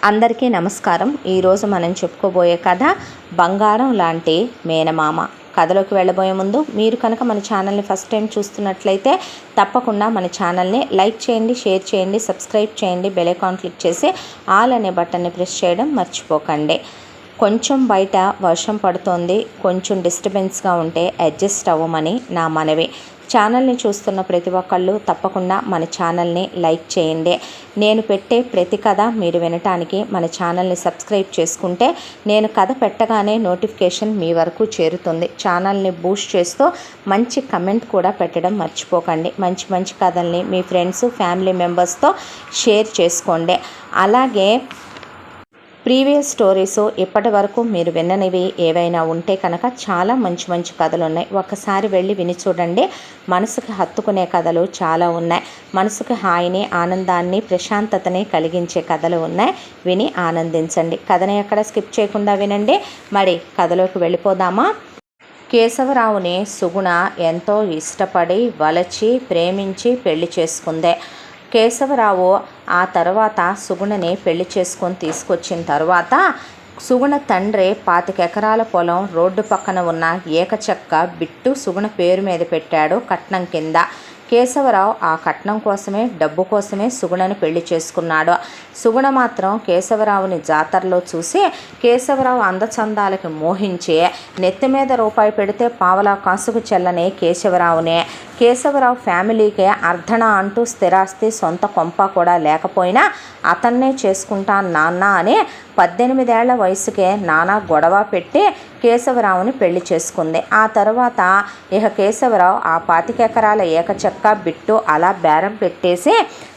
అందరికీ నమస్కారం. ఈరోజు మనం చెప్పుకోబోయే కథ బంగారం లాంటి మేనమామ. కథలోకి వెళ్ళబోయే ముందు మీరు కనుక మన ఛానల్ని ఫస్ట్ టైం చూస్తున్నట్లయితే తప్పకుండా మన ఛానల్ని లైక్ చేయండి, షేర్ చేయండి, సబ్స్క్రైబ్ చేయండి, బెల్ ఐకాన్ క్లిక్ చేసి ఆల్ అనే బటన్ని ప్రెస్ చేయడం మర్చిపోకండి. కొంచెం బయట వర్షం పడుతోంది, కొంచెం డిస్టర్బెన్స్గా ఉంటే అడ్జస్ట్ అవ్వమని నా మనవి. ఛానల్ని చూస్తున్న ప్రతి ఒక్కళ్ళు తప్పకుండా మన ఛానల్ని లైక్ చేయండి. నేను పెట్టే ప్రతి కథ మీరు వినటానికి మన ఛానల్ని సబ్స్క్రైబ్ చేసుకుంటే నేను కథ పెట్టగానే నోటిఫికేషన్ మీ వరకు చేరుతుంది. ఛానల్ని బూస్ట్ చేస్తూ మంచి కమెంట్ కూడా పెట్టడం మర్చిపోకండి. మంచి మంచి కథల్ని మీ ఫ్రెండ్స్, ఫ్యామిలీ మెంబర్స్తో షేర్ చేసుకోండి. అలాగే ప్రీవియస్ స్టోరీస్ ఇప్పటి వరకు మీరు విన్ననివి ఏవైనా ఉంటే కనుక చాలా మంచి మంచి కథలు ఉన్నాయి. ఒక్కసారి వెళ్ళి విని చూడండి. మనసుకి హత్తుకునే కథలు చాలా ఉన్నాయి. మనసుకి హాయిని, ఆనందాన్ని, ప్రశాంతతని కలిగించే కథలు ఉన్నాయి. విని ఆనందించండి. కథని ఎక్కడ స్కిప్ చేయకుండా వినండి. మరి కథలోకి వెళ్ళిపోదామా? కేశవరావుని సుగుణ ఎంతో ఇష్టపడి, వలచి, ప్రేమించి పెళ్లి చేసుకుందే. కేశవరావు ఆ తర్వాత సుగుణని పెళ్లి చేసుకొని తీసుకొచ్చిన తర్వాత సుగుణ తండ్రి 25 ఎకరాల పొలం రోడ్డు పక్కన ఉన్న ఏకచక్క బిట్టు సుగుణ పేరు మీద పెట్టాడు కట్నం కింద. కేశవరావు ఆ కట్నం కోసమే, డబ్బు కోసమే సుగుణను పెళ్లి చేసుకున్నాడు. సుగుణ మాత్రం కేశవరావుని జాతరలో చూసి కేశవరావు అందచందాలకి మోహించి నెత్తి మీద రూపాయి పెడితే పావలా కాసుకు చెల్లని కేశవరావునే. కేశవరావు ఫ్యామిలీకే అర్ధన అంటూ స్థిరాస్తి, సొంత కొంప కూడా లేకపోయినా అతన్నే చేసుకుంటాను నాన్న అని 18 ఏళ్ల వయసుకే నానా గొడవ పెట్టి కేశవరావుని పెళ్లి చేసుకుంది. ఆ తర్వాత ఇక కేశవరావు ఆ 25 ఎకరాల ఏకచక్క బిట్టు అలా బేరం పెట్టేసి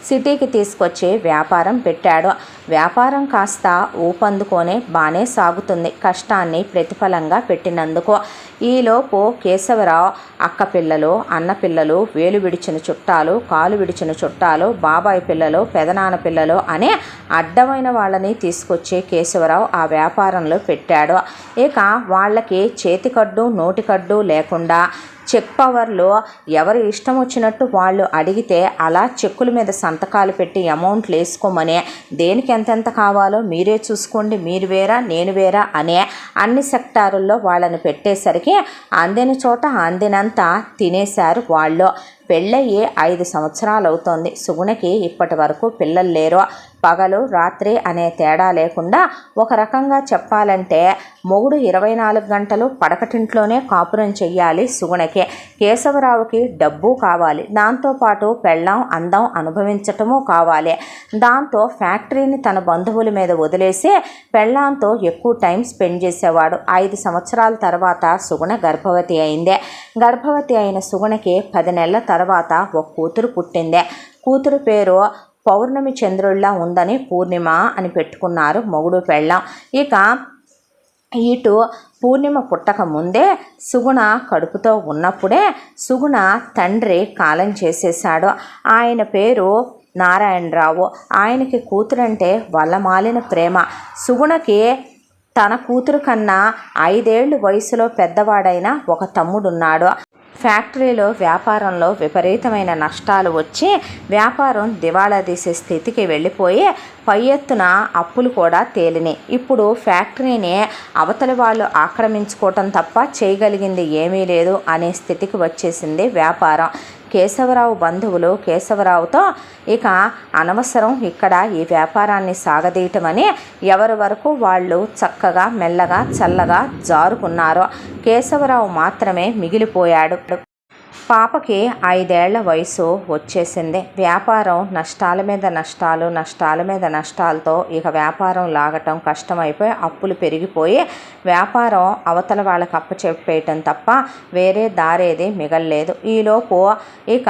సిటీకి తీసుకొచ్చి వ్యాపారం పెట్టాడు. వ్యాపారం కాస్త ఊపందుకొని బాగానే సాగుతుంది, కష్టాన్ని ప్రతిఫలంగా పెట్టినందుకు. ఈలోపు కేశవరావు అక్క పిల్లలు, అన్న పిల్లలు, వేలు విడిచిన చుట్టాలు, కాలు విడిచిన చుట్టాలు, బాబాయ్ పిల్లలు, పెదనాన్న పిల్లలు అనే అడ్డమైన వాళ్ళని తీసుకొచ్చి కేశవరావు ఆ వ్యాపారంలో పెట్టాడు. ఇక వాళ్ళకి చేతికడ్డు, నోటికడ్డు లేకుండా చెక్ పవర్లో ఎవరు ఇష్టం వచ్చినట్టు వాళ్ళు అడిగితే అలా చెక్కుల మీద సంతకాలు పెట్టి అమౌంట్లు వేసుకోమని, దేనికి ఎంతెంత కావాలో మీరే చూసుకోండి, మీరు వేరా నేను వేరా అనే అన్ని సెక్టారుల్లో వాళ్ళని పెట్టేసరికి అందిన చోట అందినంత తినేశారు వాళ్ళు. పెళ్ళయ్యి 5 సంవత్సరాలు అవుతోంది. సుగుణకి ఇప్పటి వరకు పిల్లలు లేరు. పగలు రాత్రి అనే తేడా లేకుండా ఒక రకంగా చెప్పాలంటే మొగుడు 24 గంటలు పడకటింట్లోనే కాపురం చెయ్యాలి సుగుణకి. కేశవరావుకి డబ్బు కావాలి, దాంతోపాటు పెళ్ళాం అందం అనుభవించటము కావాలి. దాంతో ఫ్యాక్టరీని తన బంధువుల మీద వదిలేసి పెళ్ళాంతో ఎక్కువ టైం స్పెండ్ చేసేవాడు. 5 సంవత్సరాల తర్వాత సుగుణ గర్భవతి అయిందే. గర్భవతి అయిన సుగుణకి 10 నెలల తర్వాత ఒక కూతురు పుట్టిందే. కూతురు పేరు పౌర్ణమి చంద్రుల్లా ఉందని పూర్ణిమ అని పెట్టుకున్నారు మొగుడు పెళ్ళాం. ఇక ఇటు పూర్ణిమ పుట్టక ముందే సుగుణ కడుపుతో ఉన్నప్పుడే సుగుణ తండ్రి కాలం చేసేశాడు. ఆయన పేరు నారాయణరావు. ఆయనకి కూతురంటే వల్లమాలిన ప్రేమ. సుగుణకి తన కూతురు కన్నా 5 ఏళ్ళు వయసులో పెద్దవాడైన ఒక తమ్ముడున్నాడు. ఫ్యాక్టరీలో వ్యాపారంలో విపరీతమైన నష్టాలు వచ్చి వ్యాపారం దివాళా తీసే స్థితికి వెళ్ళిపోయి పై ఎత్తున అప్పులు కూడా తేలినాయి. ఇప్పుడు ఫ్యాక్టరీని అవతలి వాళ్ళు ఆక్రమించుకోవటం తప్ప చేయగలిగింది ఏమీ లేదు అనే స్థితికి వచ్చేసింది వ్యాపారం. కేశవరావు బంధువులు కేశవరావుతో ఇక అనవసరం ఇక్కడ ఈ వ్యాపారాన్ని సాగదీయటమని ఎవరి వరకు వాళ్ళు చక్కగా మెల్లగా చల్లగా జారుకున్నారు. కేశవరావు మాత్రమే మిగిలిపోయాడు. పాపకి 5 ఏళ్ల వయసు వచ్చేసింది. వ్యాపారం నష్టాల మీద నష్టాలు, నష్టాల మీద నష్టాలతో ఇక వ్యాపారం లాగటం కష్టమైపోయి అప్పులు పెరిగిపోయి వ్యాపారం అవతల వాళ్ళకి అప్పచెప్పేయటం తప్ప వేరే దారేది మిగల్లేదు. ఈలోపు ఇక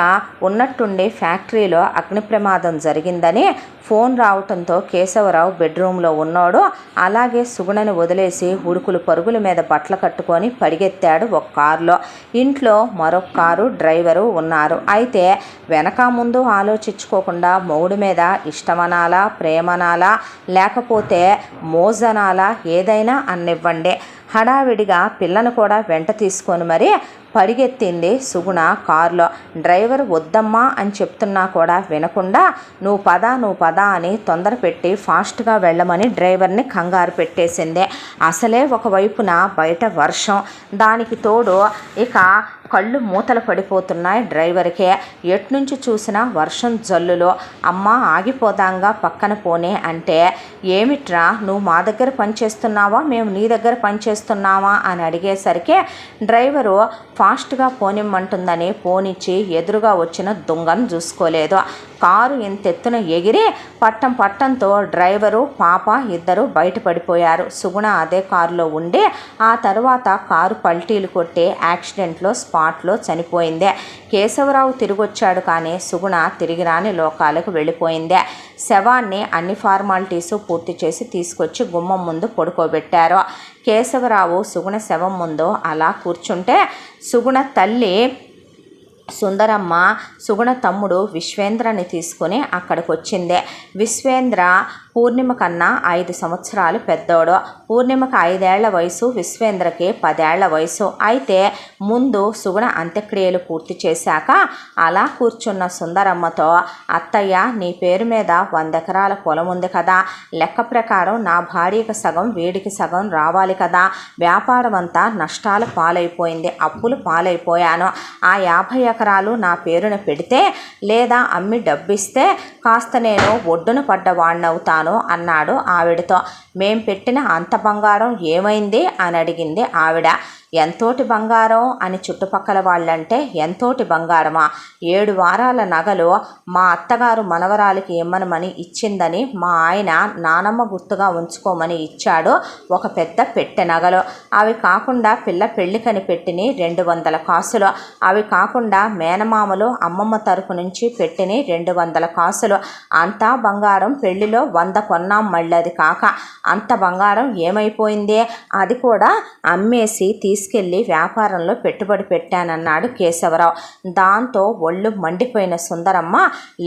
ఉన్నట్టుండి ఫ్యాక్టరీలో అగ్ని ప్రమాదం జరిగిందని ఫోన్ రావటంతో కేశవరావు బెడ్రూమ్లో ఉన్నాడు. అలాగే సుగుణని వదిలేసి ఉడుకులు పరుగుల మీద బట్టలు కట్టుకొని పరిగెత్తాడు ఒక కారులో. ఇంట్లో మరొక కారు, డ్రైవరు ఉన్నారు. అయితే వెనక ముందు ఆలోచించుకోకుండా మొగుడు మీద ఇష్టమనాలా, ప్రేమనాలా, లేకపోతే మోజనాలా, ఏదైనా అన్నివ్వండి. హడావిడిగా పిల్లను కూడా వెంట తీసుకొని మరి పరిగెత్తింది సుగుణ కారులో. డ్రైవర్ వద్దమ్మా అని చెప్తున్నా కూడా వినకుండా నువ్వు పద అని తొందర పెట్టి ఫాస్ట్గా వెళ్ళమని డ్రైవర్ని కంగారు పెట్టేసింది. అసలే ఒకవైపున బయట వర్షం, దానికి తోడు ఇక కళ్ళు మూతలు పడిపోతున్నాయి డ్రైవర్కే. ఎట్నుంచి చూసినా వర్షం జల్లులో. అమ్మ ఆగిపోదాంగా పక్కన పోనే అంటే, ఏమిట్రా నువ్వు మా దగ్గర పనిచేస్తున్నావా మేము నీ దగ్గర పనిచేస్తున్నావా అని అడిగేసరికి డ్రైవరు ఫాస్ట్గా పోనిమ్మంటుందని పోనిచ్చి ఎదురుగా వచ్చిన దొంగను చూసుకోలేదు. కారు ఇంతెత్తున ఎగిరి పట్టంతో డ్రైవరు పాప ఇద్దరు బయటపడిపోయారు. సుగుణ అదే కారులో ఉండి ఆ తర్వాత కారు పల్టీలు కొట్టి యాక్సిడెంట్లో స్పాట్లో చనిపోయింది. కేశవరావు తిరిగొచ్చాడు కానీ సుగుణ తిరిగి రాని లోకాలకు వెళ్ళిపోయింది. శవాన్ని అన్ని ఫార్మాలిటీసు పూర్తి చేసి తీసుకొచ్చి గుమ్మం ముందు పడుకోబెట్టారు. కేశవరావు సుగుణ శవం ముందు అలా కూర్చుంటే సుగుణ తల్లి సుందరమ్మ సుగుణ తమ్ముడు విశ్వేంద్రని తీసుకుని అక్కడికి వచ్చింది. విశ్వేంద్ర పూర్ణిమ కన్నా 5 సంవత్సరాలు పెద్దోడు. పూర్ణిమకి 5 ఏళ్ల వయసు, విశ్వేంద్రకి 10 ఏళ్ల వయసు. అయితే ముందు సుగుణ అంత్యక్రియలు పూర్తి చేశాక అలా కూర్చున్న సుందరమ్మతో, అత్తయ్య నీ పేరు మీద 100 ఎకరాల పొలం ఉంది కదా, లెక్క ప్రకారం నా భార్యకి సగం వీడికి సగం రావాలి కదా, వ్యాపారం అంతా నష్టాల పాలైపోయింది, అప్పులు పాలైపోయాను, ఆ 50 ఎకరాలు నా పేరున పెడితే లేదా అమ్మి డబ్బిస్తే కాస్త నేను ఒడ్డున పడ్డవాణ్ణవుతాను అన్నాడు ఆవిడతో. మేం పెట్టిన అంత బంగారం ఏమైంది అని అడిగింది ఆవిడ. ఎంతోటి బంగారం అని చుట్టుపక్కల వాళ్ళంటే, ఎంతోటి బంగారమా, 7 వారాల నగలు మా అత్తగారు మనవరాలికి ఇమ్మనమని ఇచ్చిందని మా ఆయన నానమ్మ గుర్తుగా ఉంచుకోమని ఇచ్చాడు ఒక పెద్ద పెట్టె నగలు. అవి కాకుండా పిల్ల పెళ్ళికని పెట్టిని 200 కాసులు. అవి కాకుండా మేనమామలు అమ్మమ్మ తరపు నుంచి పెట్టిని 200 కాసులు. అంతా బంగారం పెళ్లిలో 100 కొన్నాం. మళ్ళీ కాక అంత బంగారం ఏమైపోయింది, అది కూడా అమ్మేసి తీసుకెళ్ళి వ్యాపారంలో పెట్టుబడి పెట్టానన్నాడు కేశవరావు. దాంతో ఒళ్ళు మండిపోయిన సుందరమ్మ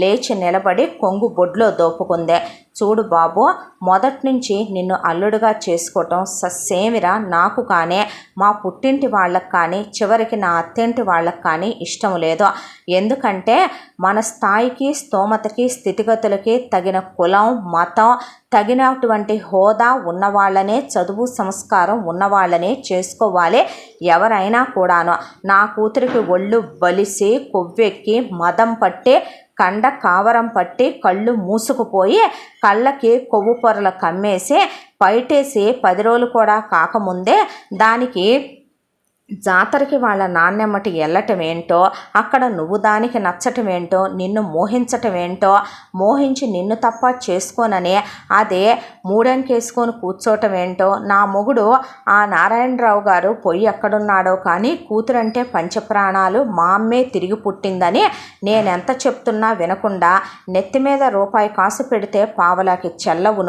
లేచి నిలబడి కొంగు బొడ్లో దోపుకుందే. చూడు బాబు, మొదటి నుంచి నిన్ను అల్లుడుగా చేసుకోవటం ససేమిరా నాకు కానీ మా పుట్టింటి వాళ్ళకి కానీ చివరికి నా అత్తింటి వాళ్ళకి కానీ ఇష్టం లేదు. ఎందుకంటే మన స్థాయికి స్తోమతకి స్థితిగతులకి తగిన కులం మతం తగినటువంటి హోదా ఉన్నవాళ్ళనే, చదువు సంస్కారం ఉన్నవాళ్ళనే చేసుకోవాలి ఎవరైనా కూడాను. నా కూతురికి ఒళ్ళు బలిసి కొవ్వెక్కి మదం పట్టి కండ కావరం పట్టి కళ్ళు మూసుకుపోయి కళ్ళకి కొవ్వు పొరలు కమ్మేసి బయటేసి 10 రోజులు కూడా కాకముందే దానికి జాతరకి వాళ్ళ నాన్నెమ్మటి వెళ్ళటం ఏంటో, అక్కడ నువ్వు దానికి నచ్చటం ఏంటో, నిన్ను మోహించటం ఏంటో, మోహించి నిన్ను తప్ప చేసుకోనని అదే మూడంకేసుకొని కూర్చోటం ఏంటో, నా మొగుడు ఆ నారాయణరావు గారు పొయ్యి ఎక్కడున్నాడో కానీ కూతురంటే పంచప్రాణాలు మా అమ్మే తిరిగి పుట్టిందని నేనెంత చెప్తున్నా వినకుండా నెత్తి మీద రూపాయి కాసు పెడితే పావలాకి చెల్లవు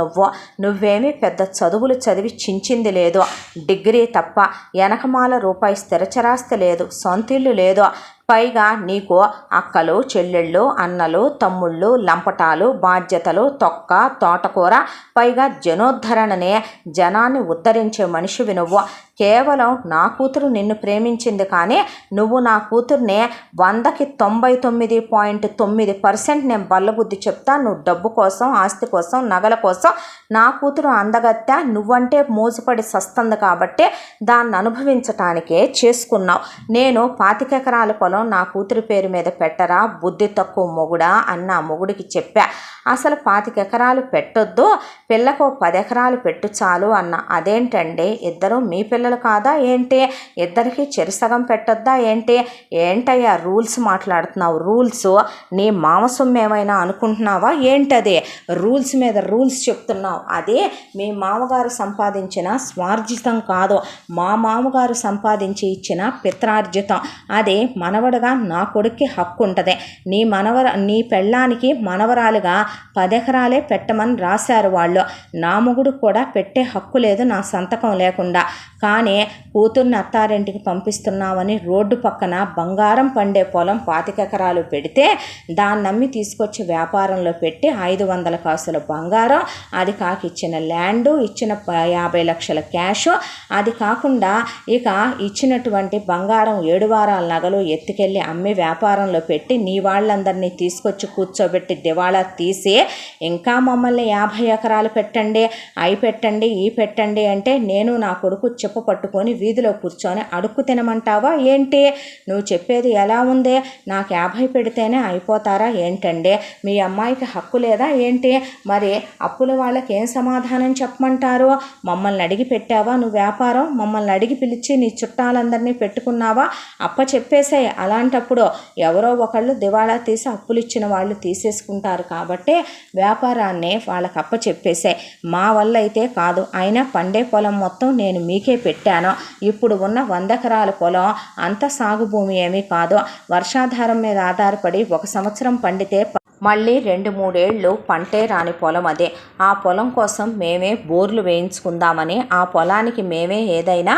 నువ్వేమీ పెద్ద చదువులు చదివి చించింది లేదు, డిగ్రీ తప్ప, వెనకమాల రూపాయి స్థిరచరాస్తి లేదు, సొంతిల్లు లేదు, పైగా నీకు అక్కలు చెల్లెళ్ళు అన్నలు తమ్ముళ్ళు లంపటాలు బాధ్యతలు తొక్క తోటకూర, పైగా జనోద్ధరణనే జనాన్ని ఉద్ధరించే మనిషివి నువ్వు. కేవలం నా కూతురు నిన్ను ప్రేమించింది కానీ నువ్వు నా కూతుర్నే 100కి 99.9% నేను బల్లబుద్ధి చెప్తా. నువ్వు డబ్బు కోసం ఆస్తి కోసం నగల కోసం నా కూతురు అందగత్తా, నువ్వంటే మోజుపడి సస్తుంది కాబట్టి దాన్ని అనుభవించటానికే చేసుకున్నావు. నేను 25 ఎకరాల పొలం నా కూతురి పేరు మీద పెట్టరా, బుద్ధి తక్కువ మొగుడా అని నా మొగుడికి చెప్పా. అసలు 25 ఎకరాలు పెట్టొద్దు, పిల్లకు 10 ఎకరాలు పెట్టు చాలు అన్న. అదేంటండి, ఇద్దరు మీ పిల్లలు కాదా ఏంటి, ఇద్దరికి చెరుసగం పెట్టొద్దా ఏంటి, ఏంటయ్యా రూల్స్ మాట్లాడుతున్నావు, రూల్స్ నీ మామసొమ్ము ఏమైనా అనుకుంటున్నావా ఏంటది, రూల్స్ మీద రూల్స్ చెప్తున్నావు. అదే మీ మామగారు సంపాదించిన స్వార్జితం కాదు, మా మామగారు సంపాదించి ఇచ్చిన పిత్రార్జితం. అదే మన మనవడుగా నా కొడుక్కి హక్కు ఉంటుంది. నీ పెళ్ళానికి మనవరాలుగా 10 ఎకరాలే పెట్టమని రాశారు వాళ్ళు. నా మొగుడు కూడా పెట్టే హక్కు లేదు నా సంతకం లేకుండా. కానీ కూతుర్ని అత్తారింటికి పంపిస్తున్నామని రోడ్డు పక్కన బంగారం పండే పొలం 25 ఎకరాలు పెడితే దాన్ని నమ్మి తీసుకొచ్చి వ్యాపారంలో పెట్టి 500 కాసుల బంగారం, అది కాక ఇచ్చిన ల్యాండు, ఇచ్చిన 50 లక్షల క్యాష్, అది కాకుండా ఇక ఇచ్చినటువంటి బంగారం 7 వారాల నగలు ఎత్తుకెళ్ళి అమ్మి వ్యాపారంలో పెట్టి నీ వాళ్ళందరినీ తీసుకొచ్చి కూర్చోబెట్టి దివాళా తీసి ఇంకా మమ్మల్ని 50 ఎకరాలు పెట్టండి, అవి పెట్టండి, ఈ పెట్టండి అంటే నేను నా కొడుకు చెప్ప పట్టుకొని వీధిలో కూర్చొని అడుక్కు తినమంటావా ఏంటి? నువ్వు చెప్పేది ఎలా ఉందే? నాకు 50 పెడితేనే అయిపోతారా ఏంటండి? మీ అమ్మాయికి హక్కు లేదా ఏంటి? మరి అప్పుల వాళ్ళకి ఏం సమాధానం చెప్పమంటారు? మమ్మల్ని అడిగి పెట్టావా నువ్వు వ్యాపారం? మమ్మల్ని అడిగి పిలిచి నీ చుట్టాలందరినీ పెట్టుకున్నావా? అప్ప చెప్పేసాయి. అలాంటప్పుడు ఎవరో ఒకళ్ళు దివాళా తీసి అప్పులు ఇచ్చిన వాళ్ళు తీసేసుకుంటారు కాబట్టి వ్యాపారాన్ని వాళ్ళకి అప్ప చెప్పేసాయి. మా వల్ల అయితే కాదు. అయినా పండే పొలం మొత్తం నేను మీకే పెట్టాను. ఇప్పుడు ఉన్న 100 ఎకరాల పొలం అంత సాగు భూమి ఏమీ కాదు. వర్షాధారం మీద ఆధారపడి 1 సంవత్సరం పండితే మళ్ళీ 2-3 ఏళ్ళు పంటే రాని పొలం అదే. ఆ పొలం కోసం మేమే బోర్లు వేయించుకుందామని, ఆ పొలానికి మేమే ఏదైనా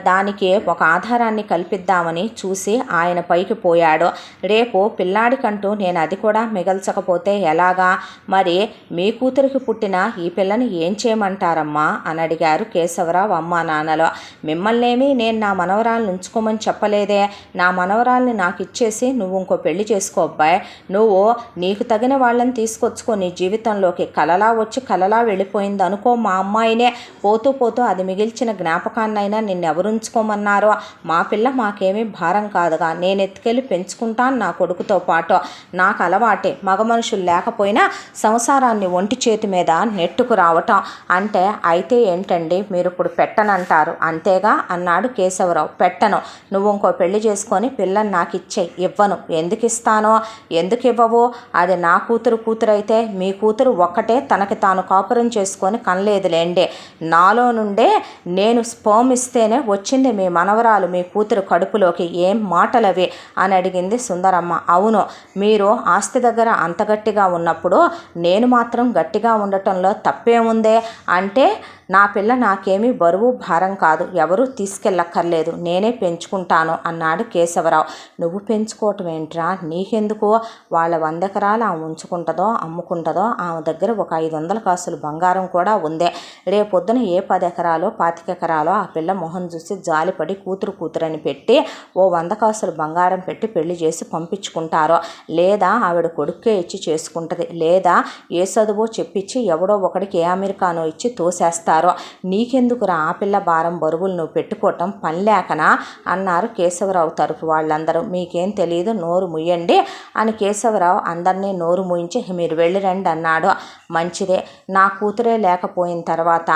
దానికి ఒక ఆధారాన్ని కల్పిద్దామని చూసి ఆయన పైకి పోయాడు. రేపు పిల్లాడికంటూ నేను అది కూడా మిగల్చకపోతే ఎలాగా? మరి మీ కూతురికి పుట్టిన ఈ పిల్లని ఏం చేయమంటారమ్మా అని అడిగారు కేశవరావు అమ్మా నాన్నలో. మిమ్మల్నేమీ నేను నా మనవరాలను ఉంచుకోమని చెప్పలేదే. నా మనవరాల్ని నాకు ఇచ్చేసి నువ్వు ఇంకో పెళ్లి చేసుకో అబ్బాయి. నువ్వు నీకు తగిన వాళ్ళని తీసుకొచ్చుకో నీ జీవితంలోకి. కలలా వచ్చి కలలా వెళ్ళిపోయింది అనుకో మా అమ్మాయినే. పోతూ పోతూ అది మిగిల్చిన జ్ఞాపకాన్నైనా నిన్నెవరుంచుకోమన్నారో? మా పిల్ల మాకేమీ భారం కాదుగా, నేను ఎత్తుకెళ్ళి పెంచుకుంటాను నా కొడుకుతో పాటు. నాకు అలవాటే మగ మనుషులు లేకపోయినా సంసారాన్ని ఒంటి చేతి మీద నెట్టుకు రావటం. అంటే అయితే ఏంటండి మీరు ఇప్పుడు పెట్టనంటారు అంతేగా అన్నాడు కేశవరావు. పెట్టను. నువ్వు ఇంకో పెళ్లి చేసుకొని పిల్లని నాకు ఇచ్చేయి. ఇవ్వను. ఎందుకు ఇస్తానో? ఎందుకు ఇవ్వవు? అది నా కూతురైతే మీ కూతురు ఒక్కటే తనకి తాను కాపురం చేసుకొని కనలేదులేండి. నాలో నుండే నేను స్పర్మ్ ఇస్తేనే వచ్చింది మీ మనవరాలు మీ కూతురు కడుపులోకి. ఏం మాటలవి అని అడిగింది సుందరమ్మ. అవును, మీరు ఆస్తి దగ్గర అంత గట్టిగా ఉన్నప్పుడు నేను మాత్రం గట్టిగా ఉండటంలో తప్పేముందే? అంటే నా పిల్ల నాకేమీ బరువు భారం కాదు, ఎవరూ తీసుకెళ్ళక్కర్లేదు, నేనే పెంచుకుంటాను అన్నాడు కేశవరావు. నువ్వు పెంచుకోవటం ఏంట్రా? నీకెందుకు? వాళ్ళ 100 ఎకరాలు ఆమె ఉంచుకుంటుందో అమ్ముకుంటుందో, ఆమె దగ్గర ఒక 500 కాసులు బంగారం కూడా ఉందే. రేపొద్దున ఏ 10 ఎకరాలో 25 ఎకరాలో ఆ పిల్ల మొహం చూసి జాలిపడి కూతురని పెట్టి ఓ 100 కాసులు బంగారం పెట్టి పెళ్లి చేసి పంపించుకుంటారో, లేదా ఆవిడ కొడుకే ఇచ్చి చేసుకుంటుంది, లేదా ఏ చదువో చెప్పించి ఎవడో ఒకడికి ఏ అమెరికానో ఇచ్చి తోసేస్తారు. నీకెందుకురా ఆ పిల్ల భారం బరువులు నువ్వు పెట్టుకోవటం పని లేకనా అన్నారు కేశవరావు తరఫు వాళ్ళందరూ. మీకేం తెలియదు, నోరు ముయ్యండి అని కేశవరావు అందరినీ నోరు ముయించి మీరు వెళ్ళిరండి అన్నాడు. మంచిదే, నా కూతురే లేకపోయిన తర్వాత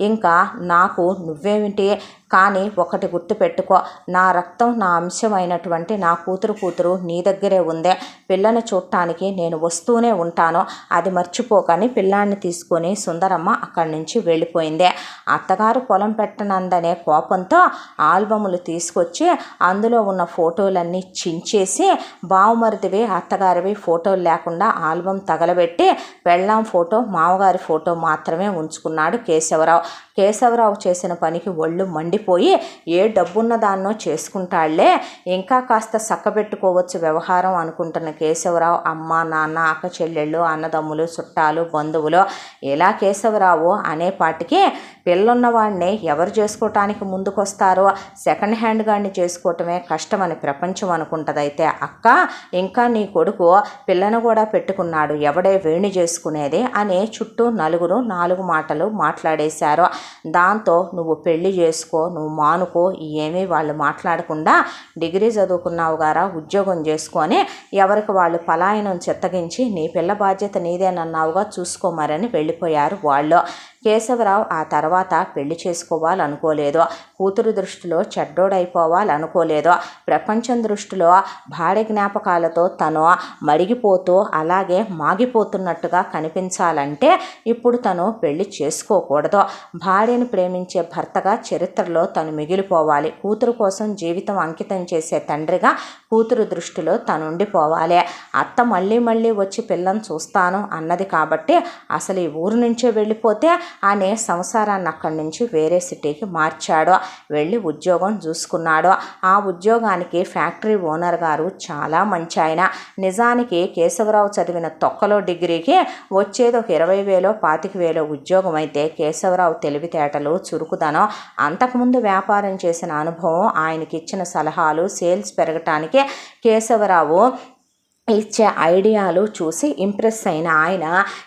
ఇంకా నాకు నువ్వేమిటి? కానీ ఒకటి గుర్తుపెట్టుకో, నా రక్తం నా అంశమైనటువంటి నా కూతురు నీ దగ్గరే ఉందే. పిల్లని చూడటానికి నేను వస్తూనే ఉంటాను, అది మర్చిపోకని పిల్లాన్ని తీసుకొని సుందరమ్మ అక్కడి నుంచి వెళ్ళిపోయింది. అత్తగారు పొలం పెట్టనందనే కోపంతో ఆల్బములు తీసుకొచ్చి అందులో ఉన్న ఫోటోలన్నీ చించేసి బావమరిదివి అత్తగారివి ఫోటోలు లేకుండా ఆల్బం తగలబెట్టి పెళ్ళాం ఫోటో మామగారి ఫోటో మాత్రమే ఉంచుకున్నాడు కేశవరావు చేసిన పనికి ఒళ్ళు మండిపోయి ఏ డబ్బున్న దాన్నో చేసుకుంటాళ్లే, ఇంకా కాస్త చక్కబెట్టుకోవచ్చు వ్యవహారం అనుకుంటున్న కేశవరావు అమ్మ నాన్న అక్క చెల్లెళ్ళు అన్నదమ్ములు చుట్టాలు బంధువులు ఇలా కేశవరావు అనేపాటికి పిల్లున్నవాడిని ఎవరు చేసుకోవటానికి ముందుకొస్తారో? సెకండ్ హ్యాండ్ గాడిని చేసుకోవటమే కష్టమని ప్రపంచం అనుకుంటుందైతే అక్క ఇంకా నీ కొడుకు పిల్లను కూడా పెట్టుకున్నాడు, ఎవడే వేణి చేసుకునేది అని చుట్టూ నలుగురు 4 మాటలు మాట్లాడేశారు. దాంతో నువ్వు పెళ్లి చేసుకో, నువ్వు మానుకో, ఏమీ వాళ్ళు మాట్లాడకుండా డిగ్రీ చదువుకున్నావు గారా, ఉద్యోగం చేసుకొని ఎవరికి వాళ్ళు పలాయనం చిత్తగించి నీ పిల్ల బాధ్యత నీదేనన్నావుగా చూసుకోమరని వెళ్ళిపోయారు వాళ్ళు. కేశవరావు ఆ తర్వాత పెళ్లి చేసుకోవాలనుకోలేదు. కూతురు దృష్టిలో చెడ్డోడైపోవాలనుకోలేదు. ప్రపంచం దృష్టిలో భార్య జ్ఞాపకాలతో తను మరిగిపోతూ అలాగే మాగిపోతున్నట్టుగా కనిపించాలంటే ఇప్పుడు తను పెళ్లి చేసుకోకూడదు. భార్యను ప్రేమించే భర్తగా చరిత్రలో తను మిగిలిపోవాలి. కూతురు కోసం జీవితం అంకితం చేసే తండ్రిగా కూతురు దృష్టిలో తను ఉండిపోవాలి. అత్త మళ్ళీ మళ్ళీ వచ్చి పిల్లని చూస్తాను అన్నది కాబట్టి అసలు ఈ ఊరు నుంచే వెళ్ళిపోతే అనే సంసారాన్ని అక్కడి నుంచి వేరే సిటీకి మార్చాడు. వెళ్ళి ఉద్యోగం చూసుకున్నాడు. ఆ ఉద్యోగానికి ఫ్యాక్టరీ ఓనర్ గారు చాలా మంచి ఆయన. నిజానికి కేశవరావు చదివిన తొక్కలో డిగ్రీకి వచ్చేది ఒక 20,000 25,000 ఉద్యోగం అయితే కేశవరావు తెలివితేటలు చురుకుదనం, అంతకుముందు వ్యాపారం చేసిన అనుభవం, ఆయనకి ఇచ్చిన సలహాలు, సేల్స్ పెరగటానికి కేశవరావు ఇచ్చే ఐడియాలు చూసి ఇంప్రెస్ అయిన ఆయన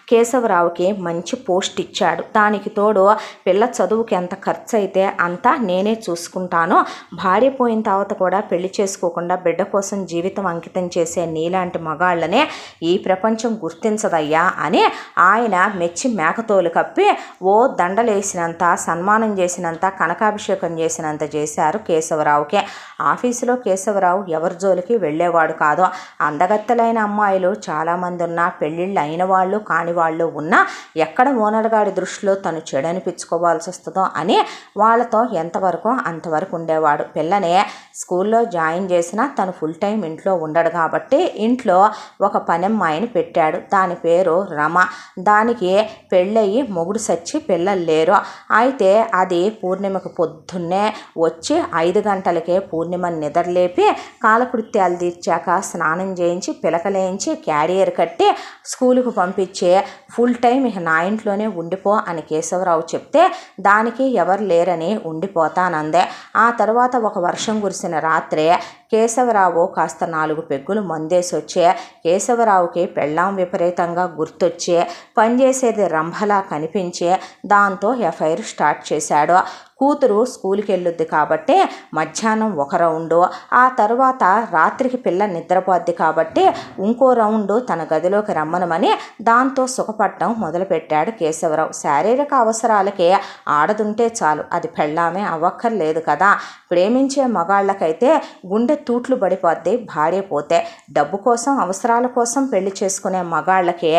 కేశవరావుకి మంచి పోస్ట్ ఇచ్చాడు. దానికి తోడు పిల్ల చదువుకి ఎంత ఖర్చు అయితే అంతా నేనే చూసుకుంటాను, భార్య పోయిన తర్వాత కూడా పెళ్లి చేసుకోకుండా బిడ్డ కోసం జీవితం అంకితం చేసే నీలాంటి మగాళ్ళనే ఈ ప్రపంచం గుర్తించదయ్యా అని ఆయన మెచ్చి మేకతోలు కప్పి ఓ దండలేసినంత, సన్మానం చేసినంత, కనకాభిషేకం చేసినంత చేశారు కేశవరావుకి. ఆఫీసులో కేశవరావు ఎవరి జోలికి వెళ్ళేవాడు కాదు. అందగత్తెలైన అమ్మాయిలు చాలామంది ఉన్నా, పెళ్ళిళ్ళు అయిన వాళ్ళు కాని వాళ్ళు ఉన్నా ఎక్కడ ఓనర్ గారి దృష్టిలో తను చెడు అనిపించుకోవాల్సి వస్తుందో అని వాళ్ళతో ఎంతవరకు అంతవరకు ఉండేవాడు. పిల్లని స్కూల్లో జాయిన్ చేసినా తను ఫుల్ టైం ఇంట్లో ఉండడు కాబట్టి ఇంట్లో ఒక పనమ్మాయిని పెట్టాడు. దాని పేరు రమ. దానికి పెళ్ళయి మొగుడు సచ్చి పిల్లలు లేరు. అయితే అది పూర్ణిమకు పొద్దున్నే వచ్చి 5 గంటలకే పూర్ణిమని నిద్రలేపి కాలకృత్యాలు తీర్చాక స్నానం చేయించి పిలకలేయించి క్యారియర్ కట్టి స్కూలుకు పంపించే ఫుల్ టైం ఇక నా ఇంట్లోనే ఉండిపో అని కేశవరావు చెప్తే దానికి ఎవరు లేరని ఉండిపోతానందే. ఆ తర్వాత ఒక వర్షం కురిసిన రాత్రే కేశవరావు కాస్త 4 పెగ్గులు మందేసి వచ్చే కేశవరావుకి పెళ్ళాం విపరీతంగా గుర్తొచ్చే పనిచేసేది రంభలా కనిపించే దాంతో ఎఫ్ఐఆర్ స్టార్ట్ చేశాడు. కూతురు స్కూల్కి వెళ్ళొద్ది కాబట్టి మధ్యాహ్నం ఒక రౌండు, ఆ తర్వాత రాత్రికి పిల్ల నిద్రపోద్ది కాబట్టి ఇంకో రౌండు తన గదిలోకి రమ్మనమని దాంతో సుఖపడటం మొదలుపెట్టాడు కేశవరావు. శారీరక అవసరాలకే ఆడదుంటే చాలు, అది పెళ్ళామే అవ్వక్కర్లేదు కదా. ప్రేమించే మగాళ్ళకైతే గుండె తూట్లు పడిపోద్ది భార్య పోతే. డబ్బు కోసం అవసరాల కోసం పెళ్లి చేసుకునే మగాళ్ళకి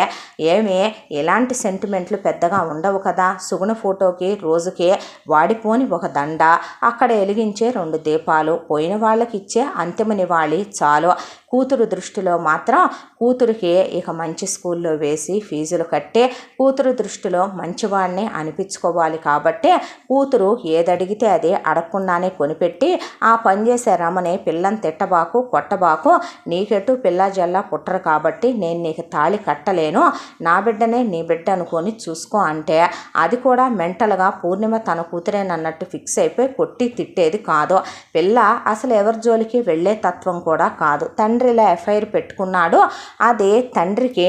ఏమీ ఇలాంటి సెంటిమెంట్లు పెద్దగా ఉండవు కదా. సుగుణ ఫోటోకి రోజుకి వాడిపోని ఒక దండ, అక్కడ వెలిగించే 2 దీపాలు, పోయిన వాళ్ళకి ఇచ్చే అంతిమ నివాళి చాలు. కూతురు దృష్టిలో మాత్రం కూతురికి ఇక మంచి స్కూల్లో వేసి ఫీజులు కట్టి కూతురు దృష్టిలో మంచివాడిని అనిపించుకోవాలి కాబట్టి కూతురు ఏదడిగితే అది అడగకుండానే కొనిపెట్టి ఆ పనిచేసే రమని పిల్లని తిట్టబాకు కొట్టబాకు, నీకెటు పిల్ల జల్లా పుట్టరు కాబట్టి నేను నీకు తాళి కట్టలేను, నా బిడ్డనే నీ బిడ్డ అనుకొని చూసుకో అంటే అది కూడా మెంటల్గా పూర్ణిమ తన కూతురేనన్నట్టు ఫిక్స్ అయిపోయి కొట్టి తిట్టేది కాదు. పిల్ల అసలు ఎవరి జోలికి వెళ్ళే తత్వం కూడా కాదు. తండ్రిలా ఎఫ్ఐఆర్ పెట్టుకున్నాడు. అదే తండ్రికి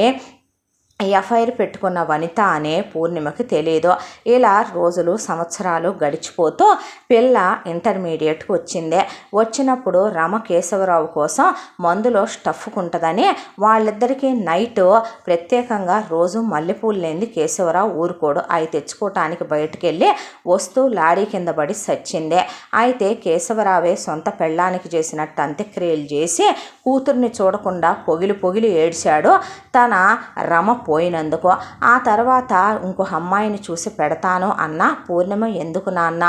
ఎఫ్ఐఆర్ పెట్టుకున్న వనిత అనే పూర్ణిమకి తెలియదు. ఇలా రోజులు సంవత్సరాలు గడిచిపోతూ పిల్ల ఇంటర్మీడియట్కి వచ్చింది. వచ్చినప్పుడు రమ కేశవరావు కోసం మందులో స్టఫ్కుంటుందని వాళ్ళిద్దరికీ నైట్ ప్రత్యేకంగా రోజు మల్లెపూలు లేనిది కేశవరావు ఊరుకోడు. అవి తెచ్చుకోవటానికి బయటికి వెళ్ళి వస్తూ లారీ కింద పడి సచ్చింది. అయితే కేశవరావే సొంత పెళ్ళానికి చేసినట్టు అంత్యక్రియలు చేసి కూతుర్ని చూడకుండా పొగిలి ఏడ్చాడు తన రమ పోయినందుకు. ఆ తర్వాత ఇంకో అమ్మాయిని చూసి పెడతాను అన్న పూర్ణిమ ఎందుకు నాన్న,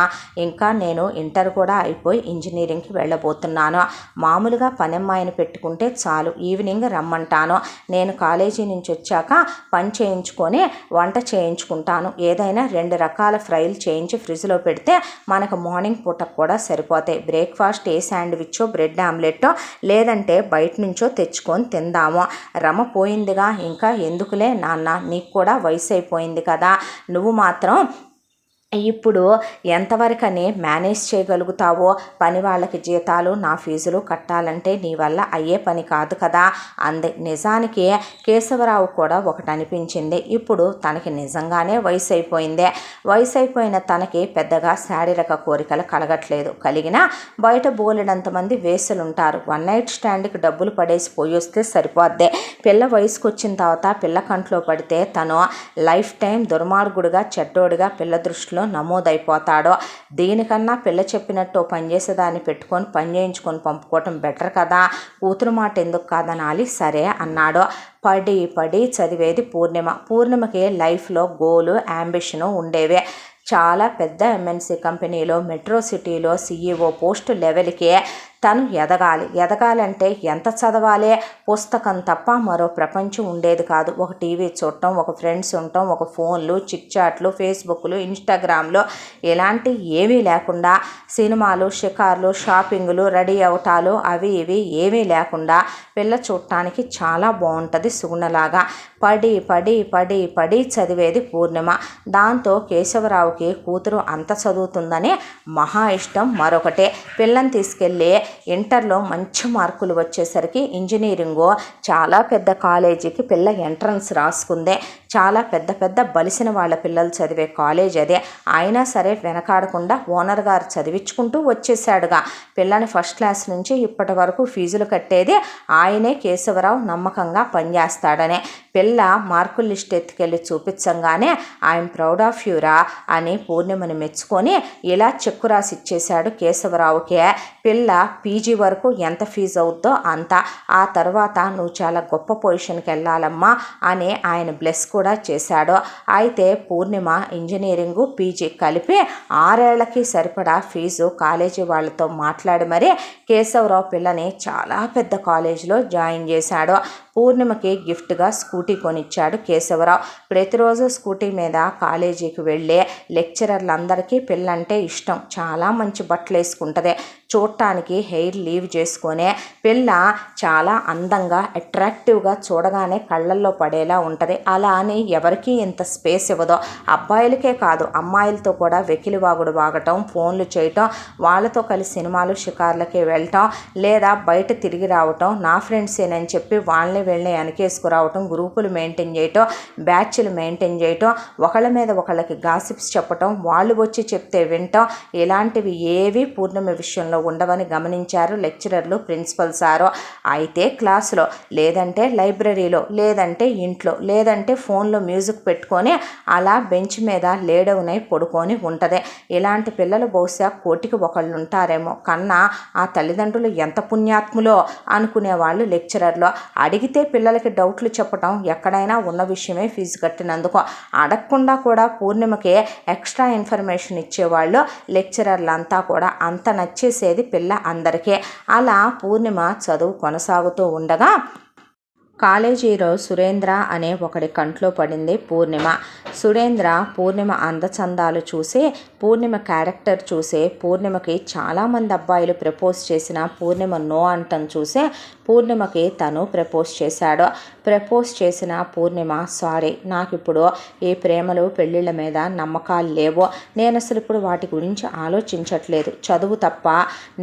ఇంకా నేను ఇంటర్ కూడా అయిపోయి ఇంజనీరింగ్కి వెళ్ళబోతున్నాను, మామూలుగా పనమ్మాయిని పెట్టుకుంటే చాలు, ఈవినింగ్ రమ్మంటాను, నేను కాలేజీ నుంచి వచ్చాక పని చేయించుకొని వంట చేయించుకుంటాను, ఏదైనా 2 రకాల ఫ్రైలు చేయించి ఫ్రిడ్జ్లో పెడితే మనకు మార్నింగ్ పూటకు కూడా సరిపోతాయి, బ్రేక్ఫాస్ట్ ఏ శాండ్విచో బ్రెడ్ ఆమ్లెట్టో లేదంటే బయట నుంచో తెచ్చుకొని తిందాము, రమ పోయిందిగా ఇంకా ఎందుకులే నాన్న, నీకు కూడా వయసు అయిపోయింది కదా, నువ్వు మాత్రం ఇప్పుడు ఎంతవరకని మేనేజ్ చేయగలుగుతావో, పని వాళ్ళకి జీతాలు, నా ఫీజులు కట్టాలంటే నీ వల్ల అయ్యే పని కాదు కదా అంది. నిజానికి కేశవరావు కూడా ఒకటి అనిపించింది. ఇప్పుడు తనకి నిజంగానే వయసు అయిపోయిందే. వయసు అయిపోయిన తనకి పెద్దగా శారీరక కోరికలు కలగట్లేదు. కలిగినా బయట బోలెడంతమంది వేసులుంటారు. వన్ నైట్ స్టాండ్కి డబ్బులు పడేసి పోయి వస్తే సరిపోద్దే. పిల్ల వయసుకు వచ్చిన తర్వాత పిల్ల కంట్లో పడితే తను లైఫ్ టైం దుర్మార్గుడుగా, చెడ్డోడుగా పిల్ల దృష్టిలో నమోదైపోతాడో. దీనికన్నా పిల్ల చెప్పినట్టు పనిచేసేదాన్ని పెట్టుకొని పని చేయించుకొని పంపుకోవటం బెటర్ కదా. కూతురు మాట ఎందుకు కాదనాలి, సరే అన్నాడు. పడి పడి చదివేది పూర్ణిమకి లైఫ్లో గోలు, యాంబిషను ఉండేవే. చాలా పెద్ద ఎంఎన్సీ కంపెనీలో మెట్రో సిటీలో CEO పోస్టు లెవెల్కి తను ఎదగాలంటే ఎంత చదవాలి? పుస్తకం తప్ప మరో ప్రపంచం ఉండేది కాదు. ఒక టీవీ చూడటం, ఒక ఫ్రెండ్స్ ఉండటం, ఒక ఫోన్లు, చిట్చాట్లు, ఫేస్బుక్లు, ఇన్స్టాగ్రామ్లు ఇలాంటి ఏమీ లేకుండా, సినిమాలు, షికార్లు, షాపింగులు, రెడీ అవటాలు అవి ఇవి ఏమీ లేకుండా పిల్ల చూడటానికి చాలా బాగుంటుంది సుగుణలాగా. పడి పడి పడి పడి చదివేది పూర్ణిమ. దాంతో కేశవరావుకి కూతురు అంత చదువుతుందని మహా ఇష్టం మరొకటే. పిల్లని తీసుకెళ్ళి ఇంటర్లో మంచి మార్కులు వచ్చేసరికి ఇంజనీరింగు చాలా పెద్ద కాలేజీకి పిల్ల ఎంట్రన్స్ రాసుకుందే. చాలా పెద్ద పెద్ద బలిసిన వాళ్ళ పిల్లలు చదివే కాలేజ్ అదే. అయినా సరే వెనకాడకుండా ఓనర్ గారు చదివించుకుంటూ వచ్చేసాడుగా. పిల్లని ఫస్ట్ క్లాస్ నుంచి ఇప్పటి వరకు ఫీజులు కట్టేది ఆయనే. కేశవరావు నమ్మకంగా పనిచేస్తాడనే. పిల్ల మార్కుల లిస్ట్ ఎత్తుకెళ్ళి చూపించంగానే ఐఎమ్ ప్రౌడ్ ఆఫ్ యూరా అని పూర్ణిమని మెచ్చుకొని ఇలా చెక్కు రాసి ఇచ్చేశాడు కేశవరావుకే. పిల్ల పీజీ వరకు ఎంత ఫీజు అవుద్దో అంత, ఆ తర్వాత నువ్వు చాలా గొప్ప పొజిషన్కి వెళ్ళాలమ్మా అని ఆయన బ్లెస్ కూడా చేశాడు. అయితే పూర్ణిమ ఇంజనీరింగు పీజీ కలిపి 6 ఏళ్లకి సరిపడా ఫీజు కాలేజీ వాళ్ళతో మాట్లాడి మరీ కేశవరావు పిల్లని చాలా పెద్ద కాలేజీలో జాయిన్ చేశాడు. పూర్ణిమకి గిఫ్ట్గా స్కూటీ కొనిచ్చాడు కేశవరావు. ప్రతిరోజు స్కూటీ మీద కాలేజీకి వెళ్ళే లెక్చరర్లందరికీ పిల్లంటే ఇష్టం. చాలా మంచి బట్టలు వేసుకుంటుంది. చూడటానికి హెయిర్ లీవ్ చేసుకునే పిల్ల చాలా అందంగా, అట్రాక్టివ్గా, చూడగానే కళ్ళల్లో పడేలా ఉంటుంది. అలా అని ఎవరికీ ఇంత స్పేస్ ఇవ్వదు. అబ్బాయిలకే కాదు అమ్మాయిలతో కూడా వెకిలివాగుడు వాగటం, ఫోన్లు చేయటం, వాళ్ళతో కలిసి సినిమాలు, షికార్లకి వెళ్ళటం, లేదా బయట తిరిగి రావటం, నా ఫ్రెండ్సేనని చెప్పి వాళ్ళని వెళ్ళి వెనకేసుకురావటం, గ్రూపులు మెయింటైన్ చేయటం, బ్యాచ్లు మెయింటైన్ చేయటం, ఒకళ్ళ మీద ఒకళ్ళకి గాసిప్స్ చెప్పటం, వాళ్ళు వచ్చి చెప్తే వినటం, ఇలాంటివి ఏవి పూర్ణిమ విషయంలో ఉండవని గమనించారు లెక్చరర్లు, ప్రిన్సిపల్ సారు. అయితే క్లాసులో, లేదంటే లైబ్రరీలో, లేదంటే ఇంట్లో, లేదంటే ఫోన్లో మ్యూజిక్ పెట్టుకొని అలా బెంచ్ మీద లేడవునై పడుకొని ఉంటుంది. ఇలాంటి పిల్లలు బహుశా కోటికి ఒకళ్ళు ఉంటారేమో. కన్నా ఆ తల్లిదండ్రులు ఎంత పుణ్యాత్ములో అనుకునేవాళ్ళు లెక్చరర్లో. అడిగితే పిల్లలకి డౌట్లు చెప్పటం ఎక్కడైనా ఉన్న విషయమే. ఫీజు కట్టినందుకు అడగకుండా కూడా పూర్ణిమకి ఎక్స్ట్రా ఇన్ఫర్మేషన్ ఇచ్చేవాళ్ళు లెక్చరర్లంతా కూడా. అంత నచ్చేసేది పిల్ల అందరికీ. అలా పూర్ణిమ చదువు కొనసాగుతూ ఉండగా కాలేజీలో సురేంద్ర అనే ఒకడి కంట్లో పడింది పూర్ణిమ. సురేంద్ర పూర్ణిమ అందచందాలు చూసి, పూర్ణిమ క్యారెక్టర్ చూసి, పూర్ణిమకి చాలామంది అబ్బాయిలు ప్రపోజ్ చేసిన పూర్ణిమ నో అంటం చూసే పూర్ణిమకి తను ప్రపోజ్ చేశాడు. ప్రపోజ్ చేసిన పూర్ణిమ, సారీ, నాకు ఇప్పుడు ఈ ప్రేమలు పెళ్ళిళ్ళ మీద నమ్మకాలు లేవు. నేను అసలు ఇప్పుడు వాటి గురించి ఆలోచించట్లేదు. చదువు తప్ప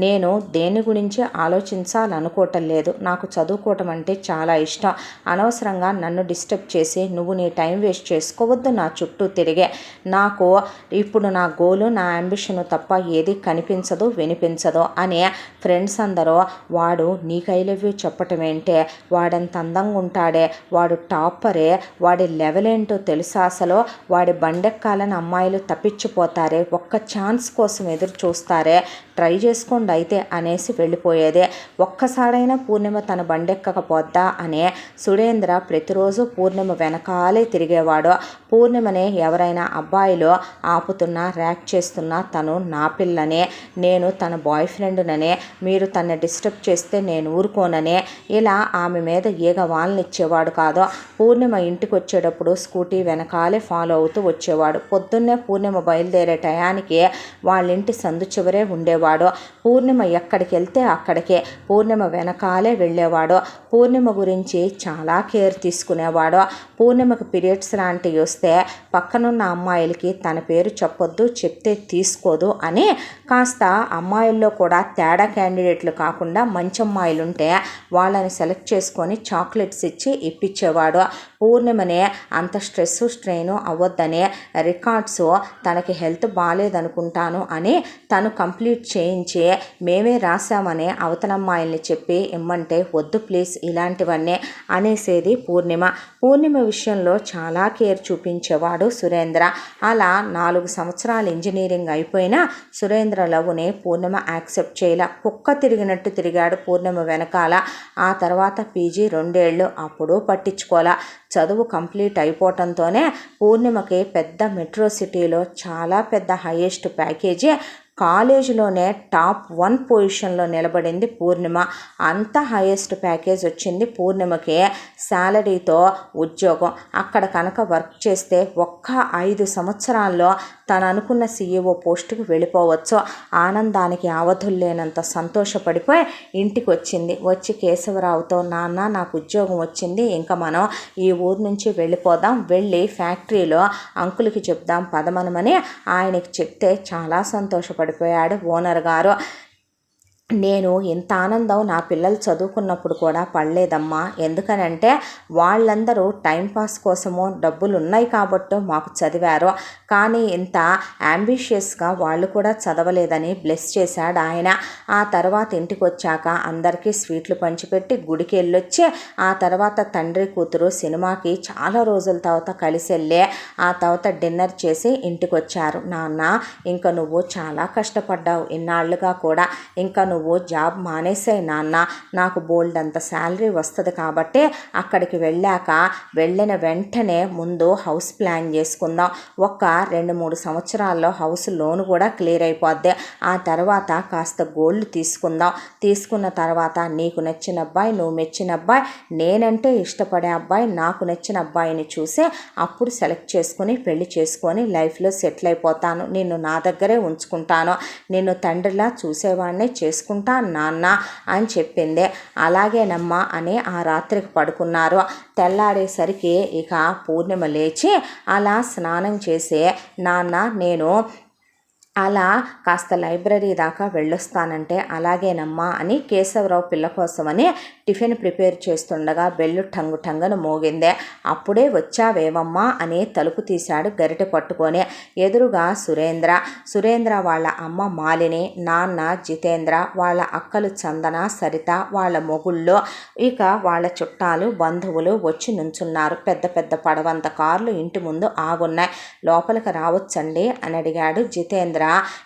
నేను దేని గురించి ఆలోచించాలనుకోవటం లేదు. నాకు చదువుకోవటం అంటే చాలా ఇష్టం. అనవసరంగా నన్ను డిస్టర్బ్ చేసి నువ్వు నీ టైం వేస్ట్ చేసుకోవద్దు. నా చుట్టూ తిరిగే నాకు ఇప్పుడు నా గోలు, నా అంబిషన్ తప్ప ఏది కనిపించదు, వినిపించదు అని ఫ్రెండ్స్ అందరూ, వాడు నీకు ఐ లవ్ యూ చెప్పటం ఏంటే, వాడంత అందంగా ఉంటాడే, వాడు టాపరే, వాడి లెవెల్ ఏంటో తెలుసా అసలు, వాడి బండెక్కాలని అమ్మాయిలు తప్పించిపోతారే, ఒక్క ఛాన్స్ కోసం ఎదురు చూస్తారే, ట్రై చేసుకోండి అయితే అనేసి వెళ్ళిపోయేదే. ఒక్కసారైనా పూర్ణిమ తన బండెక్కకపోద్దా అనే సురేంద్ర ప్రతిరోజు పూర్ణిమ వెనకాలే తిరిగేవాడు. పూర్ణిమనే ఎవరైనా అబ్బాయిలు ఆపుతున్నా, ర్యాక్ చేస్తున్నా తను నా పిల్లనే, నేను తన బాయ్ ఫ్రెండ్ననే, మీరు తనని డిస్టర్బ్ చేస్తే నేను ఊరుకోననే ఇలా ఆమె మీద ఈగ వాళ్ళనిచ్చేవాడు కాదు. పూర్ణిమ ఇంటికి వచ్చేటప్పుడు స్కూటీ వెనకాలే ఫాలో అవుతూ వచ్చేవాడు. పొద్దున్నే పూర్ణిమ బయలుదేరే టయానికి వాళ్ళింటి సందు చివరే ఉండేవాడు. పూర్ణిమ ఎక్కడికి వెళ్తే అక్కడికే పూర్ణిమ వెనకాలే వెళ్ళేవాడు. పూర్ణిమ గురించి చాలా కేర్ తీసుకునేవాడు. పూర్ణిమకి పీరియడ్స్ లాంటివి వస్తే పక్కనున్న అమ్మాయిలకి తన పేరు చెప్పొద్దు, చెప్తే తీసుకోదు అని కాస్త అమ్మాయిల్లో కూడా తేడా క్యాండిడేట్లు కాకుండా మంచి అమ్మాయిలు ఉంటే వాళ్ళని సెలెక్ట్ చేసుకొని చాక్లెట్స్ ఇచ్చి ఇప్పించేవాడు. పూర్ణిమనే అంత స్ట్రెస్ స్ట్రెయిన్ అవ్వద్దని రికార్డ్స్ తనకి హెల్త్ బాగాలేదనుకుంటాను అని తను కంప్లీట్ చేయించి మేమే రాసామని అవతలమ్మాయిల్ని చెప్పి ఇమ్మంటే వద్దు ప్లీజ్ ఇలాంటివన్నీ అనేసేది పూర్ణిమ విషయంలో చాలా కేర్ చూపించేవాడు సురేంద్ర. అలా 4 సంవత్సరాలు ఇంజనీరింగ్ అయిపోయినా సురేంద్ర లవ్ని పూర్ణిమ యాక్సెప్ట్ చేయలే. కుక్క తిరిగినట్టు తిరిగాడు పూర్ణిమ వెనకాల. ఆ తర్వాత పీజీ 2 ఏళ్ళు, అప్పుడు పట్టించుకోలే. చదువు కంప్లీట్ అయిపోవటంతోనే పూర్ణిమకి పెద్ద మెట్రో సిటీలో చాలా పెద్ద హైయెస్ట్ ప్యాకేజీ, కాలేజీలోనే టాప్ 1 పొజిషన్లో నిలబడింది పూర్ణిమ. అంత హైయెస్ట్ ప్యాకేజ్ వచ్చింది పూర్ణిమకి. శాలరీతో ఉద్యోగం. అక్కడ కనుక వర్క్ చేస్తే ఒక్క 5 సంవత్సరాల్లో తను అనుకున్న CEO పోస్టుకు వెళ్ళిపోవచ్చు. ఆనందానికి అవధుల్లేనంత సంతోషపడిపోయి ఇంటికి వచ్చింది. వచ్చి కేశవరావుతో, నాన్న నాకు ఉద్యోగం వచ్చింది, ఇంకా మనం ఈ ఊరు నుంచి వెళ్ళిపోదాం, వెళ్ళి ఫ్యాక్టరీలో అంకులకి చెప్దాం పదమనమని ఆయనకి చెప్తే చాలా సంతోషపడిపోయాడు ఓనర్ గారు. నేను ఇంత ఆనందం నా పిల్లలు చదువుకున్నప్పుడు కూడా పడలేదమ్మా. ఎందుకనంటే వాళ్ళందరూ టైంపాస్ కోసమో డబ్బులు ఉన్నాయి కాబట్టో మాకు చదివారు, కానీ ఇంత అంబిషియస్గా వాళ్ళు కూడా చదవలేదని బ్లెస్ చేశాడు ఆయన. ఆ తర్వాత ఇంటికి వచ్చాక అందరికీ స్వీట్లు పంచిపెట్టి గుడికి వెళ్ళొచ్చి ఆ తర్వాత తండ్రి కూతురు సినిమాకి చాలా రోజుల తర్వాత కలిసి వెళ్ళి ఆ తర్వాత డిన్నర్ చేసి ఇంటికి వచ్చారు. నాన్న ఇంకా నువ్వు చాలా కష్టపడ్డావు ఇన్నాళ్ళుగా కూడా, ఇంకా నువ్వు జాబ్ మానేసాయి నాన్న, నాకు బోల్డ్ అంత శాలరీ వస్తుంది కాబట్టి అక్కడికి వెళ్ళిన వెంటనే ముందు హౌస్ ప్లాన్ చేసుకుందాం. ఒక 2-3 సంవత్సరాల్లో హౌస్ లోన్ కూడా క్లియర్ అయిపోద్ది. ఆ తర్వాత కాస్త గోల్డ్ తీసుకుందాం. తీసుకున్న తర్వాత నీకు నచ్చిన అబ్బాయి, నువ్వు మెచ్చిన అబ్బాయి, నేనంటే ఇష్టపడే అబ్బాయి, నాకు నచ్చిన అబ్బాయిని చూసి అప్పుడు సెలెక్ట్ చేసుకుని పెళ్లి చేసుకొని లైఫ్లో సెటిల్ అయిపోతాను. నిన్ను నా దగ్గరే ఉంచుకుంటాను, నిన్ను తండ్రిలా చూసేవాడినే చేసుకుంటా నాన్న అని చెప్పింది. అలాగేనమ్మా అని ఆ రాత్రికి పడుకున్నారు. తెల్లారేసరికి ఇక పూర్ణిమ లేచి అలా స్నానం చేసి, నాన్న నేను అలా కాస్త లైబ్రరీ దాకా వెళ్ళొస్తానంటే అలాగేనమ్మా అని కేశవరావు పిల్ల కోసమని టిఫిన్ ప్రిపేర్ చేస్తుండగా బెల్లు టంగు టంగును మోగిందే. అప్పుడే వచ్చావేమమ్మా అని తలుపు తీశాడు గరిటె పట్టుకొని. ఎదురుగా సురేంద్ర వాళ్ళ అమ్మ మాలిని, నాన్న జితేంద్ర, వాళ్ళ అక్కలు చందన, సరిత, వాళ్ళ మొగుళ్ళు, ఇక వాళ్ళ చుట్టాలు బంధువులు వచ్చి నుంచున్నారు. పెద్ద పెద్ద పడవంత కార్లు ఇంటి ముందు ఆగున్నాయి. లోపలికి రావచ్చండి అని అడిగాడు జితేంద్ర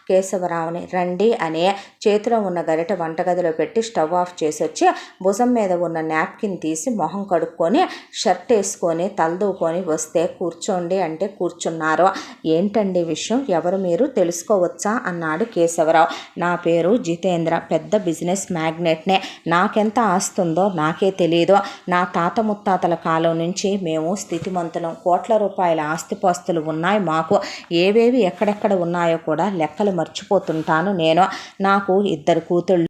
కేశవరావుని. రండి అని చేతిలో ఉన్న గరిట వంటగదిలో పెట్టి స్టవ్ ఆఫ్ చేసి వచ్చి భుజం మీద ఉన్న నాప్కిన్ తీసి మొహం కడుక్కొని షర్ట్ వేసుకొని తలదూకొని వస్తే కూర్చోండి అంటే కూర్చున్నారు. ఏంటండి విషయం, ఎవరు మీరు తెలుసుకోవచ్చా అన్నాడు కేశవరావు. నా పేరు జితేంద్ర, పెద్ద బిజినెస్ మ్యాగ్నెట్నే. నాకెంత ఆస్తుందో నాకే తెలియదు. నా తాత ముత్తాతల కాలం నుంచి మేము స్థితిమంతులం. కోట్ల రూపాయల ఆస్తిపాస్తులు ఉన్నాయి మాకు. ఏవేవి ఎక్కడెక్కడ ఉన్నాయో కూడా లెక్కలు మర్చిపోతుంటాను నేను. నాకు 2 కూతుళ్ళు,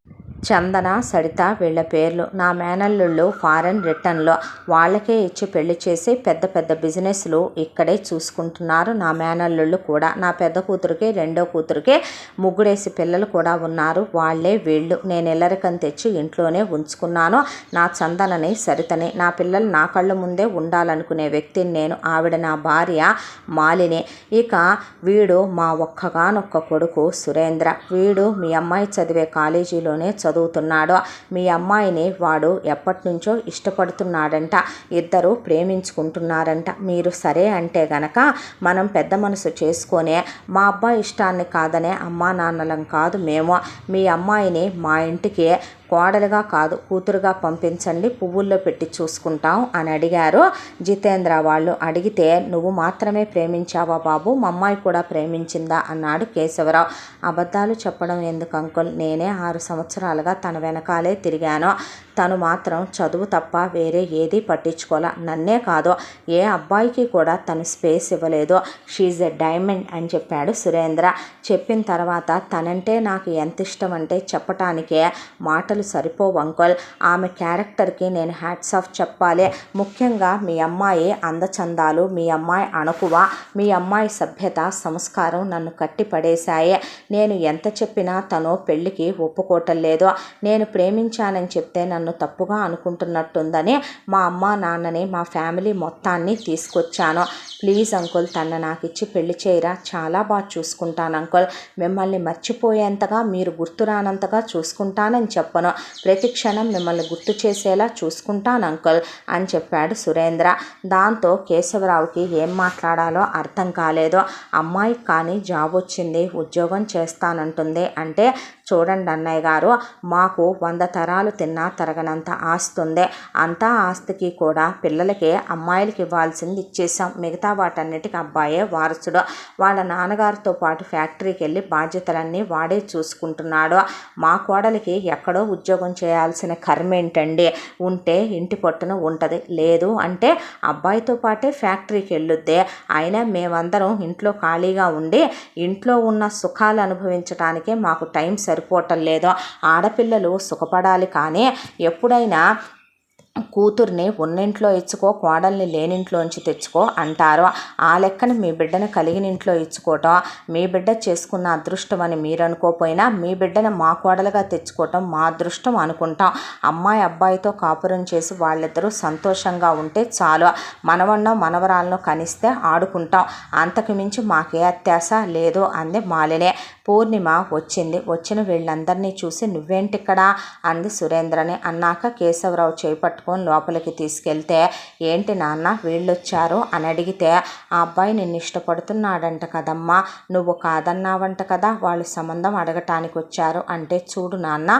చందన, సరిత వీళ్ళ పేర్లు. నా మేనల్లుళ్ళు ఫారెన్ రిటర్న్లో, వాళ్ళకే ఇచ్చి పెళ్లి చేసి పెద్ద పెద్ద బిజినెస్లు ఇక్కడే చూసుకుంటున్నారు నా మేనల్లుళ్ళు కూడా. నా పెద్ద కూతురికి, రెండో కూతురికి 3 పిల్లలు కూడా ఉన్నారు, వాళ్ళే వీళ్ళు. నేను ఇల్లరికం తెచ్చి ఇంట్లోనే ఉంచుకున్నాను నా చందనని, సరితని. నా పిల్లలు నా కళ్ళ ముందే ఉండాలనుకునే వ్యక్తిని నేను. ఆవిడ నా భార్య మాలిని. ఇక వీడు మా ఒక్కగానొక్క కొడుకు సురేంద్ర. వీడు మీ అమ్మాయి చదివే కాలేజీలోనే చదువుతున్నాడు. మీ అమ్మాయిని వాడు ఎప్పటి నుంచో ఇష్టపడుతున్నాడంట. ఇద్దరు ప్రేమించుకుంటున్నారంట. మీరు సరే అంటే గనక మనం పెద్ద మనసు చేసుకొని, మా అబ్బాయి ఇష్టాన్ని కాదనే అమ్మా నాన్నలం కాదు మేము, మీ అమ్మాయిని మా ఇంటికి కోడలుగా కాదు కూతురుగా పంపించండి, పువ్వుల్లో పెట్టి చూసుకుంటాం అని అడిగారు జితేంద్ర వాళ్ళు. అడిగితే నువ్వు మాత్రమే ప్రేమించావా బాబు, మా అమ్మాయి కూడా ప్రేమించిందా అన్నాడు కేశవరావు. అబద్ధాలు చెప్పడం ఎందుకు అంకుల్, నేనే 6 సంవత్సరాలుగా తన వెనకాలే తిరిగాను. తను మాత్రం చదువు తప్ప వేరే ఏది పట్టించుకోలే. నన్నే కాదు ఏ అబ్బాయికి కూడా తను స్పేస్ ఇవ్వలేదు. షీఈ్ ఎ డైమండ్ అని చెప్పాడు సురేంద్ర. చెప్పిన తర్వాత తనంటే నాకు ఎంత ఇష్టం అంటే చెప్పటానికే మాటలు సరిపోవు అంకుల్. ఆమె క్యారెక్టర్కి నేను హ్యాట్స్ ఆఫ్ చెప్పాలి. ముఖ్యంగా మీ అమ్మాయి అందచందాలు, మీ అమ్మాయి అణకువ, మీ అమ్మాయి సభ్యత, సంస్కారం నన్ను కట్టి పడేశాయి. నేను ఎంత చెప్పినా తను పెళ్ళికి ఒప్పుకోవటం లేదు. నేను ప్రేమించానని చెప్తే నన్ను తప్పుగా అనుకుంటున్నట్టుందని మా అమ్మ నాన్నని, మా ఫ్యామిలీ మొత్తాన్ని తీసుకొచ్చాను. ప్లీజ్ అంకుల్ తన నాకు ఇచ్చి పెళ్లి చేయరా, చాలా బాగా చూసుకుంటాను అంకుల్. మిమ్మల్ని మర్చిపోయేంతగా, మీరు గుర్తురానంతగా చూసుకుంటానని చెప్పను. ప్రతి క్షణం మిమ్మల్ని గుర్తు చేసేలా చూసుకుంటాను అంకుల్ అని చెప్పాడు సురేంద్ర. దాంతో కేశవరావుకి ఏం మాట్లాడాలో అర్థం కాలేదు. అమ్మాయికి కానీ జాబ్ వచ్చింది, ఉద్యోగం చేస్తానంటుంది అంటే, చూడండి అన్నయ్య గారు, మాకు 100 తరాలు తిన్నా తరగనంత ఆస్తి ఉంది. అంతా ఆస్తికి కూడా పిల్లలకి అమ్మాయిలకి ఇవ్వాల్సింది ఇచ్చేసాం. మిగతా వాటన్నిటికి అబ్బాయే వారసుడు. వాళ్ళ నాన్నగారితో పాటు ఫ్యాక్టరీకి వెళ్ళి బాధ్యతలన్నీ వాడే చూసుకుంటున్నాడు. మా కోడలికి ఎక్కడో ఉద్యోగం చేయాల్సిన కర్మేంటండి? ఉంటే ఇంటి పట్టున ఉంటుంది, లేదు అంటే అబ్బాయితో పాటే ఫ్యాక్టరీకి వెళ్ళొద్దే. అయినా మేమందరం ఇంట్లో ఖాళీగా ఉండి ఇంట్లో ఉన్న సుఖాలు అనుభవించడానికే మాకు టైం సరిపోవటం లేదు. ఆడపిల్లలు సుఖపడాలి కానీ ఎప్పుడైనా కూతుర్ని ఉన్నింట్లో ఇచ్చుకో, కోడల్ని లేనింట్లోంచి తెచ్చుకో అంటారు. ఆ లెక్కన మీ బిడ్డను కలిగిన ఇంట్లో ఇచ్చుకోవటం మీ బిడ్డ చేసుకున్న అదృష్టం అని మీరు అనుకోపోయినా, మీ బిడ్డను మా కోడలుగా తెచ్చుకోవటం మా అదృష్టం అనుకుంటాం. అమ్మాయి అబ్బాయితో కాపురం చేసి వాళ్ళిద్దరూ సంతోషంగా ఉంటే చాలు. మనవన్నో మనవరాలను కనిస్తే ఆడుకుంటాం. అంతకు మించి మాకే అత్యాశ లేదు అంది మాలిని. పూర్ణిమ వచ్చింది. వచ్చిన వీళ్ళందరినీ చూసి నువ్వేంటిక్కడ అంది సురేంద్రని. అన్నాక కేశవరావు చేపట్టుకొని లోపలికి తీసుకెళ్తే, ఏంటి నాన్న వీళ్ళొచ్చారు అని అడిగితే, ఆ అబ్బాయి నిన్ను ఇష్టపడుతున్నాడంట కదమ్మా, నువ్వు కాదన్నావంట కదా, వాళ్ళు సంబంధం అడగటానికి వచ్చారు అంటే, చూడు నాన్న,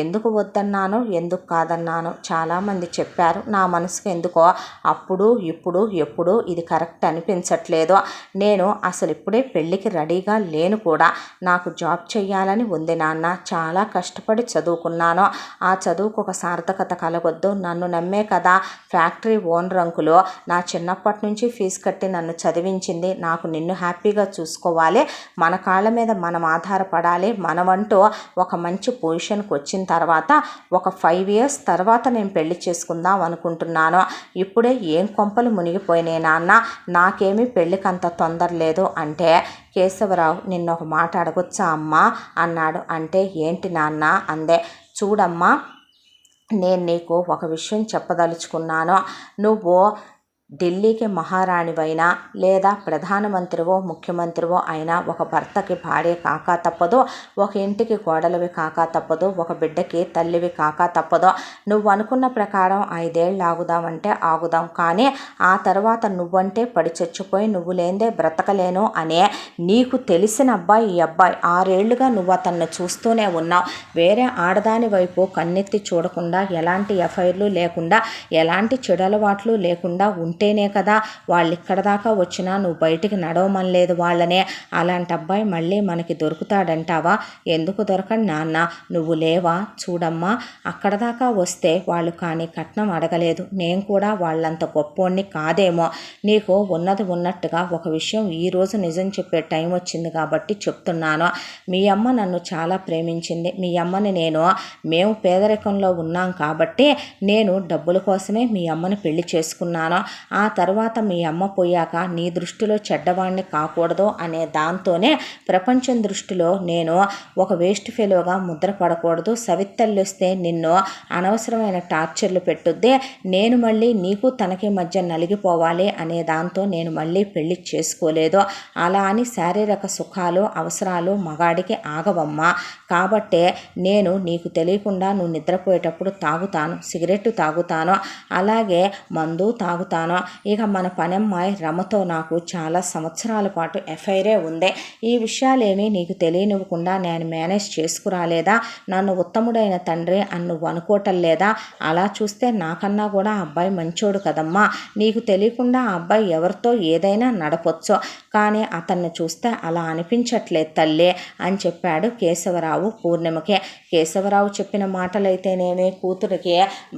ఎందుకు వద్దన్నాను ఎందుకు కాదన్నాను చాలామంది చెప్పారు. నా మనసుకు ఎందుకో అప్పుడు ఇప్పుడు ఎప్పుడు ఇది కరెక్ట్ అనిపించట్లేదు. నేను అసలు ఇప్పుడే పెళ్ళికి రెడీగా లేను కూడా. నాకు జాబ్ చెయ్యాలని ఉంది నాన్న. చాలా కష్టపడి చదువుకున్నాను. ఆ చదువుకు ఒక సార్థకత కలగొద్దు. నన్ను నమ్మే కదా ఫ్యాక్టరీ ఓనర్ అంకులు నా చిన్నప్పటి నుంచి ఫీజు కట్టి నన్ను చదివించింది. నాకు నిన్ను హ్యాపీగా చూసుకోవాలి, మన కాళ్ళ మీద మనం ఆధారపడాలి. మనమంటూ ఒక మంచి పొజిషన్కి వచ్చిన తర్వాత ఒక 5 years తర్వాత నేను పెళ్లి చేసుకుందాం అనుకుంటున్నాను. ఇప్పుడే ఏం కొంపలు మునిగిపోయినాయి నాన్న, నాకేమీ పెళ్ళికి అంత తొందర లేదు అంటే, కేశవరావు నిన్న ఒక మాట అడగొచ్చా అమ్మా అన్నాడు. అంటే ఏంటి నాన్న అందే. చూడమ్మా, నేను నీకు ఒక విషయం చెప్పదలుచుకున్నాను. నువ్వు ఢిల్లీకి మహారాణివైనా లేదా ప్రధానమంత్రివో ముఖ్యమంత్రివో అయినా ఒక భర్తకి భార్య కాకా తప్పదు, ఒక ఇంటికి కోడలివి కాకా తప్పదు, ఒక బిడ్డకి తల్లివి కాకా తప్పదు. నువ్వు అనుకున్న ప్రకారం 5 ఏళ్ళు ఆగుదామంటే ఆగుదాం, కానీ ఆ తర్వాత నువ్వంటే పడి చచ్చిపోయి నువ్వు లేదే బ్రతకలేను అనే నీకు తెలిసిన అబ్బాయి ఈ అబ్బాయి. 6 ఏళ్లుగా నువ్వు అతన్ని చూస్తూనే ఉన్నావు. వేరే ఆడదాని వైపు కన్నెత్తి చూడకుండా, ఎలాంటి ఎఫ్ఐఆర్లు లేకుండా, ఎలాంటి చెడలవాట్లు లేకుండా ఉంటేనే కదా వాళ్ళు ఇక్కడ దాకా వచ్చినా నువ్వు బయటికి నడవమనలేదు వాళ్ళనే. అలాంటి అబ్బాయి మళ్ళీ మనకి దొరుకుతాడంటావా? ఎందుకు దొరకడు నాన్న, నువ్వు లేవా? చూడమ్మా, అక్కడ దాకా వస్తే వాళ్ళు కానీ కట్నం అడగలేదు. నేను కూడా వాళ్ళంత గొప్పోణ్ణి కాదేమో. నీకు ఉన్నది ఉన్నట్టుగా ఒక విషయం ఈరోజు నిజం చెప్పే టైం వచ్చింది కాబట్టి చెప్తున్నాను. మీ అమ్మ నన్ను చాలా ప్రేమించింది. మీ అమ్మని మేము పేదరికంలో ఉన్నాం కాబట్టి నేను డబ్బుల కోసమే మీ అమ్మని పెళ్లి చేసుకున్నాను. ఆ తర్వాత మీ అమ్మ పోయాక నీ దృష్టిలో చెడ్డవాణ్ణి కాకూడదు అనే దాంతోనే ప్రపంచం దృష్టిలో నేను ఒక వేస్ట్ ఫెలోగా ముద్ర పడకూడదు. సవితల్లి వస్తే నిన్ను అనవసరమైన టార్చర్లు పెట్టుద్ది, నేను మళ్ళీ నీకు తనకి మధ్య నలిగిపోవాలి అనే దాంతో నేను మళ్ళీ పెళ్లి చేసుకోలేదు. అలా అని శారీరక సుఖాలు అవసరాలు మగాడికి ఆగవమ్మా. కాబట్టే నేను నీకు తెలియకుండా నువ్వు నిద్రపోయేటప్పుడు తాగుతాను, సిగరెట్ తాగుతాను, అలాగే మందు తాగుతాను. చెప్తాను. ఇక మన పనమ్మాయి రమతో నాకు చాలా సంవత్సరాల పాటు ఎఫ్ఐఆరే ఉంది. ఈ విషయాలేమీ నీకు తెలియనివ్వకుండా నేను మేనేజ్ చేసుకురాలేదా? నన్ను ఉత్తముడైన తండ్రి అని నువ్వు అనుకోవటం లేదా? అలా చూస్తే నాకన్నా కూడా ఆ అబ్బాయి మంచోడు కదమ్మా. నీకు తెలియకుండా ఆ అబ్బాయి ఎవరితో ఏదైనా నడపొచ్చు, కానీ అతన్ని చూస్తే అలా అనిపించట్లేదు తల్లి అని చెప్పాడు కేశవరావు పూర్ణిమకి. కేశవరావు చెప్పిన మాటలైతేనేమి కూతురికి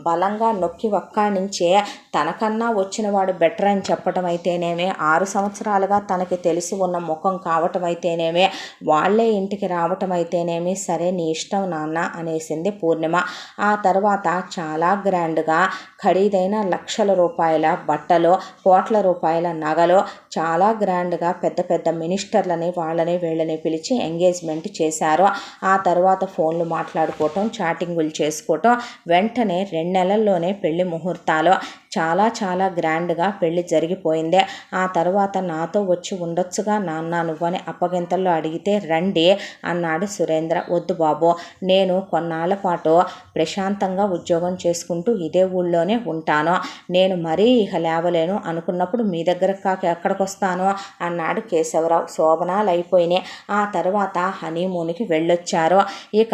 బలంగా నొక్కి ఒక్కానించే తనకన్నా వచ్చిన వాడు బెటర్ అని చెప్పడం అయితేనేమి, 6 సంవత్సరాలుగా తనకి తెలిసి ఉన్న ముఖం కావటం అయితేనేమి, వాళ్ళే ఇంటికి రావటం అయితేనేమి, సరే నీ ఇష్టం నాన్న అనేసింది పూర్ణిమ. ఆ తర్వాత చాలా గ్రాండ్గా ఖరీదైన లక్షల రూపాయల బట్టలు, కోట్ల రూపాయల నగలు, చాలా గ్రాండ్గా పెద్ద పెద్ద మినిస్టర్లని వాళ్ళని వీళ్ళని పిలిచి ఎంగేజ్మెంట్ చేశారు. ఆ తర్వాత ఫోన్లు మాట్లాడుకోవటం, చాటింగులు చేసుకోవటం, వెంటనే 2 నెలల్లోనే పెళ్లి ముహూర్తాలు. చాలా చాలా గ్రాండ్గా పెళ్లి జరిగిపోయింది. ఆ తర్వాత నాతో వచ్చి ఉండొచ్చుగా నాన్న నువ్వని అప్పగింతల్లో అడిగితే రండి అన్నాడు సురేంద్ర. వద్దు బాబు, నేను కొన్నాళ్ల పాటు ప్రశాంతంగా ఉద్యోగం చేసుకుంటూ ఇదే ఊళ్ళోనే ఉంటాను. నేను మరీ ఇక లేవలేను అనుకున్నప్పుడు మీ దగ్గరకు కాక ఎక్కడికి వస్తాను అన్నాడు కేశవరావు. శోభనాలు అయిపోయినాయి. ఆ తర్వాత హనీమూన్కి వెళ్ళొచ్చారు. ఇక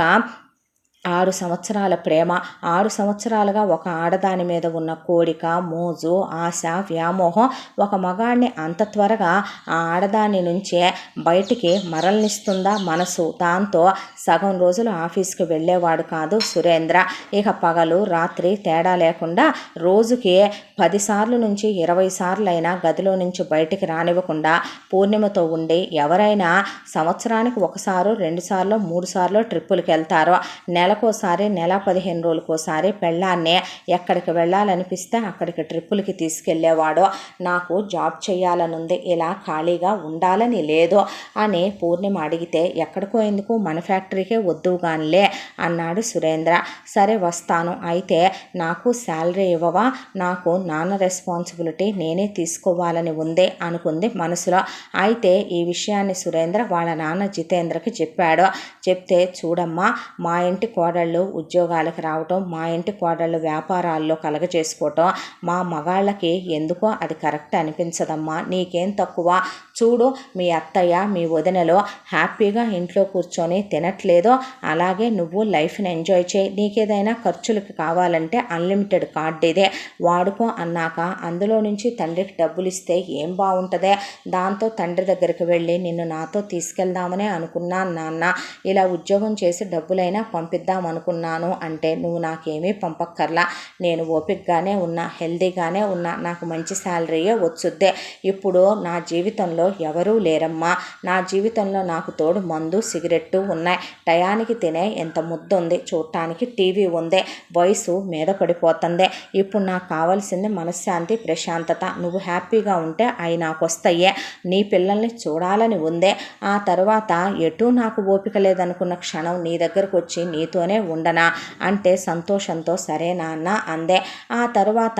6 సంవత్సరాల ప్రేమ, 6 సంవత్సరాలుగా ఒక ఆడదాని మీద ఉన్న కోరిక, మోజు, ఆశ, వ్యామోహం ఒక మగాడిని అంత త్వరగా ఆ ఆడదాని నుంచే బయటికి మరలనిస్తుందా మనసు? దాంతో సగం రోజులు ఆఫీస్కి వెళ్ళేవాడు కాదు సురేంద్ర. ఇక పగలు రాత్రి తేడా లేకుండా రోజుకి 10 సార్లు నుంచి 20 సార్లు అయినా గదిలో నుంచి బయటికి రానివ్వకుండా పూర్ణిమతో ఉండి, ఎవరైనా సంవత్సరానికి 1 సారో 2 సార్లు 3 సార్లు ట్రిప్పులకి వెళ్తారో, నెలకోసారి నెల 15 రోజులకోసారి పెళ్ళాన్నే ఎక్కడికి వెళ్ళాలనిపిస్తే అక్కడికి ట్రిప్పులకి తీసుకెళ్లేవాడు. నాకు జాబ్ చేయాలనుంది, ఇలా ఖాళీగా ఉండాలని లేదు అని పూర్ణిమ అడిగితే ఎక్కడికో ఎందుకు మన ఫ్యాక్టరీకే వద్దుగానిలే అన్నాడు సురేంద్ర. సరే వస్తాను, అయితే నాకు శాలరీ ఇవ్వవా? నాకు నాన్న రెస్పాన్సిబిలిటీ నేనే తీసుకోవాలని ఉంది అనుకుంది మనసులో. అయితే ఈ విషయాన్ని సురేంద్ర వాళ్ళ నాన్న జితేంద్రకి చెప్పాడు. చెప్తే చూడమ్మా, మా ఇంటి కోడళ్ళు ఉద్యోగాలకు రావటం, మా ఇంటి కోడళ్ళు వ్యాపారాల్లో కలగజేసుకోవటం మా మగాళ్ళకి ఎందుకో అది కరెక్ట్ అనిపించదమ్మా. నీకేం తక్కువ? చూడు, మీ అత్తయ్య మీ వదినలో హ్యాపీగా ఇంట్లో కూర్చొని తినట్లేదో అలాగే నువ్వు లైఫ్ని ఎంజాయ్ చేయి. నీకేదైనా ఖర్చులకి కావాలంటే అన్లిమిటెడ్ కార్డు ఇదే వాడుకో అన్నాక అందులో నుంచి తండ్రికి డబ్బులు ఇస్తే ఏం బాగుంటుందే? దాంతో తండ్రి దగ్గరికి వెళ్ళి నిన్ను నాతో తీసుకెళ్దామనే అనుకున్నాను నాన్న, ఇలా ఉద్యోగం చేసి డబ్బులైనా పంపిద్దామనుకున్నాను అంటే నువ్వు నాకేమీ పంపక్కర్లా. నేను ఓపికగానే ఉన్నా, హెల్దీగానే ఉన్నా, నాకు మంచి శాలరీయే వచ్చుద్దే. ఇప్పుడు నా జీవితంలో ఎవరూ లేరమ్మా. నా జీవితంలో నాకు తోడు మందు సిగరెట్టు ఉన్నాయి. టయానికి తినే ఎంత ముద్దు ఉంది, చూడటానికి టీవీ ఉంది, వయసు మీద పడిపోతుంది. ఇప్పుడు నాకు కావాల్సింది మనశ్శాంతి, ప్రశాంతత. నువ్వు హ్యాపీగా ఉంటే అవి నాకు వస్తాయే. నీ పిల్లల్ని చూడాలని ఉందే. ఆ తర్వాత ఎటూ నాకు ఓపిక లేదనుకున్న క్షణం నీ దగ్గరకు వచ్చి నీతోనే ఉండనా అంటే సంతోషంతో సరే నాన్న అందే. ఆ తర్వాత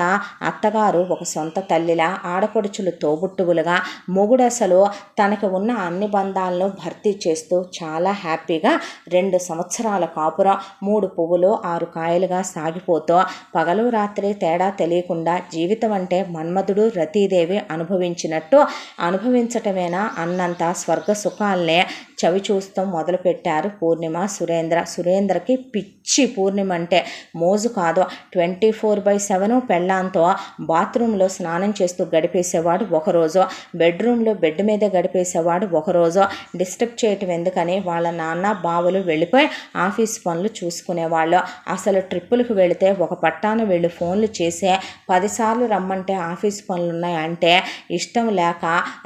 అత్తగారు ఒక సొంత తల్లిలా, ఆడపడుచులు తోబుట్టువులుగా, మొగుడు అసలు తనకు ఉన్న అన్ని బంధాలను భర్తీ చేస్తూ చాలా హ్యాపీగా 2 సంవత్సరాల కాపురం 3 పువ్వులు 6 కాయలుగా సాగిపోతూ పగలు రాత్రి తేడా తెలియకుండా జీవితం అంటే మన్మధుడు రతీదేవి అనుభవించినట్టు అనుభవించటమేనా అన్నంత స్వర్గ సుఖాలనే చవి చూస్తూ మొదలుపెట్టారు పూర్ణిమ సురేంద్ర. సురేంద్రకి పిచ్చి పూర్ణిమ అంటే, మోజు కాదు. 24/7 పెళ్ళాంతో బాత్రూంలో స్నానం చేస్తూ గడిపేసేవాడు ఒకరోజు, బెడ్రూమ్లో బెడ్ మీద గడిపేసేవాడు ఒకరోజు. డిస్టర్బ్ చేయటం ఎందుకని వాళ్ళ నాన్న బావలు వెళ్ళిపోయి ఆఫీస్ పనులు చూసుకునేవాళ్ళు. అసలు ట్రిప్పులకు వెళితే ఒక పట్టాన వీళ్ళు ఫోన్లు చేసే 10 సార్లు రమ్మంటే ఆఫీస్ పనులు ఉన్నాయంటే ఇష్టం లేక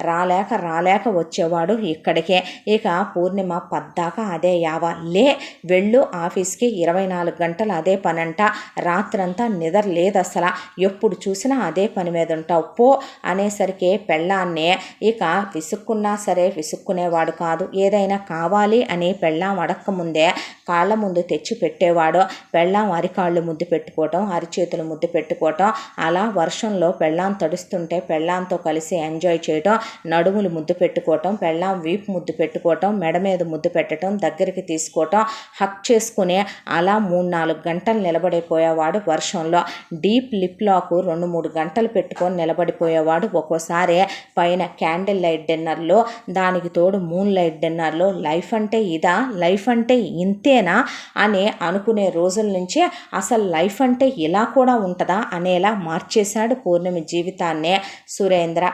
రాలేక వచ్చేవాడు ఇక్కడికే. ఇక పూర్ణిమ పద్దాక అదే యావ, లే వెళ్ళు ఆఫీస్కి, 24 గంటలు అదే పనంట, రాత్రంతా నిద్ర లేదు అసలు, ఎప్పుడు చూసినా అదే పని మీద ఉంటావు పో అనేసరికి పెళ్ళాన్నే ఇక విసుక్కున్నా సరే విసుక్కునేవాడు కాదు. ఏదైనా కావాలి అని పెళ్ళాం అడక్క ముందే కాళ్ళ ముందు తెచ్చి పెట్టేవాడు. పెళ్ళాం అరికాళ్ళు ముద్దు పెట్టుకోవటం, అరిచేతులు ముద్దు పెట్టుకోవటం, అలా వర్షంలో పెళ్ళాం తడుస్తుంటే పెళ్ళాంతో కలిసి ఎంజాయ్ చేయటం, నడుములు ముద్దు పెట్టుకోవటం, పెళ్ళాం వీపు ముద్దు పెట్టుకోవటం, మెడ మీద ముద్దు పెట్టడం, దగ్గరికి తీసుకోవటం, హక్ చేసుకుని అలా 3-4 గంటలు నిలబడిపోయేవాడు వర్షంలో. డీప్ లిప్ లాక్ 2-3 గంటలు పెట్టుకొని నిలబడిపోయేవాడు. ఒక్కోసారి పైన క్యాండిల్ లైట్ డిన్నర్లో, దానికి తోడు మూన్ లైట్ డిన్నర్లో లైఫ్ అంటే ఇదా, లైఫ్ అంటే ఇంతేనా అని అనుకునే రోజుల నుంచి అసలు లైఫ్ అంటే ఇలా కూడా ఉంటుందా అనేలా మార్చేశాడు పూర్ణిమ జీవితాన్నే సురేంద్ర.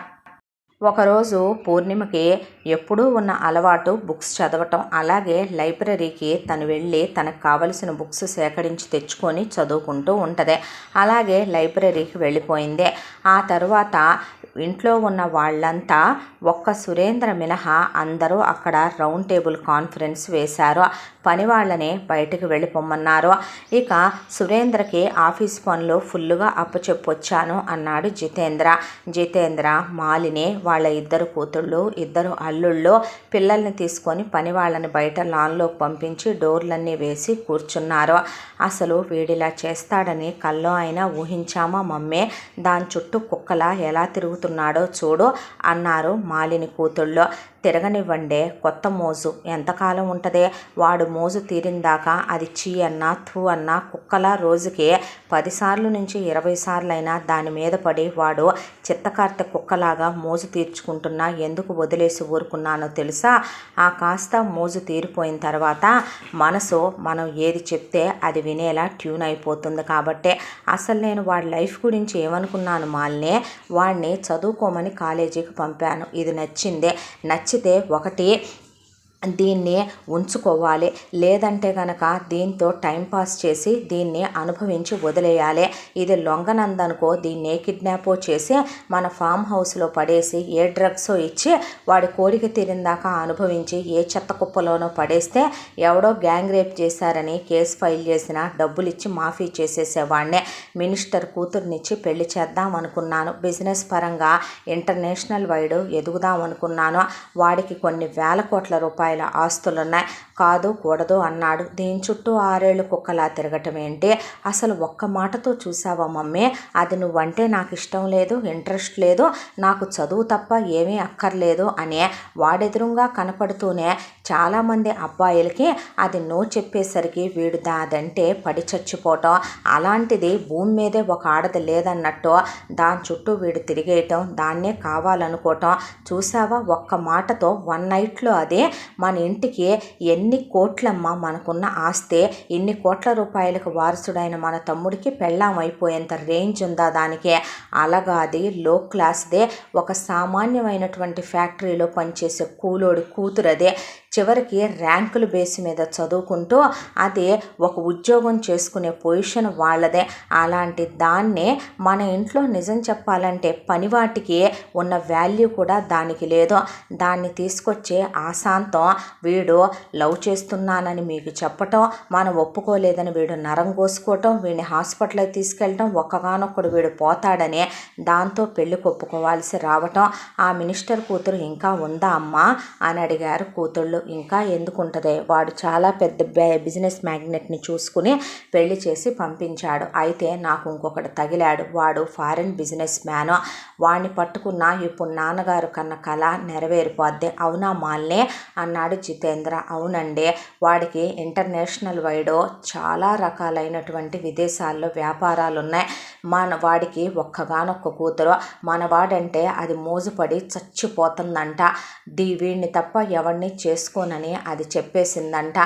ఒకరోజు పూర్ణిమకి ఎప్పుడూ ఉన్న అలవాటు బుక్స్ చదవటం. అలాగే లైబ్రరీకి తను వెళ్ళి తనకు కావలసిన బుక్స్ సేకరించి తెచ్చుకొని చదువుకుంటూ ఉంటుంది. అలాగే లైబ్రరీకి వెళ్ళిపోయింది. ఆ తర్వాత ఇంట్లో ఉన్న వాళ్ళంతా ఒక్క సురేంద్ర మినహా అందరూ అక్కడ రౌండ్ టేబుల్ కాన్ఫరెన్స్ వేశారు. పని వాళ్ళని బయటకు వెళ్ళిపోమన్నారు. ఇక సురేంద్రకి ఆఫీస్ పనులు ఫుల్లుగా అప్పచెప్పొచ్చాను అన్నాడు జితేంద్ర మాలిని వాళ్ళ 2 కూతుళ్ళు, 2 అల్లుళ్ళు పిల్లల్ని తీసుకొని పని వాళ్ళని బయట లాన్లోకి పంపించి డోర్లన్నీ వేసి కూర్చున్నారు. అసలు వీడిలా చేస్తాడని కల్లో అయినా ఊహించామా మమ్మే, దాని చుట్టూ కుక్కలా ఎలా తిరుగుతున్నాడో చూడు అన్నారు మాలిని కూతుళ్ళు. తిరగనివ్వండే, కొత్త మోజు ఎంతకాలం ఉంటుంది? వాడు మోజు తీరిందాకా అది చీ అన్నా థూ అన్నా కుక్కలా రోజుకి 10 సార్లు నుంచి 20 సార్లు అయినా దాని మీద పడి వాడు చిత్తకార్తె కుక్కలాగా మోజు తీర్చుకుంటున్నా ఎందుకు వదిలేసి ఊరుకున్నానో తెలుసా? ఆ కాస్త మోజు తీరిపోయిన తర్వాత మనసు మనం ఏది చెప్తే అది వినేలా ట్యూన్ అయిపోతుంది. కాబట్టి అసలు నేను వాడి లైఫ్ గురించి ఏమనుకున్నాను మాల్నే, వాడిని చదువుకోమని కాలేజీకి పంపాను. ఇది నచ్చితే ఒకటి దీన్ని ఉంచుకోవాలి, లేదంటే కనుక దీంతో టైంపాస్ చేసి దీన్ని అనుభవించి వదిలేయాలి. ఇది లొంగనందనుకో దీన్నే కిడ్నాపో చేసి మన ఫామ్ హౌస్లో పడేసి ఏ డ్రగ్సో ఇచ్చి వాడి కోరిక తీరిందాకా అనుభవించి ఏ చెత్త కుప్పలోనో పడేస్తే ఎవడో గ్యాంగ్ రేప్ చేశారని కేసు ఫైల్ చేసిన డబ్బులు ఇచ్చి మాఫీ చేసేసేవాడినే. మినిస్టర్ కూతుర్నిచ్చి పెళ్లి చేద్దాం అనుకున్నాను. బిజినెస్ పరంగా ఇంటర్నేషనల్ వైడ్ ఎదుగుదాం అనుకున్నాను. వాడికి కొన్ని వేల కోట్ల రూపాయల ఆస్తులున్నాయి. కాదు కూడదు అన్నాడు. దీని చుట్టూ 6 ఏళ్ళు కుక్కలా తిరగటం ఏంటి? అసలు ఒక్క మాటతో చూసావా మమ్మీ, అది నువ్వంటే నాకు ఇష్టం లేదు, ఇంట్రెస్ట్ లేదు, నాకు చదువు తప్ప ఏమీ అక్కర్లేదు అనే వాడెదురుగా కనపడుతూనే చాలామంది అబ్బాయిలకి అది నో చెప్పేసరికి వీడు దాదంటే పడి చచ్చిపోవటం, అలాంటిది భూమి మీదే ఒక ఆడది లేదన్నట్టు దాని చుట్టూ వీడు తిరిగేయటం, దాన్నే కావాలనుకోవటం. చూసావా ఒక్క మాటతో 1 నైట్లో అదే మన ఇంటికి ఎన్ని కోట్లమ్మ మనకున్న ఆస్తే, ఇన్ని కోట్ల రూపాయలకు వారసుడైన మన తమ్ముడికి పెళ్ళాం అయిపోయేంత రేంజ్ ఉందా దానికి? అలాగాది లో క్లాస్దే, ఒక సామాన్యమైనటువంటి ఫ్యాక్టరీలో పనిచేసే కూలోడి కూతురదే. చివరికి ర్యాంకుల బేస్ మీద చదువుకుంటూ అది ఒక ఉద్యోగం చేసుకునే పొజిషన్ వాళ్ళదే. అలాంటి దాన్నే మన ఇంట్లో నిజం చెప్పాలంటే పనివాటికి ఉన్న వాల్యూ కూడా దానికి లేదు. దాన్ని తీసుకొచ్చే ఆశాంతం వీడు లవ్ చేస్తున్నానని మీకు చెప్పటం, మనం ఒప్పుకోలేదని వీడు నరం కోసుకోవటం, వీడిని హాస్పిటల్కి తీసుకెళ్ళటం, ఒక్కగానొక్కడు వీడు పోతాడని దాంతో పెళ్ళికి ఒప్పుకోవాల్సి రావటం. ఆ మినిస్టర్ కూతురు ఇంకా ఉందా అమ్మా అని అడిగారు కూతుళ్ళు. ఇంకా ఎందుకుంటుంది, వాడు చాలా పెద్ద బిజినెస్ మ్యాగ్నెట్ని చూసుకుని పెళ్లి చేసి పంపించాడు. అయితే నాకు ఇంకొకటి తగిలాడు, వాడు ఫారిన్ బిజినెస్ మ్యాను. వాడిని పట్టుకున్నా ఇప్పుడు నాన్నగారు కన్న కళ నెరవేరిపోద్ది. అవునా మాల్నే అన్నాడు జితేంద్ర. అవునండి, వాడికి ఇంటర్నేషనల్ వైడ్ చాలా రకాలైనటువంటి విదేశాల్లో వ్యాపారాలు ఉన్నాయి. వాడికి ఒక్కగానొక్క కూతురు, మనవాడంటే అది మోజుపడి చచ్చిపోతుందంట. వీడిని తప్ప ఎవరిని చేసుకోనని అది చెప్పేసిందంట.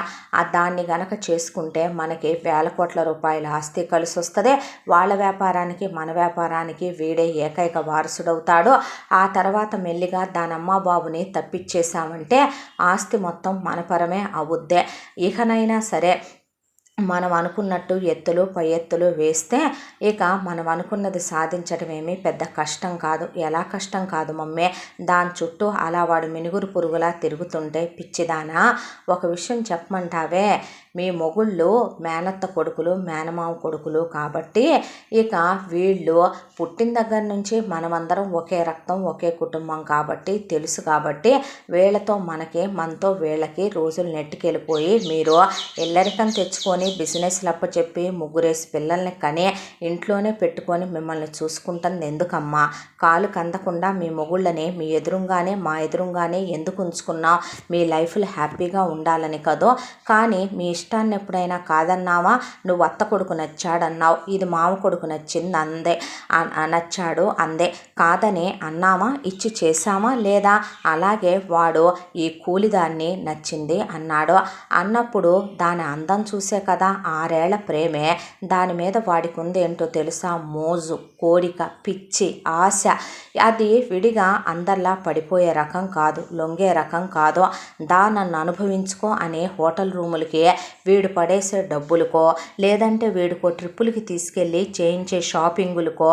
దాన్ని గనక చేసుకుంటే మనకి వేల కోట్ల రూపాయల ఆస్తి కలిసి వస్తుంది. వాళ్ళ వ్యాపారానికి మన వ్యాపారానికి వీడే ఏకైక వారసుడవుతాడు. ఆ తర్వాత మెల్లిగా దానమ్మ బాబుని తప్పిచ్చేసామంటే ఆస్తి మొత్తం మన పరమే అవుద్దే. ఇకనైనా సరే మనం అనుకున్నట్టు ఎత్తులు పై ఎత్తులు వేస్తే ఇక మనం అనుకున్నది సాధించడం ఏమీ పెద్ద కష్టం కాదు. ఎలా కష్టం కాదు మమ్మే, దాని చుట్టూ అలా వాడు మినుగురు పురుగులా తిరుగుతుంటే పిచ్చిదానా, ఒక విషయం చెప్పమంటావే, మీ మొగుళ్ళు మేనత్త కొడుకులు మేనమామ కొడుకులు కాబట్టి ఇక వీళ్ళు పుట్టిన దగ్గర నుంచి మనమందరం ఒకే రక్తం ఒకే కుటుంబం కాబట్టి తెలుసు కాబట్టి వీళ్ళతో మనతో వీళ్ళకి రోజులు నెట్టుకెళ్ళిపోయి మీరు ఇల్లరికం తెచ్చుకొని బిజినెస్లు అప్పచెప్పి ముగ్గురేసి పిల్లల్ని కని ఇంట్లోనే పెట్టుకొని మిమ్మల్ని చూసుకుంటుంది ఎందుకమ్మా? కాలు కందకుండా మీ మొగుళ్ళని మీ ఎదురుగానే మా ఎదురుగానే ఎందుకు ఉంచుకున్నావు? మీ లైఫ్లో హ్యాపీగా ఉండాలని కదో. కానీ మీ ఇష్టాన్ని ఎప్పుడైనా కాదన్నావా? నువ్వు అత్త కొడుకు నచ్చాడన్నావు, ఇది మామ కొడుకు నచ్చింది అందే నచ్చాడు అందే. కాదని అన్నామా? ఇచ్చి చేశామా లేదా? అలాగే వాడు ఈ కూలిదాన్ని నచ్చింది అన్నాడు. అన్నప్పుడు దాని అందం చూసే కదా 6 ఏళ్ల ప్రేమే. దాని మీద వాడికి ఉంది ఏంటో తెలుసా? మోజు, కోరిక, పిచ్చి, ఆశ. అది విడిగా అందరిలా పడిపోయే రకం కాదు, లొంగే రకం కాదు. నన్ను అనుభవించుకో అనే హోటల్ రూములకి వీడు పడేసే డబ్బులకో లేదంటే వీడికో ట్రిప్పులకి తీసుకెళ్ళి చేయించే షాపింగులకో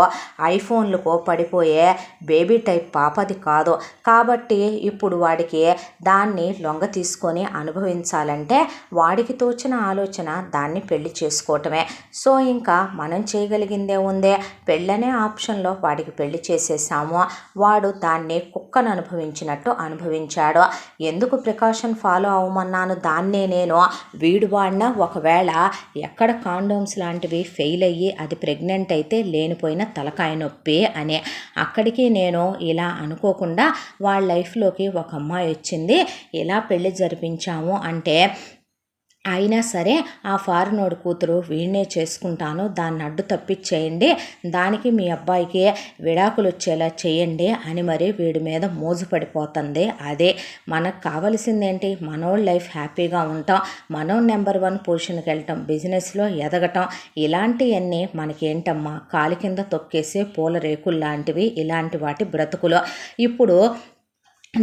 ఐఫోన్లకో పడిపోయే బేబీ టైప్ పాపది కాదు. కాబట్టి ఇప్పుడు వాడికి దాన్ని లొంగ తీసుకొని అనుభవించాలంటే వాడికి తోచిన ఆలోచన దాన్ని పెళ్లి చేసుకోవటమే. సో ఇంకా మనం చేయగలిగిందే ఉందే? పెళ్ళనే ఆప్షన్లో వాడికి పెళ్లి చేసేసాము. వాడు దాన్ని కుక్కను అనుభవించినట్టు అనుభవించాడు. ఎందుకు ప్రికాషన్ ఫాలో అవ్వమన్నాను దాన్నే నేను. వీడు వాడిన ఒకవేళ ఎక్కడ కాండోమ్స్ లాంటివి ఫెయిల్ అయ్యి అది ప్రెగ్నెంట్ అయితే లేనిపోయిన తలకాయ నొప్పి అని అక్కడికి నేను ఇలా అనుకోకుండా వాళ్ళ లైఫ్లోకి ఒక అమ్మాయి వచ్చింది. ఇలా పెళ్లి జరిపించాము అంటే అయినా సరే ఆ ఫారినోడు కూతురు వీడినే చేసుకుంటాను, దాన్ని అడ్డు తప్పించేయండి, దానికి మీ అబ్బాయికి విడాకులు వచ్చేలా చేయండి అని మరి వీడి మీద మోజు పడిపోతుంది. అదే మనకు కావలసిందేంటి? మనోళ్ళ లైఫ్ హ్యాపీగా ఉంటాం, మనం నెంబర్ 1 పొజిషన్కి వెళ్ళటం, బిజినెస్లో ఎదగటం. ఇలాంటివన్నీ మనకేంటమ్మా? కాలి కింద తొక్కేసే పూల రేకులు లాంటివి ఇలాంటి వాటి బ్రతుకులు. ఇప్పుడు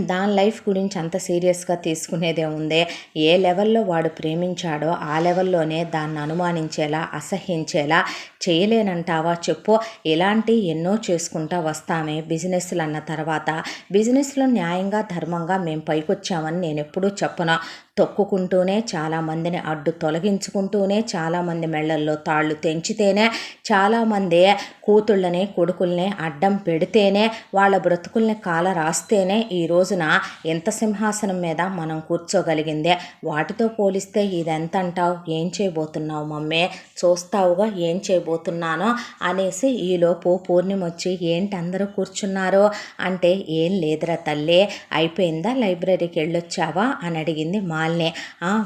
దాని లైఫ్ గురించి అంత సీరియస్గా తీసుకునేదే ఉంది. ఏ లెవెల్లో వాడు ప్రేమించాడో ఆ లెవెల్లోనే దాన్ని అనుమానించేలా అసహ్యించేలా చేయలేనంటావా చెప్పు? ఇలాంటి ఎన్నో చేసుకుంటా వస్తామే బిజినెస్లు అన్న తర్వాత. బిజినెస్లో న్యాయంగా ధర్మంగా మేము పైకొచ్చామని నేను ఎప్పుడూ చెప్పను. తొక్కుకుంటూనే చాలామందిని అడ్డు తొలగించుకుంటూనే చాలామంది మెళ్ళల్లో తాళ్ళు తెంచితేనే చాలామంది కూతుళ్ళని కొడుకుల్ని అడ్డం పెడితేనే వాళ్ళ బ్రతుకుల్ని కాల రాస్తేనే ఈ రోజున ఎంత సింహాసనం మీద మనం కూర్చోగలిగిందే. వాటితో పోలిస్తే ఇదెంత అంటావు? ఏం చేయబోతున్నావు మమ్మీ? చూస్తావుగా ఏం చేయబోతున్నానో అనేసి ఈలోపు పూర్ణిమ వచ్చి ఏంటి అందరూ కూర్చున్నారు అంటే ఏం లేదురా తల్లి, అయిపోయిందా లైబ్రరీకి వెళ్ళొచ్చావా అని అడిగింది మాలిని.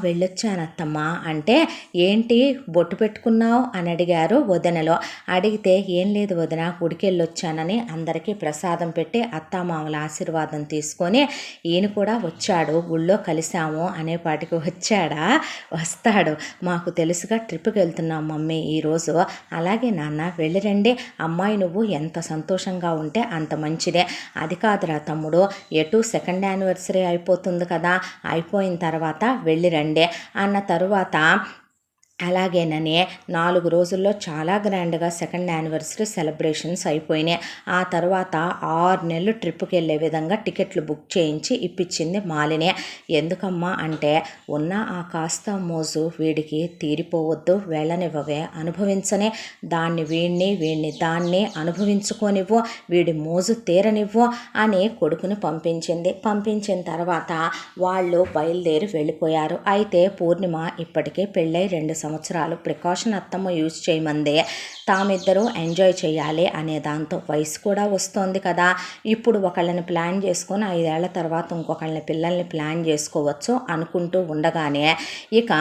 వెళ్ళొచ్చానత్తమ్మా అంటే ఏంటి బొట్టు పెట్టుకున్నావు అని అడిగారు వదినలో. అడిగితే ఏం లేదు వదిన, గుడికెళ్ళొచ్చానని అందరికీ ప్రసాదం పెట్టి అత్తామామల ఆశీర్వాదం తీసుకొని ఈయన కూడా వచ్చాడు, గుళ్ళో కలిసాము అనేపాటికి వచ్చాడా? వస్తాడు, మాకు తెలుసుగా ట్రిప్కి వెళ్తున్నాం మమ్మీ ఈరోజు. అలాగే నాన్న వెళ్ళిరండి, అమ్మాయి నువ్వు ఎంత సంతోషంగా ఉంటే అంత మంచిదే. అది కాదురా తమ్ముడు, ఎటు 2nd యానివర్సరీ అయిపోతుంది కదా, అయిపోయిన తర్వాత వెళ్ళిరండి అన్న తరువాత అలాగేనని 4 రోజుల్లో చాలా గ్రాండ్గా 2nd యానివర్సరీ సెలబ్రేషన్స్ అయిపోయినాయి. ఆ తర్వాత 6 నెలలు ట్రిప్కి వెళ్ళే విధంగా టికెట్లు బుక్ చేయించి ఇప్పించింది మాలిని. ఎందుకమ్మా అంటే ఉన్న ఆ కాస్త మోజు వీడికి తీరిపోవద్దు, వెళ్ళనివ్వవే, అనుభవించనే, దాన్ని వీడిని దాన్ని అనుభవించుకోనివ్వు, వీడి మోజు తీరనివ్వు అని కొడుకుని పంపించింది. పంపించిన తర్వాత వాళ్ళు బయలుదేరి వెళ్ళిపోయారు. అయితే పూర్ణిమ ఇప్పటికే పెళ్ళై 2 సంవత్సరాలు. ప్రికాషన్ అత్తమ్మ యూజ్ చేయమందే, తామిద్దరూ ఎంజాయ్ చేయాలి అనే దాంతో వయసు కూడా వస్తోంది కదా. ఇప్పుడు ఒకళ్ళని ప్లాన్ చేసుకొని 5 ఏళ్ల తర్వాత ఇంకొకళ్ళని పిల్లల్ని ప్లాన్ చేసుకోవచ్చు అనుకుంటూ ఉండగానే ఇక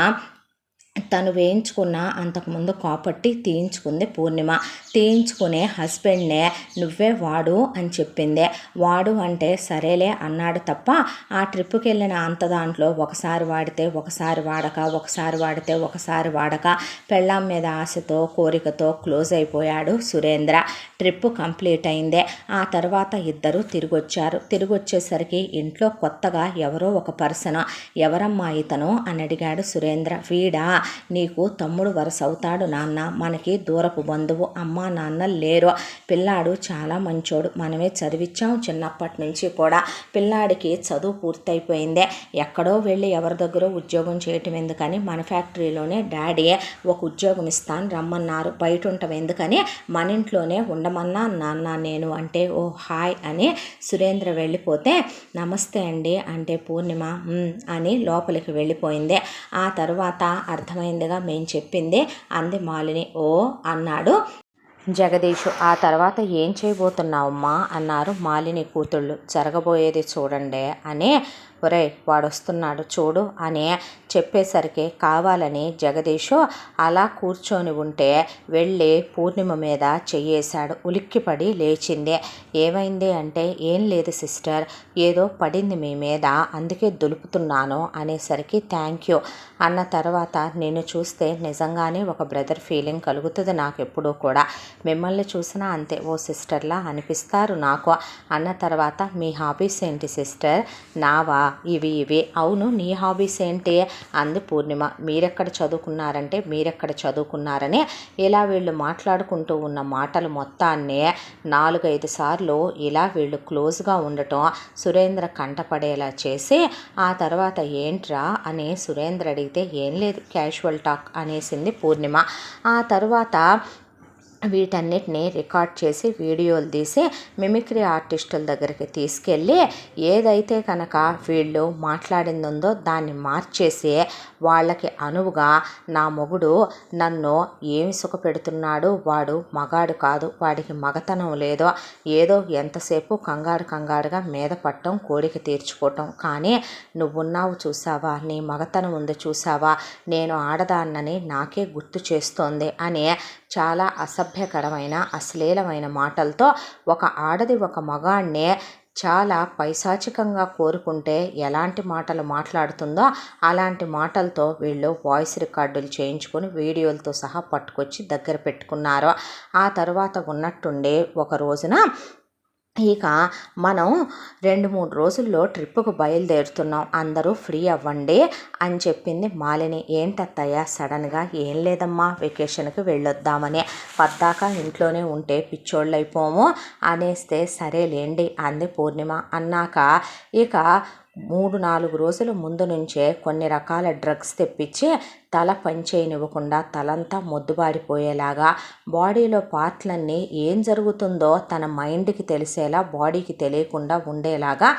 తను వేయించుకున్న అంతకుముందు కాపట్టి తీయించుకుంది పూర్ణిమ. తీయించుకునే హస్బెండ్నే నువ్వే వాడు అని చెప్పింది. వాడు అంటే సరేలే అన్నాడు తప్ప ఆ ట్రిప్కి వెళ్ళిన అంత దాంట్లో ఒకసారి వాడితే ఒకసారి వాడక, ఒకసారి వాడితే ఒకసారి వాడక పెళ్ళాం మీద ఆశతో కోరికతో క్లోజ్ అయిపోయాడు సురేంద్ర. ట్రిప్ కంప్లీట్ అయిందే. ఆ తర్వాత ఇద్దరు తిరిగొచ్చారు. తిరిగొచ్చేసరికి ఇంట్లో కొత్తగా ఎవరో ఒక పర్సన్, ఎవరమ్మా ఇతను అని అడిగాడు సురేంద్ర. వీడా నీకు తమ్ముడు వరుస అవుతాడు నాన్న, మనకి దూరపు బంధువు, అమ్మ నాన్న లేరు, పిల్లాడు చాలా మంచోడు, మనమే చదివించాం చిన్నప్పటి నుంచి కూడా, పిల్లాడికి చదువు పూర్తయిపోయిందే, ఎక్కడో వెళ్ళి ఎవరి దగ్గర ఉద్యోగం చేయటం ఎందుకని మన ఫ్యాక్టరీలోనే డాడీ ఒక ఉద్యోగం ఇస్తాను రమ్మన్నారు, బయట ఉంటాం ఎందుకని మన ఇంట్లోనే ఉండమన్నా నాన్న నేను అంటే ఓ హాయ్ అని సురేంద్ర వెళ్ళిపోతే నమస్తే అండి అంటే పూర్ణిమ అని లోపలికి వెళ్ళిపోయింది. ఆ తర్వాత అర్థమైందిగా మేము చెప్పింది అంది మాలిని. ఓ అన్నాడు జగదీషు. ఆ తర్వాత ఏం చేయబోతున్నావమ్మా అన్నారు మాలిని కూతుళ్ళు. జరగబోయేది చూడండి అని, ఒరే వాడొస్తున్నాడు చూడు అని చెప్పేసరికి కావాలని జగదీషు అలా కూర్చొని ఉంటే వెళ్ళి పూర్ణిమ మీద చెయ్యేశాడు. ఉలిక్కిపడి లేచింది. ఏమైంది అంటే ఏం లేదు సిస్టర్, ఏదో పడింది మీ మీద అందుకే దులుపుతున్నాను అనేసరికి థ్యాంక్ యూ అన్న తర్వాత నిన్ను చూస్తే నిజంగానే ఒక బ్రదర్ ఫీలింగ్ కలుగుతుంది నాకు ఎప్పుడూ కూడా, మిమ్మల్ని చూసినా అంతే ఓ సిస్టర్లా అనిపిస్తారు నాకు అన్న తర్వాత మీ హాబీస్ ఏంటి సిస్టర్? నావా ఇవి అవును నీ హాబీస్ ఏంటి అంది పూర్ణిమ. మీరెక్కడ చదువుకున్నారని ఇలా వీళ్ళు మాట్లాడుకుంటూ ఉన్న మాటలు మొత్తాన్ని 4-5 సార్లు ఇలా వీళ్ళు క్లోజ్గా ఉండటం సురేంద్ర కంటపడేలా చేసి ఆ తర్వాత ఏంట్రా అని సురేంద్ర అడిగితే ఏం లేదు క్యాజువల్ టాక్ అనేసింది పూర్ణిమ. ఆ తర్వాత వీటన్నిటిని రికార్డ్ చేసి వీడియోలు తీసి మిమిక్రీ ఆర్టిస్టుల దగ్గరికి తీసుకెళ్ళి ఏదైతే కనుక వీళ్ళు మాట్లాడింది ఉందో దాన్ని మార్చేసి వాళ్ళకి అనువుగా నా మొగుడు నన్ను ఏమి సుఖపెడుతున్నాడు, వాడు మగాడు కాదు, వాడికి మగతనం లేదో, ఏదో ఎంతసేపు కంగారుగా మీద పట్టడం కోరిక తీర్చుకోవటం, కానీ నువ్వున్నావు చూసావా, నీ మగతనం ఉంది చూసావా, నేను ఆడదాన్నని నాకే గుర్తు చేస్తోంది అని చాలా అసభ్యకరమైన అశ్లీలమైన మాటలతో ఒక ఆడది ఒక మగాడిని చాలా పైశాచికంగా కోరుకుంటే ఎలాంటి మాటలు మాట్లాడుతుందో అలాంటి మాటలతో వీళ్ళు వాయిస్ రికార్డులు చేయించుకొని వీడియోలతో సహా పట్టుకొచ్చి దగ్గర పెట్టుకున్నారు. ఆ తర్వాత ఉన్నట్టుండి ఒక రోజున ఇక మనం 2-3 రోజుల్లో ట్రిప్పుకు బయలుదేరుతున్నాం, అందరూ ఫ్రీ అవ్వండి అని చెప్పింది మాలిని. ఏంటత్తయ్య సడన్గా? ఏం లేదమ్మా వెకేషన్కి వెళ్ళొద్దామని, పద్దాకా ఇంట్లోనే ఉంటే పిచ్చోళ్ళు అయిపోము అనేస్తే సరేలేండి అంది పూర్ణిమ. అన్నాక ఇక 3-4 రోజుల ముందు నుంచే కొన్ని రకాల డ్రగ్స్ తెప్పించి తల పనిచేయనివ్వకుండా తలంతా మొద్దుబారిపోయేలాగా బాడీలో పార్ట్లన్నీ ఏం జరుగుతుందో తన మైండ్కి తెలిసేలా బాడీకి తెలియకుండా ఉండేలాగా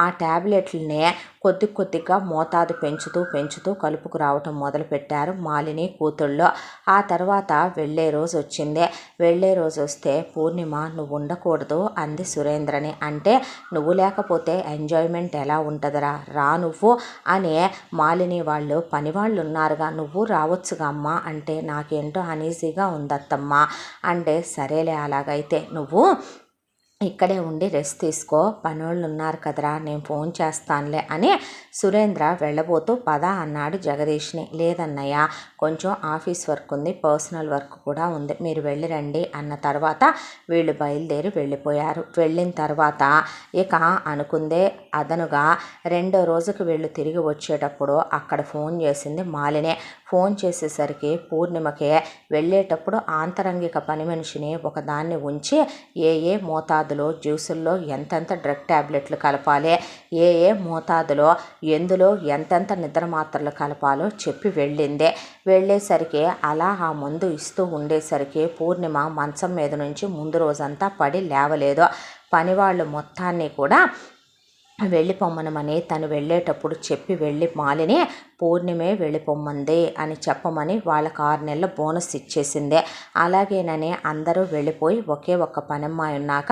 ఆ ట్యాబ్లెట్లని కొద్దిగా మోతాదు పెంచుతూ కలుపుకు రావటం మొదలుపెట్టారు మాలిని కూతుళ్ళు. ఆ తర్వాత వెళ్ళే రోజు వచ్చింది. వెళ్ళే రోజు వస్తే పూర్ణిమ నువ్వు ఉండకూడదు అంది సురేంద్రని. అంటే నువ్వు లేకపోతే ఎంజాయ్మెంట్ ఎలా ఉంటుందిరా, రా నువ్వు అని మాలిని వాళ్ళు పనివాళ్ళు ఉన్నారుగా, నువ్వు రావచ్చుగా అమ్మా అంటే నాకేంటో అనీజీగా ఉందత్తమ్మా అంటే సరేలే అలాగైతే నువ్వు ఇక్కడే ఉండి రెస్ట్ తీసుకో, పనోళ్ళు ఉన్నారు కదరా నేను ఫోన్ చేస్తానులే అని సురేంద్ర వెళ్ళబోతూ పద అన్నాడు జగదీష్ని. లేదన్నయ్య కొంచెం ఆఫీస్ వర్క్ ఉంది, పర్సనల్ వర్క్ కూడా ఉంది, మీరు వెళ్ళిరండి అన్న తర్వాత వీళ్ళు బయలుదేరి వెళ్ళిపోయారు. వెళ్ళిన తర్వాత ఇక అనుకుందే అదనుగా 2వ రోజుకి వీళ్ళు తిరిగి వచ్చేటప్పుడు అక్కడ ఫోన్ చేసింది మాలినే. ఫోన్ చేసేసరికి పూర్ణిమకే వెళ్ళేటప్పుడు ఆంతరంగిక పని మనిషిని ఒకదాన్ని ఉంచి ఏ మోతాదులో జ్యూసుల్లో ఎంతెంత డ్రగ్ ట్యాబ్లెట్లు కలపాలి, ఏ మోతాదులో ఎందులో ఎంతెంత నిద్ర మాత్రలు కలపాలో చెప్పి వెళ్ళిందే. వెళ్ళేసరికి అలా ఆ మందు ఇస్తూ ఉండేసరికి పూర్ణిమ మంచం మీద నుంచి ముందు రోజంతా పడి లేవలేదు. పనివాళ్ళు మొత్తాన్ని కూడా వెళ్ళిపోమ్మనమని తను వెళ్ళేటప్పుడు చెప్పి వెళ్ళి మాలిని పూర్ణిమే వెళ్ళిపోమ్మంది అని చెప్పమని వాళ్ళకి 6 నెలల బోనస్ ఇచ్చేసిందే. అలాగేనని అందరూ వెళ్ళిపోయి ఒకే ఒక్క పనమ్మాయి ఉన్నాక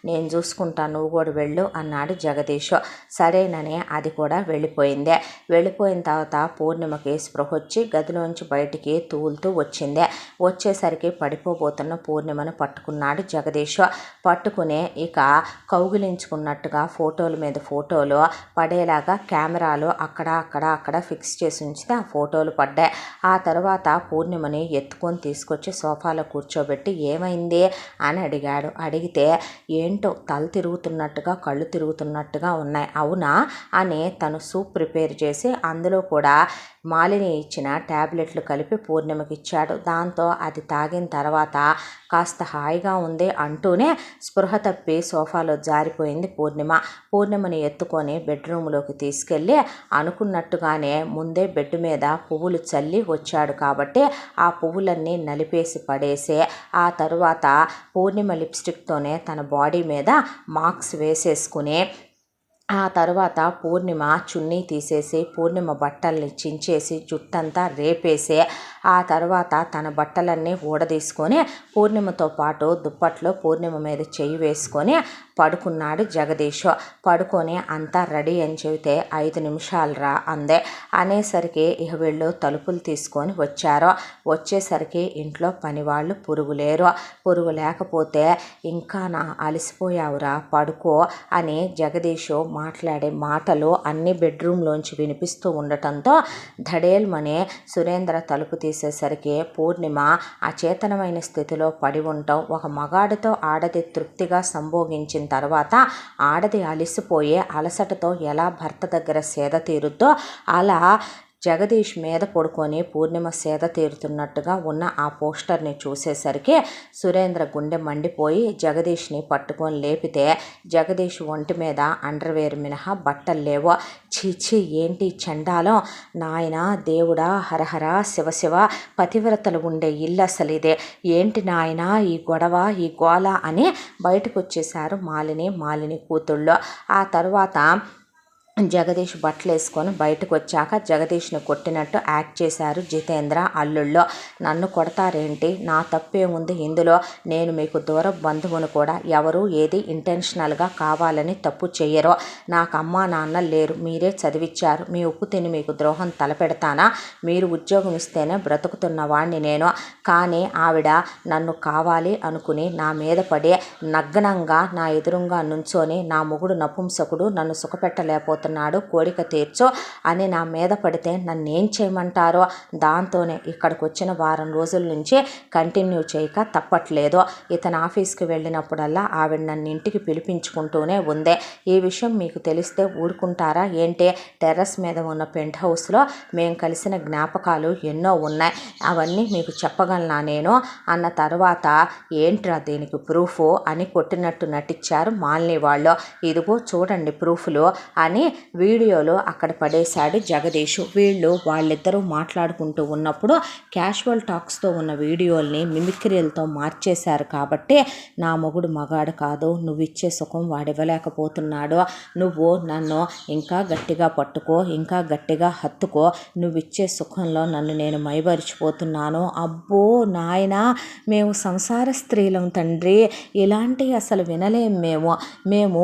నేను చూసుకుంటాను నువ్వు కూడా వెళ్ళు అన్నాడు జగదీష్. సరేనని అది కూడా వెళ్ళిపోయిందే. వెళ్ళిపోయిన తర్వాత పూర్ణిమకి స్పృహ వచ్చి గదిలోంచి బయటికి తూలుతూ వచ్చిందే. వచ్చేసరికి పడిపోబోతున్న పూర్ణిమను పట్టుకున్నాడు జగదీష్. పట్టుకుని ఇక కౌగిలించుకున్నట్టుగా ఫోటోల మీద ఫోటోలు పడేలాగా కెమెరాలు అక్కడ ఫిక్స్ చేసి ఉంచితే ఆ ఫోటోలు పడ్డాయి. ఆ తర్వాత పూర్ణిమని ఎత్తుకొని తీసుకొచ్చి సోఫాలో కూర్చోబెట్టి ఏమైంది అని అడిగాడు. అడిగితే ఏంటో తల తిరుగుతున్నట్టుగా కళ్ళు తిరుగుతున్నట్టుగా ఉన్నాయి, అవునా అని తను సూప్ ప్రిపేర్ చేసి అందులో కూడా మాలిని ఇచ్చిన ట్యాబ్లెట్లు కలిపి పూర్ణిమకి ఇచ్చాడు. దాంతో అది తాగిన తర్వాత కాస్త హాయిగా ఉంది అంటూనే స్పృహ తప్పి సోఫాలో జారిపోయింది పూర్ణిమని ఎత్తుకొని బెడ్రూమ్లోకి తీసుకెళ్ళి అనుకున్నట్టుగానే ముందే బెడ్ మీద పువ్వులు చల్లి వచ్చాడు కాబట్టి ఆ పువ్వులన్నీ నలిపేసి పడేసి ఆ తరువాత పూర్ణిమ లిప్స్టిక్తోనే తన బాడీ మీద మార్క్స్ వేసేసుకుని ఆ తర్వాత పూర్ణిమ చున్నీ తీసేసి పూర్ణిమ బట్టల్ని చించేసి జుట్టంతా రేపేసి ఆ తర్వాత తన బట్టలన్నీ ఊడదీసుకొని పూర్ణిమతో పాటు దుప్పట్లో పూర్ణిమ మీద చెయ్యి వేసుకొని పడుకున్నాడు జగదీష్. పడుకొని అంతా రెడీ అని చెబితే 5 నిమిషాలు రా అందే. అనేసరికి ఇక వీళ్ళు తలుపులు తీసుకొని వచ్చేసరికి ఇంట్లో పనివాళ్ళు పురుగు లేకపోతే ఇంకా నా అలసిపోయావురా పడుకో అని జగదీష్ మాట్లాడే మాటలు అన్ని బెడ్రూమ్లోంచి వినిపిస్తూ ఉండటంతో ధడేల్మనే సురేంద్ర తలుపు తీసేసరికి పూర్ణిమ అచేతనమైన స్థితిలో పడి ఉండటం, ఒక మగాడితో ఆడది తృప్తిగా సంభోగించిన తర్వాత ఆడది అలసిపోయే అలసటతో ఎలా భర్త దగ్గర సేద తీరుద్దో అలా జగదీష్ మీద పడుకొని పూర్ణిమ సేద తీరుతున్నట్టుగా ఉన్న ఆ పోస్టర్ని చూసేసరికి సురేంద్ర గుండె మండిపోయి జగదీష్ని పట్టుకొని లేపితే జగదీష్ ఒంటి మీద అండర్వేర్ మినహా బట్టలు లేవో. చీచి ఏంటి చండాలం, నాయన దేవుడా, హరహర శివశివ, పతివ్రతలు ఉండే ఇల్లు అసలు ఇదే ఏంటి నాయన ఈ గొడవ ఈ గోల అని బయటకు వచ్చేశారు మాలిని కూతుళ్ళు. ఆ తర్వాత జగదీష్ బట్టలు వేసుకొని బయటకు వచ్చాక జగదీష్ని కొట్టినట్టు యాక్ట్ చేశారు జితేంద్ర అల్లుళ్ళు. నన్ను కొడతారేంటి, నా తప్పేముంది ఇందులో, నేను మీకు దూర బంధువును కూడా, ఎవరు ఏది ఇంటెన్షనల్గా కావాలని తప్పు చెయ్యరు, నాకు అమ్మా నాన్న లేరు, మీరే చదివించారు, మీ ఉప్పు తిని మీకు ద్రోహం తలపెడతానా, మీరు ఉద్యోగం ఇస్తేనే బ్రతుకుతున్న వాణ్ణి నేను, కానీ ఆవిడ నన్ను కావాలి అనుకుని నా మీద పడి నగ్నంగా నా ఎదురుగా నుంచొని నా మొగుడు నపుంసకుడు నన్ను సుఖపెట్టలేకపోతే కోరిక తీర్చు అని నా మీద పడితే నన్నేం చేయమంటారో, దాంతోనే ఇక్కడికి వచ్చిన వారం రోజుల నుంచి కంటిన్యూ చేయక తప్పట్లేదు. ఇతను ఆఫీస్కి వెళ్ళినప్పుడల్లా ఆవిడ నన్ను ఇంటికి పిలిపించుకుంటూనే ఉందే. ఈ విషయం మీకు తెలిస్తే ఊరుకుంటారా ఏంటి, టెర్రస్ మీద ఉన్న పెంట్ హౌస్లో మేము కలిసిన జ్ఞాపకాలు ఎన్నో ఉన్నాయి, అవన్నీ మీకు చెప్పగలనా నేను అన్న తర్వాత ఏంట్రా దీనికి ప్రూఫ్ అని కొట్టినట్టు నటించారు మాలిని వాళ్ళు. ఇదిగో చూడండి ప్రూఫ్లు అని వీడియోలో అక్కడ పడేశాడు జగదీష్. వాళ్ళిద్దరూ మాట్లాడుకుంటూ ఉన్నప్పుడు క్యాషువల్ టాక్స్తో ఉన్న వీడియోల్ని మిమిక్రీలతో మార్చేశారు కాబట్టి నా మొగుడు మగాడు కాదు, నువ్వు ఇచ్చే సుఖం వాడివ్వలేకపోతున్నాడు, నువ్వు నన్ను ఇంకా గట్టిగా పట్టుకో, ఇంకా గట్టిగా హత్తుకో, నువ్వు ఇచ్చే సుఖంలో నన్ను నేను మైమరిచిపోతున్నాను. అబ్బో నాయనా, మేము సంసార స్త్రీలం తండ్రి, ఇలాంటివి అసలు వినలేం మేము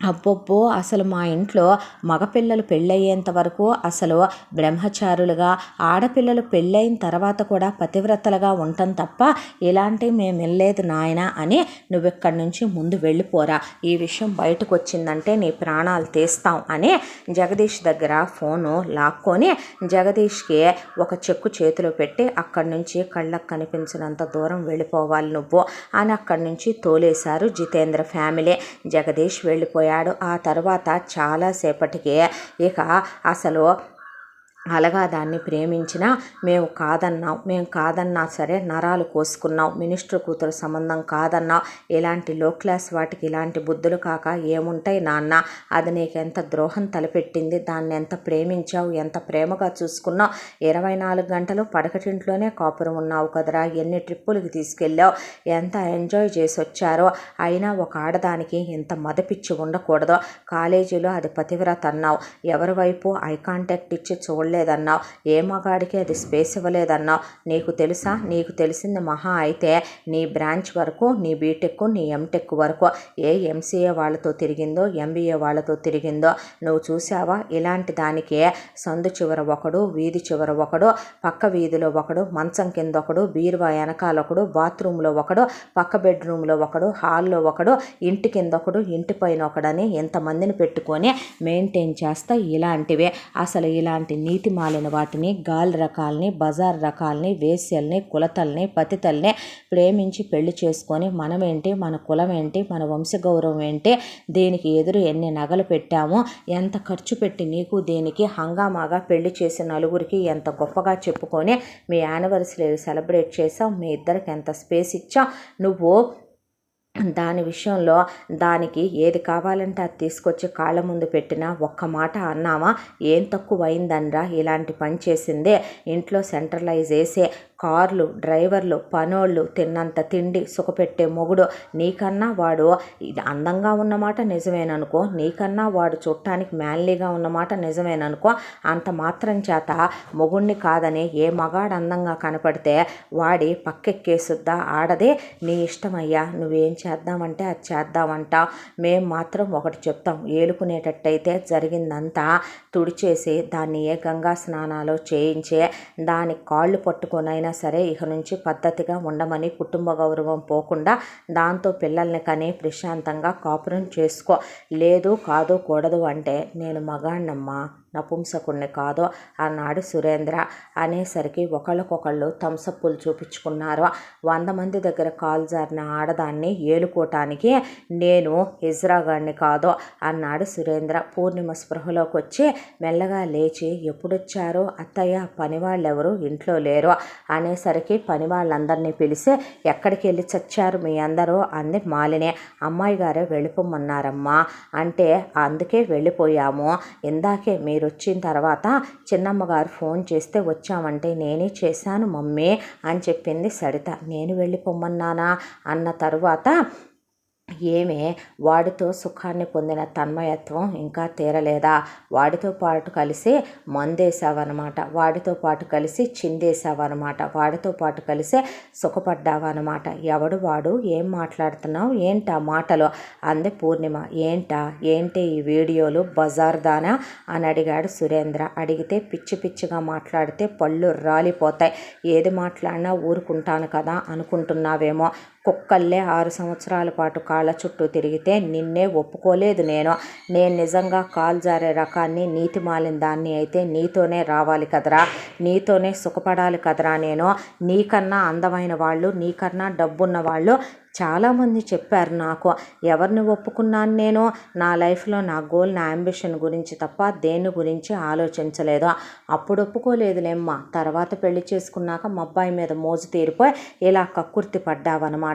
అబ్బొబ్బో, అసలు మా ఇంట్లో మగపిల్లలు పెళ్ళయ్యేంత వరకు అసలు బ్రహ్మచారులుగా, ఆడపిల్లలు పెళ్ళైన తర్వాత కూడా పతివ్రతలుగా ఉంటాం తప్ప ఇలాంటివి మేము వెళ్ళలేదు నాయన అని నువ్వెక్కడి నుంచి ముందు వెళ్ళిపోరా, ఈ విషయం బయటకు వచ్చిందంటే నీ ప్రాణాలు తీస్తాం అని జగదీష్ దగ్గర ఫోను లాక్కొని జగదీష్కి ఒక చెక్కు చేతిలో పెట్టి అక్కడి నుంచి కళ్ళకు కనిపించినంత దూరం వెళ్ళిపోవాలి నువ్వు అని అక్కడి నుంచి తోలేశారు జితేంద్ర ఫ్యామిలీ. జగదీష్ వెళ్ళిపోయాడు. ఆ తర్వాత చాలాసేపటికి ఇక అసలు అలాగా దాన్ని ప్రేమించినా మేము కాదన్నా సరే నరాలు కోసుకున్నాం, మినిస్టర్ కూతురు సంబంధం కాదన్నావు, ఇలాంటి లో క్లాస్ వాటికి ఇలాంటి బుద్ధులు కాక ఏముంటాయి నాన్న, అది నీకు ఎంత ద్రోహం తలపెట్టింది, దాన్ని ఎంత ప్రేమించావు, ఎంత ప్రేమగా చూసుకున్నావు, 24 గంటలు పడకటింట్లోనే కాపురం ఉన్నావు కదరా, ఎన్ని ట్రిప్పులకి తీసుకెళ్ళావు, ఎంత ఎంజాయ్ చేసి వచ్చారో, అయినా ఒక ఆడదానికి ఇంత మదపిచ్చి ఉండకూడదు, కాలేజీలో అది పతివ్రత అన్నావు, ఎవరి వైపు ఐ కాంటాక్ట్ ఇచ్చి లేదన్నావు, ఏ మగాడికి అది స్పేస్ ఇవ్వలేదన్నావు, నీకు తెలుసా, నీకు తెలిసింది మహా అయితే నీ బ్రాంచ్ వరకు, నీ బీటెక్ నీ ఎంటెక్ వరకు, ఏ ఎంసీఏ వాళ్ళతో తిరిగిందో ఎంబీఏ వాళ్ళతో తిరిగిందో నువ్వు చూసావా, ఇలాంటి దానికి సందు చివర ఒకడు, వీధి చివర ఒకడు, పక్క వీధిలో ఒకడు, మంచం కింద ఒకడు, బీరువా వెనకాల ఒకడు, బాత్రూంలో ఒకడు, పక్క బెడ్రూమ్లో ఒకడు, హాల్లో ఒకడు, ఇంటి కింద ఒకడు, ఇంటి పైన ఒకడని ఎంతమందిని పెట్టుకొని మెయింటైన్ చేస్తా ఇలాంటివే. అసలు ఇలాంటి నీతి నీతి మాలిన వాటిని, గాలి రకాలని, బజార్ రకాలని, వేశ్యల్ని, కులతల్ని, పతితల్ని ప్రేమించి పెళ్లి చేసుకొని మనమేంటి, మన కులం ఏంటి, మన వంశగౌరవం ఏంటి, దీనికి ఎదురు ఎన్ని నగలు పెట్టామో, ఎంత ఖర్చు పెట్టి నీకు దీనికి హంగామాగా పెళ్లి చేసి నలుగురికి ఎంత గొప్పగా చెప్పుకొని మీ యానివర్సరీ సెలబ్రేట్ చేసావు, మీ ఇద్దరికి ఎంత స్పేస్ ఇచ్చావు, నువ్వు దాని విషయంలో దానికి ఏది కావాలంటే అది తీసుకొచ్చి కాళ్ళ ముందు పెట్టినా ఒక్క మాట అన్నామా, ఏం తక్కువ అయిందనరా ఇలాంటి పని చేసిందే, ఇంట్లో సెంట్రలైజ్ చేసే కార్లు, డ్రైవర్లు, పనోళ్ళు, తిన్నంత తిండి, సుఖపెట్టే మొగుడు, నీకన్నా వాడు అందంగా ఉన్నమాట నిజమేననుకో, నీకన్నా వాడు చూడటానికి మ్యాన్లీగా ఉన్నమాట నిజమేననుకో, అంత మాత్రం చేత మొగుడిని కాదని ఏ మగాడు అందంగా కనపడితే వాడి పక్కెక్కేసుద్దా ఆడదే, నీ ఇష్టమయ్యా, నువ్వేం చేద్దామంటే అది చేద్దామంట. మేం మాత్రం ఒకటి చెప్తాం, ఏలుకునేటట్టయితే జరిగిందంతా తుడిచేసి దాన్ని ఏ గంగా స్నానాలు చేయించే దాని కాళ్ళు పట్టుకొనైనా సరే ఇక నుంచి పద్ధతిగా ఉండమని, కుటుంబ గౌరవం పోకుండా దాంతో పిల్లల్ని కని ప్రశాంతంగా కాపురం చేసుకో. లేదు కాదు కూడదు అంటే నేను మగాణ్ణమ్మా, నపుంసకుణ్ణి కాదు అన్నాడు సురేంద్ర. అనేసరికి ఒకళ్ళకొకళ్ళు థమ్సప్పులు చూపించుకున్నారు. 100 మంది దగ్గర కాలు జారిన ఆడదాన్ని ఏలుకోవటానికి నేను ఇజ్రాగాడిని కాదు అన్నాడు సురేంద్ర. పూర్ణిమ స్పృహలోకి వచ్చి మెల్లగా లేచి, ఎప్పుడొచ్చారో అత్తయ్య, పనివాళ్ళెవరు ఇంట్లో లేరు అనేసరికి పని వాళ్ళందరినీ పిలిచి, ఎక్కడికి వెళ్ళి చచ్చారు మీ అందరూ అంది మాలిని. అమ్మాయి గారే వెళ్ళిపోమన్నారమ్మా అంటే అందుకే వెళ్ళిపోయాము, ఇందాకే మీరు వచ్చిన తర్వాత చిన్నమ్మగారు ఫోన్ చేస్తే వచ్చామంటే నేనే చేశాను మమ్మీ అని చెప్పింది సరిత. నేను వెళ్ళిపోమన్నానా అన్న తరువాత ఏమే వాడితో సుఖాన్ని పొందిన తన్మయత్వం ఇంకా తీరలేదా, వాడితో పాటు కలిసి మందేసావన్నమాట, వాడితో పాటు కలిసి చిందేసావన్నమాట, వాడితో పాటు కలిసి సుఖపడ్డావన్నమాట, ఎవడు వాడు, ఏం మాట్లాడుతున్నావు ఏంటా మాటలు అంది పూర్ణిమ. ఏంటి ఈ వీడియోలు బజార్ దానా అని అడిగాడు సురేంద్ర. అడిగితే పిచ్చి పిచ్చిగా మాట్లాడితే పళ్ళు రాలిపోతాయి, ఏది మాట్లాడినా ఊరుకుంటాను కదా అనుకుంటున్నావేమో, కుక్కల్లే 6 సంవత్సరాల పాటు కాళ్ళ చుట్టూ తిరిగితే నిన్నే ఒప్పుకోలేదు నేను నిజంగా కాలు జారే రకాన్ని, నీతి మాలిన దాన్ని అయితే నీతోనే రావాలి కదరా, నీతోనే సుఖపడాలి కదరా, నేను నీకన్నా అందమైన వాళ్ళు, నీకన్నా డబ్బున్న వాళ్ళు చాలామంది చెప్పారు నాకు, ఎవరిని ఒప్పుకున్నాను నేను, నా లైఫ్లో నా గోల్, నా అంబిషన్ గురించి తప్ప దేని గురించి ఆలోచించలేదు. అప్పుడు ఒప్పుకోలేదులేమ్మా, తర్వాత పెళ్లి చేసుకున్నాక మా అబ్బాయి మీద మోజు తీరిపోయి ఇలా కక్కుర్తి పడ్డావన్నమాట.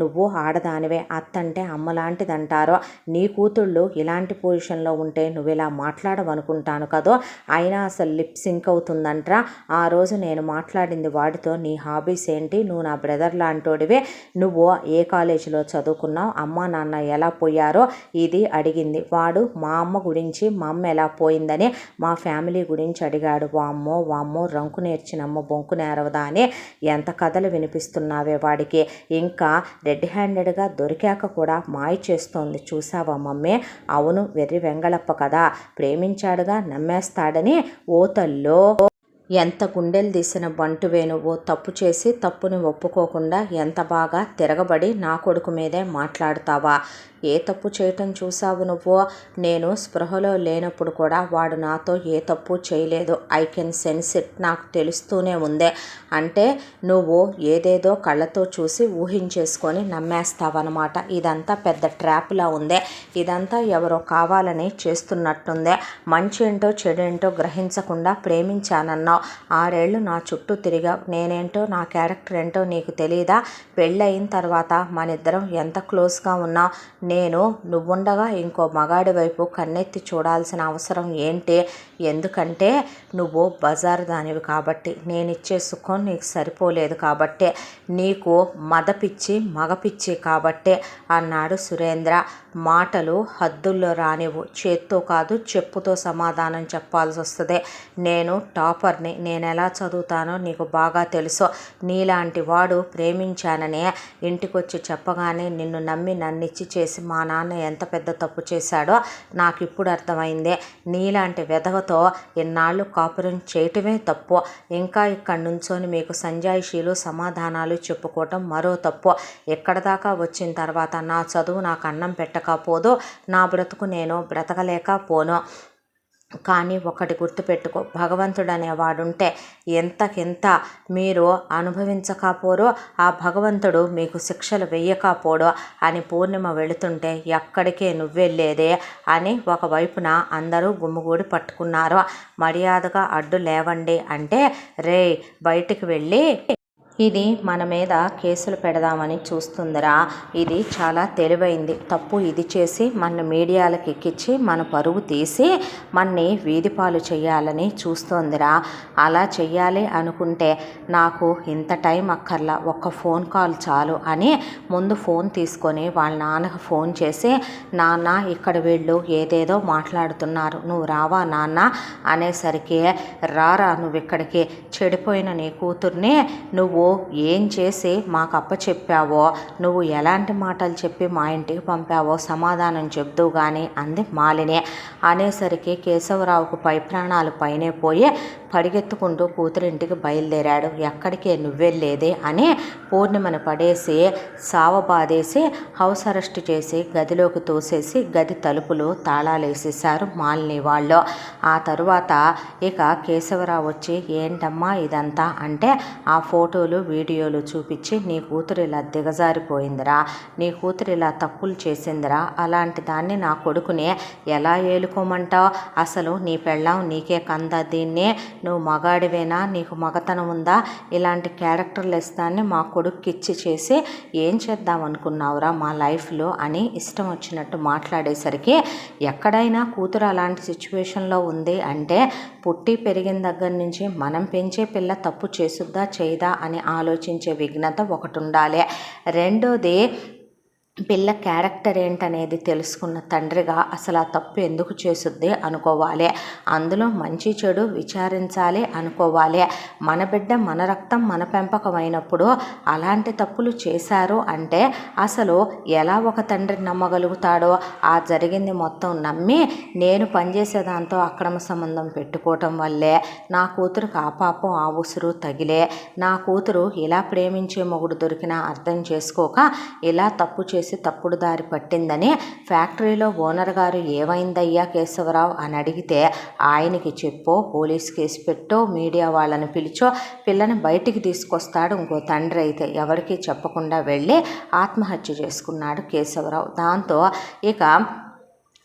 నువ్వు ఆడదానివే, అత్తంటే అమ్మలాంటిదంటారు, నీ కూతుళ్ళు ఇలాంటి పొజిషన్లో ఉంటే నువ్వు ఇలా మాట్లాడవనుకుంటాను కదో, అయినా అసలు లిప్ సింక్ అవుతుందంట్రా. ఆ రోజు నేను మాట్లాడింది వాడితో, నీ హాబీస్ ఏంటి, నువ్వు నా బ్రదర్ లాంటోడివే, నువ్వు ఏ కాలేజీలో చదువుకున్నావు, అమ్మ నాన్న ఎలా పోయారో ఇది అడిగింది. వాడు మా అమ్మ గురించి, మా అమ్మ ఎలా పోయిందని, మా ఫ్యామిలీ గురించి అడిగాడు. వామ్మో రంకు నేర్చినమ్మ బొంకు నేరవదా అని ఎంత కథలు వినిపిస్తున్నావే వాడికి, ఇంకా రెడ్ హ్యాండెడ్గా దొరికాక కూడా మాయ చేస్తోంది చూసావా మమ్మీ. అవును, వెర్రి వెంగళప్ప కదా, ప్రేమించాడుగా నమ్మేస్తాడని. ఓ తల్లో, ఎంత గుండెలు తీసిన బంటువే నువ్వు, తప్పు చేసి తప్పుని ఒప్పుకోకుండా ఎంత బాగా తిరగబడి నా కొడుకు మీదే మాట్లాడుతావా, ఏ తప్పు చేయటం చూసావు నువ్వు, నేను స్పృహలో లేనప్పుడు కూడా వాడు నాతో ఏ తప్పు చేయలేదు, ఐ కెన్ సెన్స్ ఇట్, నాకు తెలుస్తూనే ఉందే, అంటే నువ్వు ఏదేదో కళ్ళతో చూసి ఊహించేసుకొని నమ్మేస్తావన్నమాట. ఇదంతా పెద్ద ట్రాప్లా ఉందే, ఇదంతా ఎవరో కావాలని చేస్తున్నట్టుందే, మంచి ఏంటో చెడేంటో గ్రహించకుండా ప్రేమించానన్నావు, 6 ఏళ్ళు నా చుట్టూ తిరిగావు, నేనేంటో నా క్యారెక్టర్ ఏంటో నీకు తెలియదా, పెళ్ళయిన తర్వాత మనిద్దరం ఎంత క్లోజ్గా ఉన్నావు, నేను నువ్వుండగా ఇంకో మగాడి వైపు కన్నెత్తి చూడాల్సిన అవసరం ఏంటి, ఎందుకంటే నువ్వు బజారు దానివి కాబట్టి, నేనిచ్చే సుఖం నీకు సరిపోలేదు కాబట్టే, నీకు మదపిచ్చి మగపిచ్చి కాబట్టే అన్నాడు సురేంద్ర. మాటలు హద్దుల్లో రానివ్వు, చేత్తో కాదు చెప్పుతో సమాధానం చెప్పాల్సి వస్తుంది, నేను టాపర్ని, నేను ఎలా చదువుతానో నీకు బాగా తెలుసు, నీలాంటి వాడు ప్రేమించాననే ఇంటికొచ్చి చెప్పగానే నిన్ను నమ్మి నన్నిచ్చి చేసి మా నాన్న ఎంత పెద్ద తప్పు చేశాడో నాకు ఇప్పుడు అర్థమైంది, నీలాంటి వెధవతో ఇన్నాళ్ళు కాపురం చేయటమే తప్పు, ఇంకా ఇక్కడ నుంచొని మీకు సంజాయిషీలు సమాధానాలు చెప్పుకోవటం మరో తప్పు, ఎక్కడ దాకా వచ్చిన తర్వాత నా చదువు నాకు అన్నం పెట్టకపోదు, నా బ్రతుకు నేను బ్రతకలేకపోను, కానీ ఒకటి గుర్తుపెట్టుకో, భగవంతుడు అనేవాడుంటే ఎంతకెంత మీరు అనుభవించకపోరో ఆ భగవంతుడు మీకు శిక్షలు వెయ్యకపోడో అని పూర్ణిమ వెళుతుంటే ఎక్కడికే నువ్వెళ్ళేదే అని ఒకవైపున అందరూ గుమ్ముగూడి పట్టుకున్నారు. మర్యాదగా అడ్డు లేవండి అంటే, రే బయటికి వెళ్ళి ఇది మన మీద కేసులు పెడదామని చూస్తుందిరా, ఇది చాలా తెలివైంది, తప్పు ఇది చేసి మన మీడియాలకు ఎక్కించి మన పరువు తీసి మన్ని వీధిపాలు చేయాలని చూస్తోందిరా. అలా చెయ్యాలి అనుకుంటే నాకు ఇంత టైం అక్కర్లా, ఒక్క ఫోన్ కాల్ చాలు అని ముందు ఫోన్ తీసుకొని వాళ్ళ నాన్నకు ఫోన్ చేసి, నాన్న ఇక్కడ వీళ్ళు ఏదేదో మాట్లాడుతున్నారు, నువ్వు రావా నాన్న అనేసరికి, రారా నువ్వు ఇక్కడికి, చెడిపోయిన నీ కూతుర్ని నువ్వు ఏం చేసి మాకు అప్పచెప్పావో, నువ్వు ఎలాంటి మాటలు చెప్పి మా ఇంటికి పంపావో సమాధానం చెప్తూ కానీ అంది మాలిని. అనేసరికి కేశవరావుకు పై ప్రాణాలు పైనే పోయి పరిగెత్తుకుంటూ కూతురింటికి బయలుదేరాడు. ఎక్కడికే నువ్వెళ్ళేదే అని పూర్ణిమను పడేసి సావబాదేసి హౌస్ అరెస్ట్ చేసి గదిలోకి తోసేసి గది తలుపులు తాళాలేసేశారు మాలిని వాళ్ళు. ఆ తరువాత ఇక కేశవరావు వచ్చి, ఏంటమ్మా ఇదంతా అంటే, ఆ ఫోటోలు వీడియోలు చూపించి, నీ కూతురు ఇలా దిగజారిపోయిందిరా, నీ కూతురు ఇలా తప్పులు చేసిందిరా, అలాంటి దాన్ని నా కొడుకుని ఎలా ఏలుకోమంటావు, అసలు నీ పెళ్ళాం నీకే కందా, దీన్నే నువ్వు మగాడివేనా, నీకు మగతనం ఉందా, ఇలాంటి క్యారెక్టర్లు ఇస్తాన్ని మా కొడుక్కి ఇచ్చి చేసి ఏం చేద్దాం అనుకున్నావురా మా లైఫ్లో అని ఇష్టం వచ్చినట్టు మాట్లాడేసరికి, ఎక్కడైనా కూతురు అలాంటి సిచ్యువేషన్లో ఉంది అంటే పుట్టి పెరిగిన దగ్గర నుంచి మనం పెంచే పిల్ల తప్పు చేసుద్దా చేయదా అని ఆలోచించే విఘ్నత ఒకటి ఉండాలి. రెండోది, పిల్ల క్యారెక్టర్ ఏంటనేది తెలుసుకున్న తండ్రిగా అసలు ఆ తప్పు ఎందుకు చేసుద్ది అనుకోవాలి, అందులో మంచి చెడు విచారించాలి అనుకోవాలి. మన బిడ్డ మన రక్తం మన పెంపకం అయినప్పుడు అలాంటి తప్పులు చేశారు అంటే అసలు ఎలా ఒక తండ్రి నమ్మగలుగుతాడో, ఆ జరిగింది మొత్తం నమ్మి నేను పనిచేసే దాంతో అక్రమ సంబంధం పెట్టుకోవటం వల్లే నా కూతురుకు ఆ పాపం ఆ ఉసురు తగిలే, నా కూతురు ఇలా ప్రేమించే మొగుడు దొరికినా అర్థం చేసుకోక ఇలా తప్పు చేసి తప్పుడు దారి పట్టిందని ఫ్యాక్టరీలో ఓనర్ గారు ఏమైందయ్యా కేశవరావు అని అడిగితే, ఆయనకి చెప్పో పోలీస్ కేసు పెట్టో మీడియా వాళ్ళని పిలిచో పిల్లని బయటికి తీసుకొస్తాడు ఇంకో తండ్రి అయితే, ఎవరికీ చెప్పకుండా వెళ్ళి ఆత్మహత్య చేసుకున్నాడు కేశవరావు. దాంతో ఇక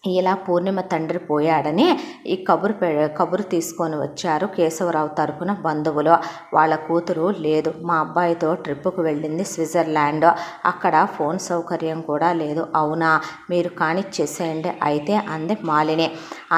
ఇలా పూర్ణిమ తండ్రి పోయాడని ఈ కబురు తీసుకొని వచ్చారు కేశవరావు తరపున బంధువులు. వాళ్ళ కూతురు లేదు, మా అబ్బాయితో ట్రిప్పుకు వెళ్ళింది స్విట్జర్లాండ్, అక్కడ ఫోన్ సౌకర్యం కూడా లేదు. అవునా, మీరు కానిచ్చేసేయండి అయితే అంది మాలిని.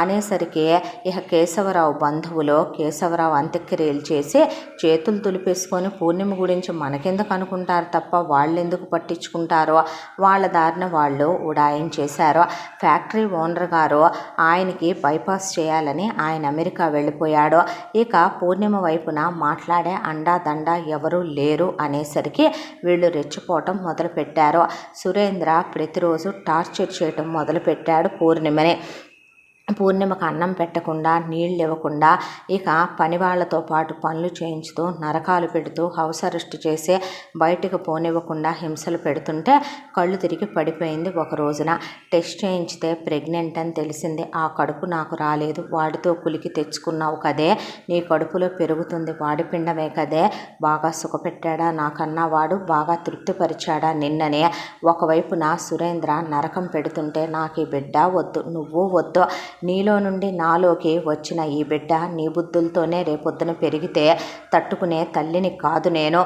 అనేసరికి ఇక కేశవరావు బంధువులు కేశవరావు అంత్యక్రియలు చేసి చేతులు దులిపేసుకొని పూర్ణిమ గురించి మనకెందుకు అనుకుంటారు తప్ప వాళ్ళెందుకు పట్టించుకుంటారో వాళ్ళ దారిన వాళ్ళు ఉడాయించేశారు. ఫ్యాక్టరీ ఓనర్ గారు ఆయనకి బైపాస్ చేయాలని ఆయన అమెరికా వెళ్ళిపోయాడు. ఇక పూర్ణిమ వైపున మాట్లాడే అండా దండా ఎవరూ లేరు అనేసరికి వీళ్ళు రెచ్చిపోవటం మొదలుపెట్టారు. సురేంద్ర ప్రతిరోజు టార్చర్ చేయటం మొదలుపెట్టాడు పూర్ణిమని. పూర్ణిమకు అన్నం పెట్టకుండా నీళ్ళు ఇవ్వకుండా ఇక పని వాళ్ళతో పాటు పనులు చేయించుతూ నరకాలు పెడుతూ హౌస్ అరెస్ట్ చేసి బయటకు పోనివ్వకుండా హింసలు పెడుతుంటే కళ్ళు తిరిగి పడిపోయింది. ఒక రోజున టెస్ట్ చేయించితే ప్రెగ్నెంట్ అని తెలిసింది. ఆ కడుపు నాకు రాలేదు, వాడితో కులికి తెచ్చుకున్నావు కదే, నీ కడుపులో పెరుగుతుంది వాడి పిండమే కదే, బాగా సుఖపెట్టాడా నాకన్నా వాడు, బాగా తృప్తిపరిచాడా నిన్ననే. ఒకవైపున సురేంద్ర నరకం పెడుతుంటే నాకు ఈ బిడ్డ వద్దు, నువ్వు వద్దు, నీలో నుండి నాలోకి వచ్చిన ఈ బిడ్డ నీ బుద్ధులతోనే రేపొద్దున పెరిగితే తట్టుకునే తల్లిని కాదు నేను.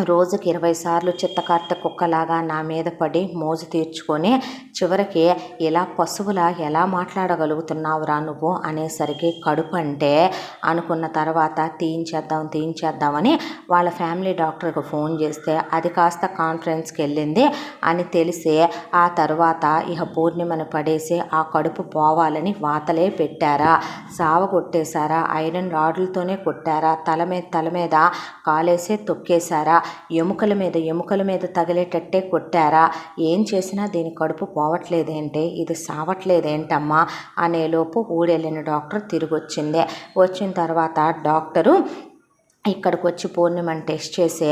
రోజుకి 20 సార్లు చిత్తకార్తె కుక్కలాగా నా మీద పడి మోజు తీర్చుకొని చివరికి ఇలా పశువులా ఎలా మాట్లాడగలుగుతున్నావురా నువ్వు అనేసరికి కడుపు అంటే అనుకున్న తర్వాత తీయించేద్దామని వాళ్ళ ఫ్యామిలీ డాక్టర్కి ఫోన్ చేస్తే అది కాస్త కాన్ఫరెన్స్కి వెళ్ళింది అని తెలిసి ఆ తర్వాత ఇక పూర్ణిమను పడేసి ఆ కడుపు పోవాలని వాతలే పెట్టారా, సావగొట్టేశారా, ఐరన్ రాడ్లతోనే కొట్టారా, తల మీద కాలేసే తొక్కేశారా, ఎముకల మీద తగిలేటట్టే కొట్టారా, ఏం చేసినా దీని కడుపు పోవట్లేదేంటే, ఇది సావట్లేదేంటమ్మా అనేలోపు ఊడెళ్ళిన డాక్టర్ తిరిగి వచ్చింది. వచ్చిన తర్వాత డాక్టరు ఇక్కడికి వచ్చి పూర్ణిమని టెస్ట్ చేసి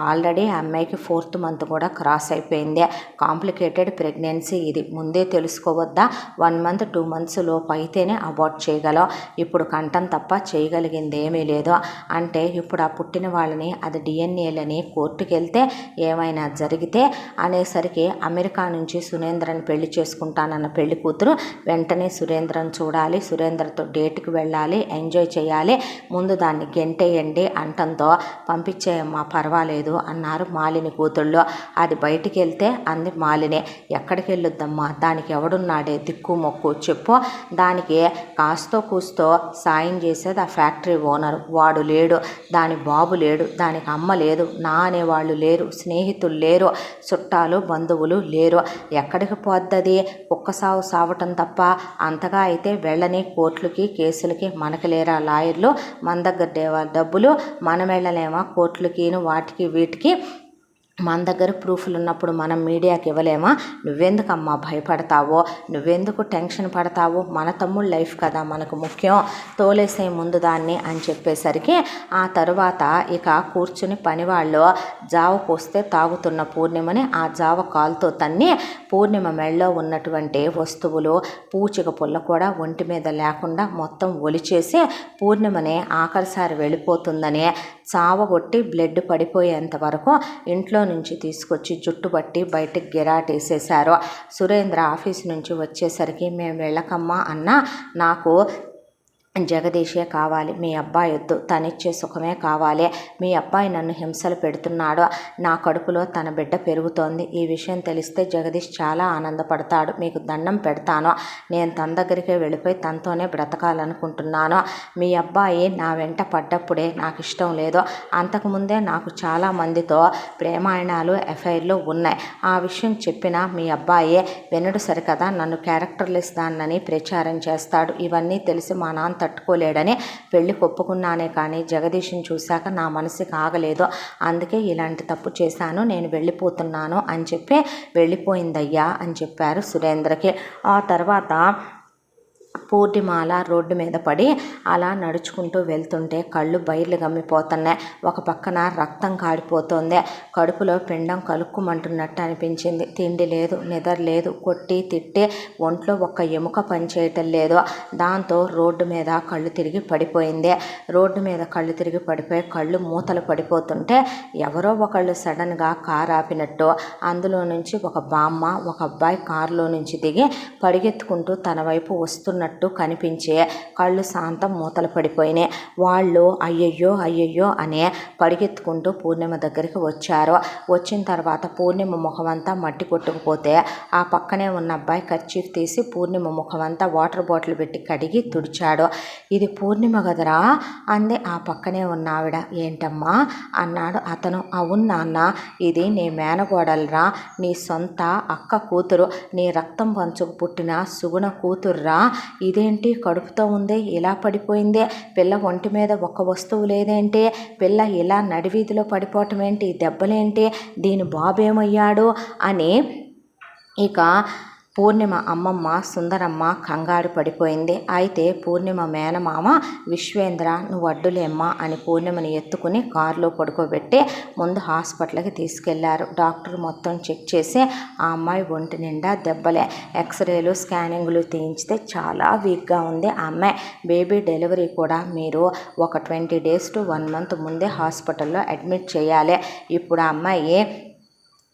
ఆల్రెడీ ఆ అమ్మాయికి 4th మంత్ కూడా క్రాస్ అయిపోయింది. కాంప్లికేటెడ్ ప్రెగ్నెన్సీ ఇది, ముందే తెలుసుకోవద్దా? 1 మంత్ 2 మంత్స్ లోపు అయితేనే అబార్ట్ చేయగలం. ఇప్పుడు కంఠం తప్ప చేయగలిగింది ఏమీ లేదు. అంటే ఇప్పుడు ఆ పుట్టిన వాళ్ళని అది డిఎన్ఏలని కోర్టుకు వెళ్తే ఏమైనా జరిగితే అనేసరికి అమెరికా నుంచి సురేంద్రని పెళ్లి చేసుకుంటానన్న పెళ్లి కూతురు వెంటనే సురేంద్రని చూడాలి, సురేంద్రతో డేట్కి వెళ్ళాలి, ఎంజాయ్ చేయాలి, ముందు దాన్ని గెంటేయండి అంటంతో పంపించేయమ్మా పర్వాలేదు అన్నారు మాలిని కూతుళ్ళు. అది బయటికి వెళ్తే అంది మాలిని, ఎక్కడికి వెళ్ళొద్దమ్మా, దానికి ఎవడున్నాడే దిక్కు మొక్కు చెప్పు. దానికి కాస్తో కూస్తో సాయం చేసేది ఆ ఫ్యాక్టరీ ఓనరు, వాడు లేడు, దాని బాబు లేడు, దానికి అమ్మ లేదు, నా అనేవాళ్ళు లేరు, స్నేహితులు లేరు, చుట్టాలు బంధువులు లేరు. ఎక్కడికి పోద్దది? కుక్క సావు సావటం తప్ప. అంతగా అయితే వెళ్ళని కోర్టులకి కేసులకి మనకి లేరా లాయర్లు, మన దగ్గర డబ్బులు, మనం వెళ్ళలేమా కోర్టులకిను వాటికి వీటికి? మన దగ్గర ప్రూఫ్లు ఉన్నప్పుడు మనం మీడియాకి ఇవ్వలేమా? నువ్వెందుకమ్మా భయపడతావో, నువ్వెందుకు టెన్షన్ పడతావు? మన తమ్ముడు లైఫ్ కదా మనకు ముఖ్యం, తోలేసే ముందు దాన్ని అని చెప్పేసరికి ఆ తరువాత ఇక కూర్చుని పనివాళ్ళు జావ పోస్తే తాగుతున్న పూర్ణిమని ఆ జావ కాలుతో తన్ని పూర్ణిమ మెళ్ళలో ఉన్నటువంటి వస్తువులు, పూచిక పుల్ల కూడా ఒంటి మీద లేకుండా మొత్తం ఒలిచేసి పూర్ణిమని ఆఖరిసారి వెళ్ళిపోతుందని చావగొట్టి బ్లడ్ పడిపోయేంత వరకు ఇంట్లో నుంచి తీసుకొచ్చి జుట్టు పట్టి బయటకు గిరాటేసేశారు. సురేంద్ర ఆఫీస్ నుంచి వచ్చేసరికి మేము వెళ్ళకమ్మా అన్నా, నాకు జగదీషే కావాలి, మీ అబ్బాయి వద్దు, తనిచ్చే సుఖమే కావాలి, మీ అబ్బాయి నన్ను హింసలు పెడుతున్నాడు, నా కడుపులో తన బిడ్డ పెరుగుతోంది, ఈ విషయం తెలిస్తే జగదీష్ చాలా ఆనందపడతాడు, మీకు దండం పెడతాను, నేను తన దగ్గరికే వెళ్ళిపోయి తనతోనే బ్రతకాలనుకుంటున్నాను, మీ అబ్బాయి నా వెంట పడ్డప్పుడే నాకు ఇష్టం లేదు, అంతకుముందే నాకు చాలా మందితో ప్రేమాయణాలు ఎఫ్ఐఆర్లు ఉన్నాయి, ఆ విషయం చెప్పినా మీ అబ్బాయి వెనుడు సరికదా నన్ను క్యారెక్టర్లెస్ దాన్నని ప్రచారం చేస్తాడు, ఇవన్నీ తెలిసి మా నాన్న తట్టుకోలేడని పెళ్లి ఒప్పుకున్నానే కానీ జగదీష్ని చూశాక నా మనసుకి ఆగలేదు, అందుకే ఇలాంటి తప్పు చేశాను, నేను వెళ్ళిపోతున్నాను అని చెప్పి వెళ్ళిపోయిందయ్యా అని చెప్పారు సురేంద్రకి. ఆ తర్వాత పూర్ణిమాల రోడ్డు మీద పడి అలా నడుచుకుంటూ వెళ్తుంటే కళ్ళు బయర్లు గమ్మిపోతున్నాయి, ఒక పక్కన రక్తం కాడిపోతుంది, కడుపులో పిండం కలుక్కుమంటున్నట్టు అనిపించింది, తిండి లేదు, నిద్ర లేదు, కొట్టి తిట్టి ఒంట్లో ఒక్క ఎముక పనిచేయటం లేదు, దాంతో రోడ్డు మీద కళ్ళు తిరిగి పడిపోయింది. రోడ్డు మీద కళ్ళు తిరిగి పడిపోయి కళ్ళు మూతలు పడిపోతుంటే ఎవరో ఒకళ్ళు సడన్గా కారు ఆపినట్టు అందులో నుంచి ఒక బామ్మ ఒక అబ్బాయి కారులో నుంచి దిగి పరిగెత్తుకుంటూ తన వైపు వస్తున్నట్టు కనిపించే కళ్ళు శాంతం మూతలు పడిపోయినాయి. వాళ్ళు అయ్యయ్యో అయ్యయ్యో అనే పరిగెత్తుకుంటూ పూర్ణిమ దగ్గరికి వచ్చారు. వచ్చిన తర్వాత పూర్ణిమ ముఖం అంతా మట్టి కొట్టుకుపోతే ఆ పక్కనే ఉన్న అబ్బాయి కర్చీఫ్ తీసి పూర్ణిమ ముఖం అంతా వాటర్ బాటిల్ పెట్టి కడిగి తుడిచాడు. ఇది పూర్ణిమ గదరా అంది ఆ పక్కనే ఉన్న ఆవిడ. ఏంటమ్మా అన్నాడు అతను. అవును నాన్న, ఇది నీ మేనగోడలరా, నీ సొంత అక్క కూతురు, నీ రక్తం పంచుకు పుట్టిన సుగుణ కూతుర్రా, ఇదేంటి కడుపుతో ఉంది ఇలా పడిపోయింది, పిల్ల ఒంటి మీద ఒక్క వస్తువు లేదేంటి, పిల్ల ఇలా నడివీధిలో పడిపోవటం ఏంటి, దెబ్బలేంటి, దీని బాబేమయ్యాడు అని ఇక పూర్ణిమ అమ్మమ్మ సుందరమ్మ కంగారు పడిపోయింది. అయితే పూర్ణిమ మేనమామ విశ్వేంద్ర నువ్వు అడ్డులేమ్మా అని పూర్ణిమని ఎత్తుకుని కారులో పడుకోబెట్టి ముందు హాస్పిటల్కి తీసుకెళ్లారు. డాక్టర్ మొత్తం చెక్ చేసి ఆ అమ్మాయి ఒంటి నిండా దెబ్బలే, ఎక్స్రేలు స్కానింగ్లు తీయించితే చాలా వీక్గా ఉంది ఆ అమ్మాయి. బేబీ డెలివరీ కూడా మీరు ఒక 20 days to 1 month ముందే హాస్పిటల్లో అడ్మిట్ చేయాలి. ఇప్పుడు ఆ అమ్మాయి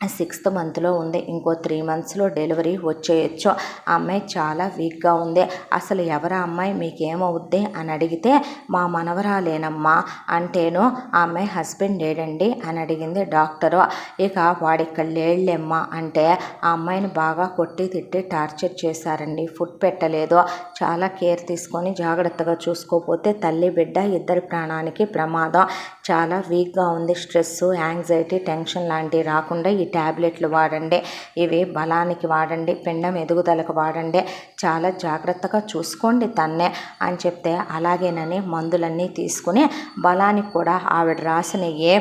6th మంత్లో ఉంది, ఇంకో 3 monthsలో డెలివరీ వచ్చేయచ్చు. ఆ అమ్మాయి చాలా వీక్గా ఉంది. అసలు ఎవరా అమ్మాయి, మీకేమవుద్ది అని అడిగితే మా మనవరాలేనమ్మా అంటేను ఆ అమ్మాయి హస్బెండ్ లేడండి అని అడిగింది డాక్టరు. ఇక వాడిక్కడ లేళ్ళేమ్మా అంటే ఆ అమ్మాయిని బాగా కొట్టి తిట్టి టార్చర్ చేశారండి, ఫుడ్ పెట్టలేదు, చాలా కేర్ తీసుకొని జాగ్రత్తగా చూసుకోకపోతే తల్లి బిడ్డ ఇద్దరి ప్రాణానికి ప్రమాదం, చాలా వీక్గా ఉంది, స్ట్రెస్ యాంగ్జైటీ టెన్షన్ లాంటివి రాకుండా ఈ ట్యాబ్లెట్లు వాడండి, ఇవి బలానికి వాడండి, పిండం ఎదుగుదలకు వాడండి, చాలా జాగ్రత్తగా చూసుకోండి తన్నే అని చెప్తే అలాగేనని మందులన్నీ తీసుకుని బలానికి కూడా ఆవిడ రాసినవి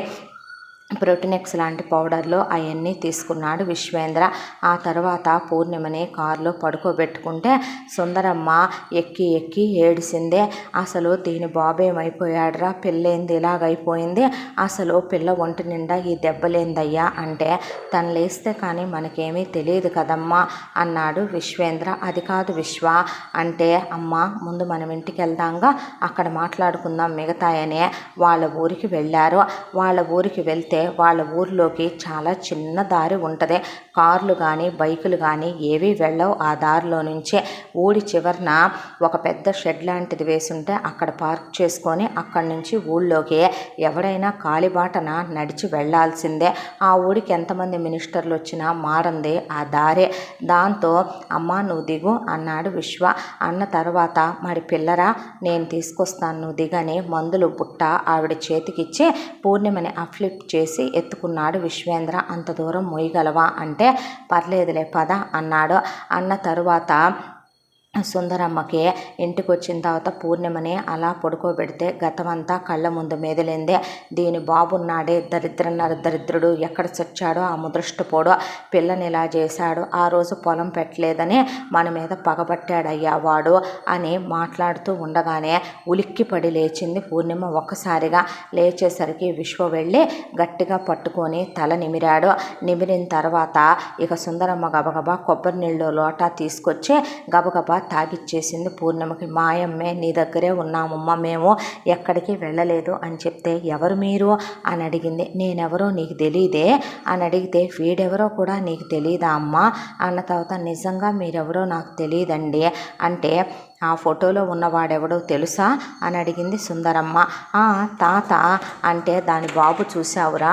ప్రోటీనెక్స్ లాంటి పౌడర్లు అవన్నీ తీసుకున్నాడు విశ్వేంద్ర. ఆ తర్వాత పూర్ణిమని కారులో పడుకోబెట్టుకుంటే సుందరమ్మ ఎక్కి ఎక్కి ఏడిసిందే. అసలు దీని బాబేమైపోయాడురా, పిల్లేంది ఇలాగైపోయింది, అసలు పిల్ల ఒంటి నిండా ఈ దెబ్బలేందయ్యా అంటే, తను లేస్తే కానీ మనకేమీ తెలియదు కదమ్మా అన్నాడు విశ్వేంద్ర. అది కాదు విశ్వ అంటే, అమ్మ ముందు మనం ఇంటికి వెళ్దాంగా, అక్కడ మాట్లాడుకుందాం మిగతాయనే. వాళ్ళ ఊరికి వెళ్ళారు. వాళ్ళ ఊరికి వెళ్తే వాళ్ళ ఊర్లోకి చాలా చిన్న దారి ఉంటుంది. కార్లు కానీ బైకులు కానీ ఏవీ వెళ్ళవు ఆ దారిలో నుంచే. ఊడి చివరన ఒక పెద్ద షెడ్ లాంటిది వేసుంటే అక్కడ పార్క్ చేసుకొని అక్కడి నుంచి ఊళ్ళోకి ఎవరైనా కాలిబాటన నడిచి వెళ్లాల్సిందే. ఆ ఊరికి ఎంతమంది మినిస్టర్లు వచ్చినా మారంది ఆ దారే. దాంతో అమ్మ నువ్వు దిగు అన్నాడు విశ్వ. అన్న తర్వాత మరి పిల్లరా నేను తీసుకొస్తాను నువ్వు దిగని మందులు బుట్ట ఆవిడ చేతికిచ్చి పూర్ణిమని అఫ్లిప్ చేసి ఎత్తుకున్నాడు విశ్వేంద్ర. అంత దూరం మోయగలవా అంటే, పర్లేదులే పద అన్నాడు. అన్న తరువాత సుందరమ్మకి ఇంటికి వచ్చిన తర్వాత పూర్ణిమని అలా పడుకోబెడితే గతమంతా కళ్ళ ముందు మెదిలిందే. దీని బాబున్నాడే దరిద్రుడు, ఎక్కడ చచ్చాడో ఆ ముదృష్టపోడో, పిల్లని ఇలా చేశాడు, ఆ రోజు పొలం పెట్టలేదని మన మీద పగబట్టాడయ్యా వాడు అని మాట్లాడుతూ ఉండగానే ఉలిక్కిపడి లేచింది పూర్ణిమ. ఒక్కసారిగా లేచేసరికి విశ్వ వెళ్ళి గట్టిగా పట్టుకొని తల నిమిరాడు. నిమిరిన తర్వాత ఇక సుందరమ్మ గబగబా కొబ్బరి నీళ్ళు లోటా తీసుకొచ్చి గబగబా తాగిచ్చేసింది పూర్ణిమకి. మాయమ్మే నీ దగ్గరే ఉన్నామమ్మ, మేము ఎక్కడికి వెళ్ళలేదు అని చెప్తే, ఎవరు మీరు అని అడిగింది. నేనెవరో నీకు తెలీదే అని అడిగితే, వీడెవరో కూడా నీకు తెలీదా అమ్మ అన్న తర్వాత, నిజంగా మీరెవరో నాకు తెలియదండి అంటే, ఆ ఫోటోలో ఉన్నవాడెవడో తెలుసా అని అడిగింది సుందరమ్మ. తాత అంటే, దాని బాబు చూసావురా,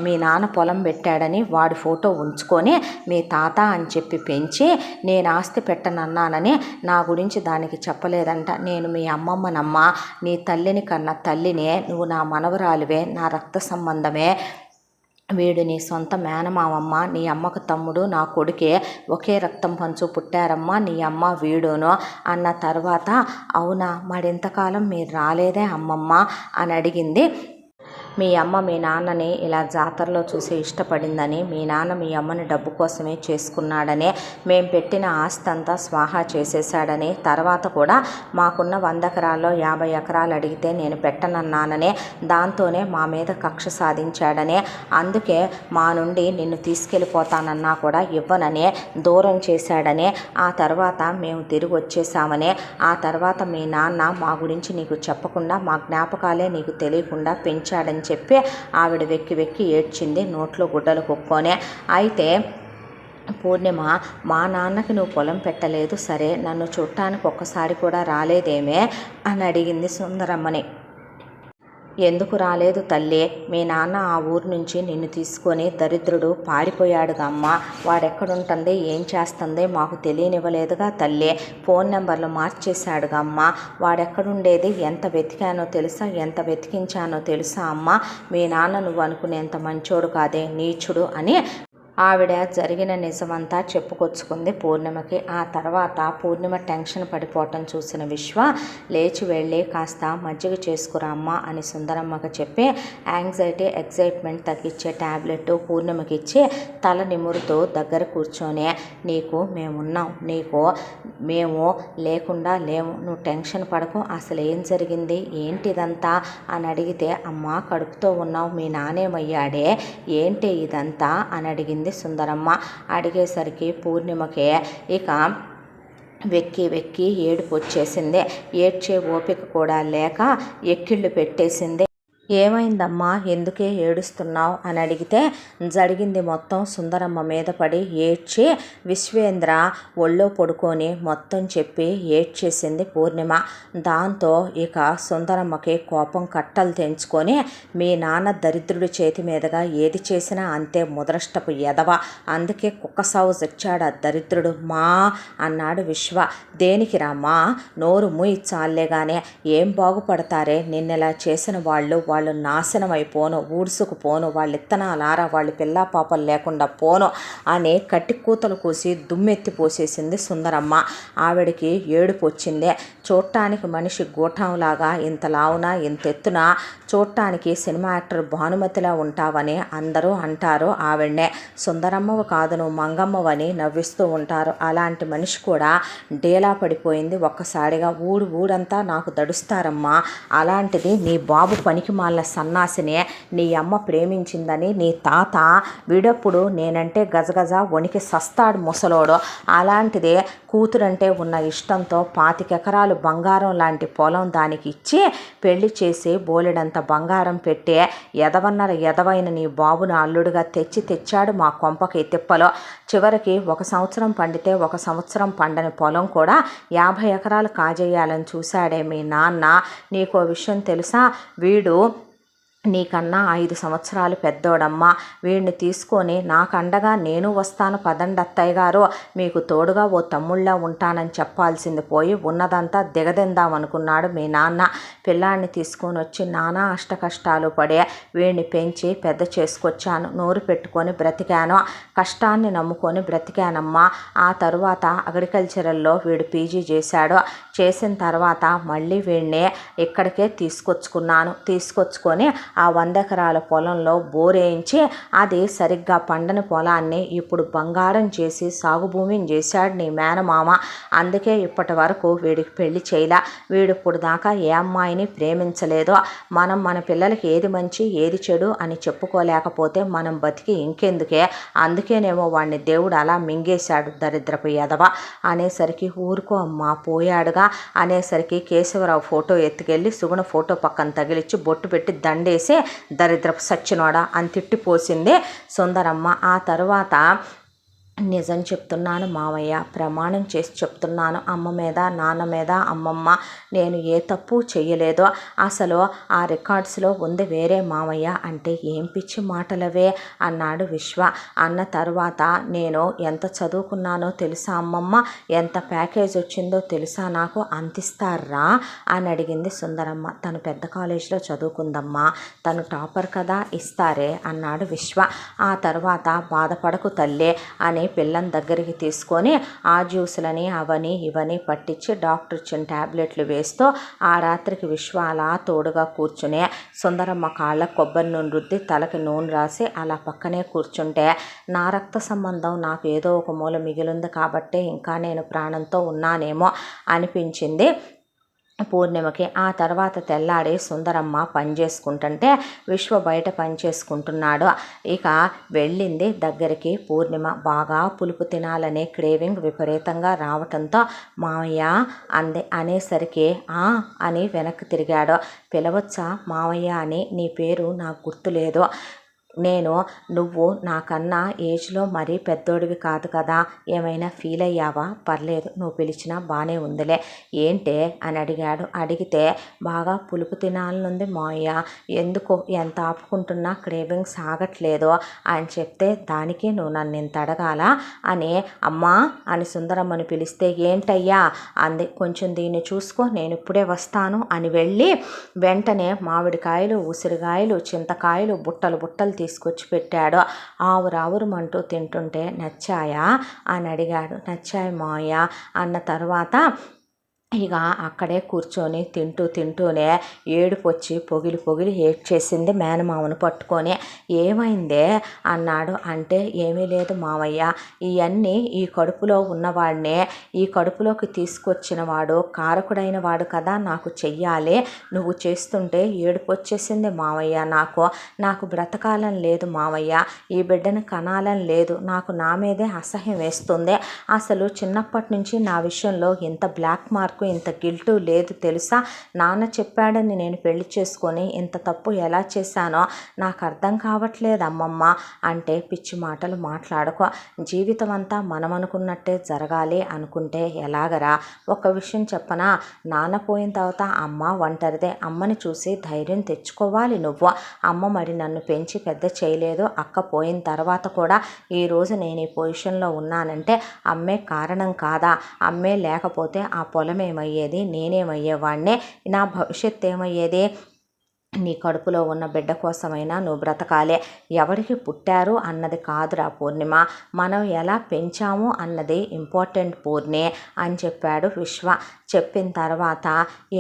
మీ నాన్న పొలం పెట్టాడని వాడి ఫోటో ఉంచుకొని మీ తాత అని చెప్పి పెంచి నేను ఆస్తి పెట్టనన్నానని నా గురించి దానికి చెప్పలేదంట. నేను మీ అమ్మమ్మనమ్మ, నీ తల్లిని కన్న తల్లినే, నువ్వు నా మనవరాలివే, నా రక్త సంబంధమే, వీడు నీ సొంత మేనమావమ్మ, నీ అమ్మకు తమ్ముడు నా కొడుకే, ఒకే రక్తం పంచు పుట్టారమ్మా నీ అమ్మ వీడును అన్న తర్వాత, అవునా మరింతకాలం మీరు రాలేదే అమ్మమ్మ అని అడిగింది. మీ అమ్మ మీ నాన్నని ఇలా జాతరలో చూసి ఇష్టపడిందని, మీ నాన్న మీ అమ్మని డబ్బు కోసమే చేసుకున్నాడని, మేం పెట్టిన ఆస్తి అంతా స్వాహా చేసేసాడని, తర్వాత కూడా మాకున్న 100 ఎకరాల్లో 50 ఎకరాలు అడిగితే నేను పెట్టనన్నానని, దాంతోనే మా మీద కక్ష సాధించాడని, అందుకే మా నుండి నిన్ను తీసుకెళ్ళిపోతానన్నా కూడా ఇవ్వనని దూరం చేశాడని, ఆ తర్వాత మేము తిరిగి వచ్చేసామని, ఆ తర్వాత మీ నాన్న మా గురించి నీకు చెప్పకుండా మా జ్ఞాపకాలే నీకు తెలియకుండా పెంచాడని చెప్పి ఆవిడ వెక్కి వెక్కి ఏడ్చింది, నోట్లో గుడ్డలు కుక్కొని. అయితే పూర్ణిమ, మా నాన్నకి నువ్వు పొలం పెట్టలేదు సరే, నన్ను చూడటానికి ఒక్కసారి కూడా రాలేదేమే అని అడిగింది సుందరమ్మని. ఎందుకు రాలేదు తల్లి, మీ నాన్న ఆ ఊరు నుంచి నిన్ను తీసుకొని దరిద్రుడు పారిపోయాడుగా అమ్మ, వాడెక్కడుంటుంది ఏం చేస్తుంది మాకు తెలియనివ్వలేదుగా తల్లి, ఫోన్ నెంబర్లు మార్చేశాడుగా అమ్మ, వాడెక్కడుండేది ఎంత వెతికానో తెలుసా, ఎంత వెతికించానో తెలుసా అమ్మ, మీ నాన్న నువ్వు అనుకునేంత మంచోడు కాదే, నీచుడు అని ఆవిడ జరిగిన నిజమంతా చెప్పుకొచ్చుకుంది పూర్ణిమకి. ఆ తర్వాత పూర్ణిమ టెన్షన్ పడిపోవటం చూసిన విశ్వ లేచి వెళ్ళి కాస్త మజ్జిగ చేసుకురా అమ్మ అని సుందరమ్మకి చెప్పి యాంగ్జైటీ ఎగ్జైట్మెంట్ తగ్గించే ట్యాబ్లెట్ పూర్ణిమకి ఇచ్చి తల నిమురుతూ దగ్గర కూర్చొని, నీకు మేమున్నాం, మేము లేకుండా లేము, నువ్వు టెన్షన్ పడకు, అసలు ఏం జరిగింది ఏంటిదంతా అని అడిగితే, అమ్మ కడుపుతో ఉన్నావు, మీ నానేమయ్యాడే ఏంటి ఇదంతా అని అడిగింది సుందరమ్మ. అడిగేసరికి పూర్ణిమకే ఇక వెక్కి వెక్కి ఏడుపు వచ్చేసింది. ఏడ్చే ఓపిక కూడా లేక ఎక్కిళ్ళు పెట్టేసింది. ఏమైందమ్మా ఎందుకే ఏడుస్తున్నావు అని అడిగితే, జరిగింది మొత్తం సుందరమ్మ మీద పడి ఏడ్చి విశ్వేంద్ర ఒళ్ళో పడుకొని మొత్తం చెప్పి ఏడ్చేసింది పూర్ణిమ. దాంతో ఇక సుందరమ్మకి కోపం కట్టలు తెంచుకొని, మీ నాన్న దరిద్రుడి చేతి మీదుగా ఏది చేసినా అంతే ముదరష్టపు ఎదవ, అందుకే కుక్క సావు చచ్చాడు దరిద్రుడు మా అన్నాడు విశ్వ. దేనికి రామ్మా, నోరు మూయి చాలేగానే, ఏం బాగుపడతారే నిన్నెలా చేసిన వాళ్ళు వాళ్ళు నాశనం అయిపోను, ఊడ్సుకుపోను, వాళ్ళ ఇత్తనాలారా వాళ్ళ పిల్లా పాపలు లేకుండా పోను అని కట్టి కూతలు కూసి దుమ్మెత్తి పోసేసింది సుందరమ్మ. ఆవిడికి ఏడుపు వచ్చిందే. చూడటానికి మనిషి గూఠంలాగా ఇంత లావున ఇంత ఎత్తున చూడటానికి సినిమా యాక్టర్ భానుమతిలా ఉంటావని అందరూ అంటారు. ఆవిడనే సుందరమ్మవు కాదు నువ్వు మంగమ్మవని నవ్విస్తూ ఉంటారు. అలాంటి మనిషి కూడా డేలా పడిపోయింది ఒక్కసారిగా. ఊడంతా నాకు దడుస్తారమ్మా. అలాంటిది నీ బాబు పనికి మాలిన సన్నాసినే నీ అమ్మ ప్రేమించిందని నీ తాత వీడప్పుడు నేనంటే గజగజ వణికి సస్తాడు ముసలోడు. అలాంటిదే కూతురంటే ఉన్న ఇష్టంతో 25 ఎకరాలు బంగారం లాంటి పొలం దానికి ఇచ్చి పెళ్లి చేసి బోలెడంత బంగారం పెట్టే ఎదవైన నీ బాబును అల్లుడుగా తెచ్చాడు మా కొంపకి తిప్పలో. చివరికి 1 సంవత్సరం పండితే 1 సంవత్సరం పండని పొలం కూడా 50 ఎకరాలు కాజేయాలని చూశాడే మీ నాన్న. నీకో విషయం తెలుసా? వీడు నీకన్నా 5 సంవత్సరాలు పెద్దోడమ్మా. వీడిని తీసుకొని నాకండగా నేను వస్తాను పదండి అత్తయ్య గారు, మీకు తోడుగా ఓ తమ్ముళ్ళ ఉంటానని చెప్పాల్సింది పోయి ఉన్నదంతా దిగదిందామనుకున్నాడు మీ నాన్న. పిల్లాడిని తీసుకొని వచ్చి నానా అష్టకష్టాలు పడే వీడిని పెంచి పెద్ద చేసుకొచ్చాను. నోరు పెట్టుకొని బ్రతికాను, కష్టాన్ని నమ్ముకొని బ్రతికానమ్మా. ఆ తరువాత అగ్రికల్చరల్లో వీడు పీజీ చేశాడు. చేసిన తర్వాత మళ్ళీ వీడిని ఇక్కడికే తీసుకొచ్చుకొని ఆ 100 ఎకరాల పొలంలో బోరేయించి అది సరిగ్గా పండని పొలాన్ని ఇప్పుడు బంగారం చేసి సాగు భూమిని చేశాడు నీ మేనమామ. అందుకే ఇప్పటి వరకు వీడికి పెళ్లి చేయలా. వీడు ఇప్పుడు దాకా ఏ అమ్మాయిని ప్రేమించలేదో. మనం మన పిల్లలకి ఏది మంచి ఏది చెడు అని చెప్పుకోలేకపోతే మనం బతికి ఇంకెందుకే? అందుకేనేమో వాడిని దేవుడు అలా మింగేశాడు దరిద్రపు ఎదవ అనేసరికి ఊరుకో అమ్మా పోయాడుగా అనేసరికి కేశవరావు ఫోటో ఎత్తుకెళ్ళి సుగుణ ఫోటో పక్కన తగిలిచ్చి బొట్టు పెట్టి దండేసి దరిద్రపు సచ్చినోడా అని తిట్టిపోసింది సుందరమ్మ. ఆ తరువాత నిజం చెప్తున్నాను మావయ్య, ప్రమాణం చేసి చెప్తున్నాను అమ్మ మీద నాన్న మీద, అమ్మమ్మ నేను ఏ తప్పు చెయ్యలేదో. అసలు ఆ రికార్డ్స్లో ఉంది వేరే మావయ్య అంటే ఏం పిచ్చి మాటలవే అన్నాడు విశ్వ. అన్న తర్వాత నేను ఎంత చదువుకున్నానో తెలుసా అమ్మమ్మ, ఎంత ప్యాకేజ్ వచ్చిందో తెలుసా నాకు, అంతిస్తారా అని అడిగింది సుందరమ్మ. తను పెద్ద కాలేజీలో చదువుకుందమ్మా, తను టాపర్ కదా, ఇస్తారే అన్నాడు విశ్వ. ఆ తర్వాత బాధపడకు తల్లే అని పిల్లని దగ్గరికి తీసుకొని ఆ జ్యూసులని అవని ఇవని పట్టించి డాక్టర్ ఇచ్చిన ట్యాబ్లెట్లు వేస్తూ ఆ రాత్రికి విశ్వ అలా తోడుగా కూర్చునే సుందరమ్మ కాళ్ళ కొబ్బరి నూనె రుద్ది తలకి నూనె రాసి అలా పక్కనే కూర్చుంటే నా రక్త సంబంధం నాకు ఏదో ఒక మూల మిగిలింది కాబట్టి ఇంకా నేను ప్రాణంతో ఉన్నానేమో అనిపించింది పూర్ణిమకి. ఆ తర్వాత తెల్లాడి సుందరమ్మ పని చేసుకుంటుంటే విశ్వ బయట పని చేసుకుంటున్నాడు. ఇక వెళ్ళింది దగ్గరికి పూర్ణిమ. బాగా పులుపు తినాలనే క్రేవింగ్ విపరీతంగా రావటంతో మావయ్య అనేసరికి అని వెనక్కి తిరిగాడు. పిలవచ్చా మావయ్య అని? నీ పేరు నాకు గుర్తులేదు. నువ్వు నాకన్నా ఏజ్లో మరీ పెద్దోడివి కాదు కదా, ఏమైనా ఫీల్ అయ్యావా? పర్లేదు, నువ్వు పిలిచినా బాగానే ఉందిలే. ఏంటే అని అడిగాడు. అడిగితే బాగా పులుపు తినాలనుంది మావయ్య, ఎందుకో ఎంత ఆపుకుంటున్నా క్రేవింగ్స్ ఆగట్లేదు అని చెప్తే దానికి నువ్వు నన్ను ఇంత అడగాలా అని అమ్మా అని సుందరమ్మని పిలిస్తే ఏంటయ్యా అంది. కొంచెం దీన్ని చూసుకో, నేను ఇప్పుడే వస్తాను అని వెళ్ళి వెంటనే మామిడికాయలు, ఉసిరికాయలు, చింతకాయలు బుట్టలు తీసుకొచ్చి పెట్టాడు. ఆవురావురమంటూ తింటుంటే నచ్చాయా అని అడిగాడు. నచ్చాయి మావయ్య అన్న తర్వాత ఇక అక్కడే కూర్చొని తింటూనే ఏడుపు వచ్చి పొగిలి ఏడ్చేసింది మేనమామను పట్టుకొని. ఏమైందే అన్నాడు. అంటే ఏమీ లేదు మావయ్య, ఇవన్నీ ఈ కడుపులో ఉన్నవాడినే ఈ కడుపులోకి తీసుకొచ్చిన వాడు కారకుడైన వాడు కదా, నాకు చెయ్యాలి. నువ్వు చేస్తుంటే ఏడుపు వచ్చేసింది మావయ్య. నాకు బ్రతకాలని లేదు మావయ్య, ఈ బిడ్డను కనాలని లేదు. నాకు నా మీదే అసహ్యం వేస్తుంది. అసలు చిన్నప్పటి నుంచి నా విషయంలో ఇంత బ్లాక్ మార్క్ ఇంత గిల్టు లేదు తెలుసా. నాన్న చెప్పాడని నేను పెళ్లి చేసుకొని ఇంత తప్పు ఎలా చేశానో నాకు అర్థం కావట్లేదు అమ్మమ్మ అంటే పిచ్చి మాటలు మాట్లాడుకో. జీవితం అంతా మనం అనుకున్నట్టే జరగాలి అనుకుంటే ఎలాగరా? ఒక విషయం చెప్పనా, నాన్న పోయిన తర్వాత అమ్మ ఒంటరిదే. అమ్మని చూసి ధైర్యం తెచ్చుకోవాలి నువ్వు. అమ్మ మరి నన్ను పెంచి పెద్ద చేయలేదు. అక్క పోయిన తర్వాత కూడా ఈరోజు నేను ఈ పొజిషన్లో ఉన్నానంటే అమ్మే కారణం కాదా? అమ్మే లేకపోతే ఆ పొలం ఏమయ్యేది, నేనేమయ్యేవాడిని, నా భవిష్యత్తు ఏమయ్యేది? నీ కడుపులో ఉన్న బిడ్డ కోసమైనా నువ్వు బ్రతకాలే. ఎవరికి పుట్టారు అన్నది కాదురా పూర్ణిమ, మనం ఎలా పెంచాము అన్నది ఇంపార్టెంట్ పూర్ణి అని చెప్పాడు విశ్వ. చెప్పిన తర్వాత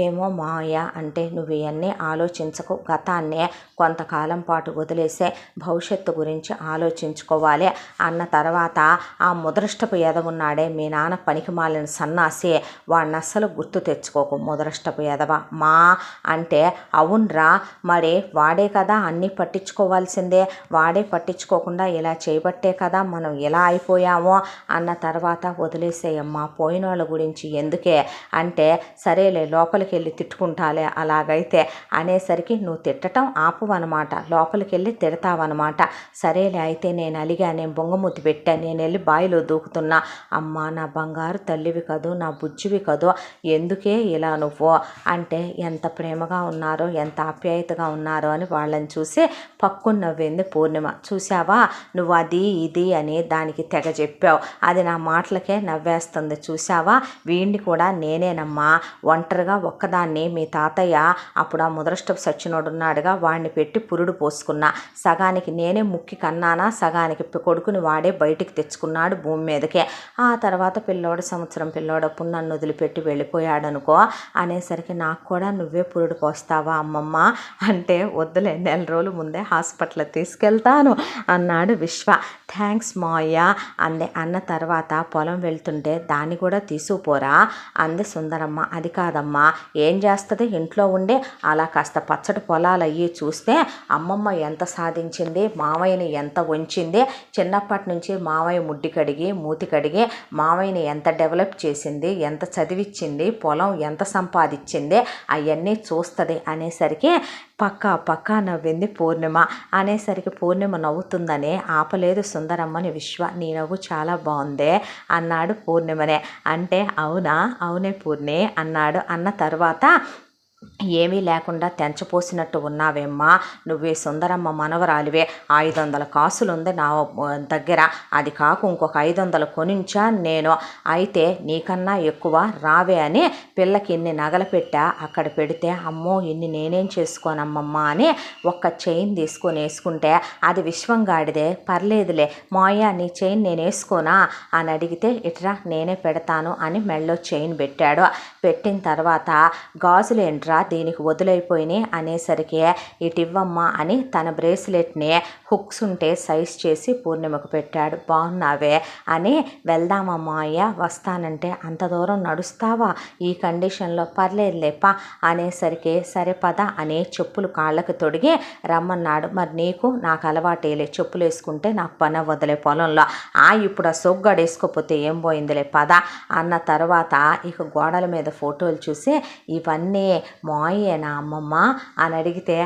ఏమో మావయ్య అంటే నువ్వు ఇవన్నీ ఆలోచించకు, గతాన్నే కొంతకాలం పాటు వదిలేసే, భవిష్యత్తు గురించి ఆలోచించుకోవాలి అన్న తర్వాత ఆ ముదృష్టపు ఎదవున్నాడే మీ నాన్న పనికిమాలిన సన్నాసి, వాడిని అస్సలు గుర్తు తెచ్చుకోకు ముదృష్టపు ఎదవ మా అంటే అవునరా మరి వాడే కదా అన్నీ పట్టించుకోవాల్సిందే, వాడే పట్టించుకోకుండా ఇలా చేయబట్టే కదా మనం ఇలా అయిపోయామో అన్న తర్వాత వదిలేసేయమ్మా, పోయిన వాళ్ళ గురించి ఎందుకే అంటే సరేలే లోపలికి వెళ్ళి తిట్టుకుంటాలే అలాగైతే అనేసరికి నువ్వు తిట్టడం ఆపువన్నమాట, లోపలికి వెళ్ళి తిడతావన్నమాట. సరేలే అయితే నేను అలిగా, నేను బొంగమూతి పెట్టాను, నేను వెళ్ళి బావిలో దూకుతున్నా, అమ్మ నా బంగారు తల్లివి కదూ, నా బుజ్జివి కదూ, ఎందుకే ఇలా నువ్వు అంటే ఎంత ప్రేమగా ఉన్నారో ఎంత ఆప్యాయతగా ఉన్నారో అని వాళ్ళని చూసి పక్కున నవ్వింది పూర్ణిమ. చూసావా నువ్వు అది ఇది అని దానికి తెగ చెప్పావు, అది నా మాటలకే నవ్వేస్తుంది చూసావా, వీడిని కూడా నేనేనమ్మా ఒంటరిగా ఒక్కదాన్ని, మీ తాతయ్య అప్పుడు ఆ ముదృష్టపు సచ్చినోడు ఉన్నాడుగా వాడిని పెట్టి పురుడు పోసుకున్నా, సగానికి నేనే ముక్కి కన్నానా, సగానికి కొడుకుని వాడే బయటికి తెచ్చుకున్నాడు భూమి మీదకే. ఆ తర్వాత పిల్లోడు సంవత్సరం పిల్లోడప్పుడు నన్ను వదిలిపెట్టి వెళ్ళిపోయాడు అనుకో అనేసరికి నాకు కూడా నువ్వే పురుడు పోస్తావా అమ్మమ్మ అంటే వద్దులే, నెల రోజుల ముందే హాస్పిటల్ తీసుకెళ్తాను అన్నాడు విశ్వ. థ్యాంక్స్ మావయ్య అంది. అన్న తర్వాత పొలం వెళ్తుంటే దాన్ని కూడా తీసుకుపోరా అంది సుందరమ్మ. అది కాదమ్మా, ఏం చేస్తుంది ఇంట్లో ఉండి, అలా కాస్త పచ్చడి పొలాలు అయ్యి చూస్తే అమ్మమ్మ ఎంత సాధించింది, మావయ్యని ఎంత వంచింది, చిన్నప్పటి నుంచి మావయ్య ముడ్డి కడిగి మూతి కడిగి మావయ్యని ఎంత డెవలప్ చేసింది, ఎంత చదివిచ్చింది, పొలం ఎంత సంపాదించింది అవన్నీ చూస్తుంది అనేసరికి పక్కా నవ్వింది పూర్ణిమ. అనేసరికి పూర్ణిమ నవ్వుతుందని ఆపలేదు సుందరమ్మని విశ్వ. నీ నవ్వు చాలా బాగుందే అన్నాడు పూర్ణిమనే. అంటే అవునే పూర్ణి అన్నాడు. అన్న తర్వాత ఏమీ లేకుండా తెంచపోసినట్టు ఉన్నావేమ్మా, నువ్వే సుందరమ్మ మనవరాలివే, 500 కాసులు ఉంది నా దగ్గర, అది కాకు ఇంకొక 500 కొనించా నేను, అయితే నీకన్నా ఎక్కువ రావే అని పిల్లకి ఇన్ని నగలు పెట్టా, అక్కడ పెడితే అమ్మో ఇన్ని నేనేం చేసుకోనమ్మమ్మ అని ఒక్క చైన్ తీసుకొని వేసుకుంటే అది విశ్వంగాడిదే, పర్లేదులే మాయ నీ చైన్ నేను వేసుకోనా అని అడిగితే ఇట్రా నేనే పెడతాను అని మెళ్ళో చైన్ పెట్టాడు. పెట్టిన తర్వాత గాజులేంట్రా దీనికి వదులైపోయినాయి అనేసరికి ఇటివ్వమ్మా అని తన బ్రేస్లెట్ని హుక్స్ ఉంటే సైజ్ చేసి పూర్ణిమకు పెట్టాడు. బాగున్నావే అని వెళ్దామమ్మా అయ్యా వస్తానంటే అంత దూరం నడుస్తావా ఈ కండిషన్లో, పర్లేదులేపా అనేసరికి సరే పద అని చెప్పులు కాళ్ళకు తొడిగి రమ్మన్నాడు. మరి నీకు నాకు అలవాటేలే, చెప్పులు వేసుకుంటే నాకు పని అవ్వదులే పొలంలో, ఇప్పుడు ఆ సోగ్గాడు వేసుకోపోతే ఏం పోయిందిలే పద అన్న తర్వాత ఇక గోడల మీద ఫోటోలు చూసి ఇవన్నీ మాయేనా అమ్మమ్మ అని అడిగితే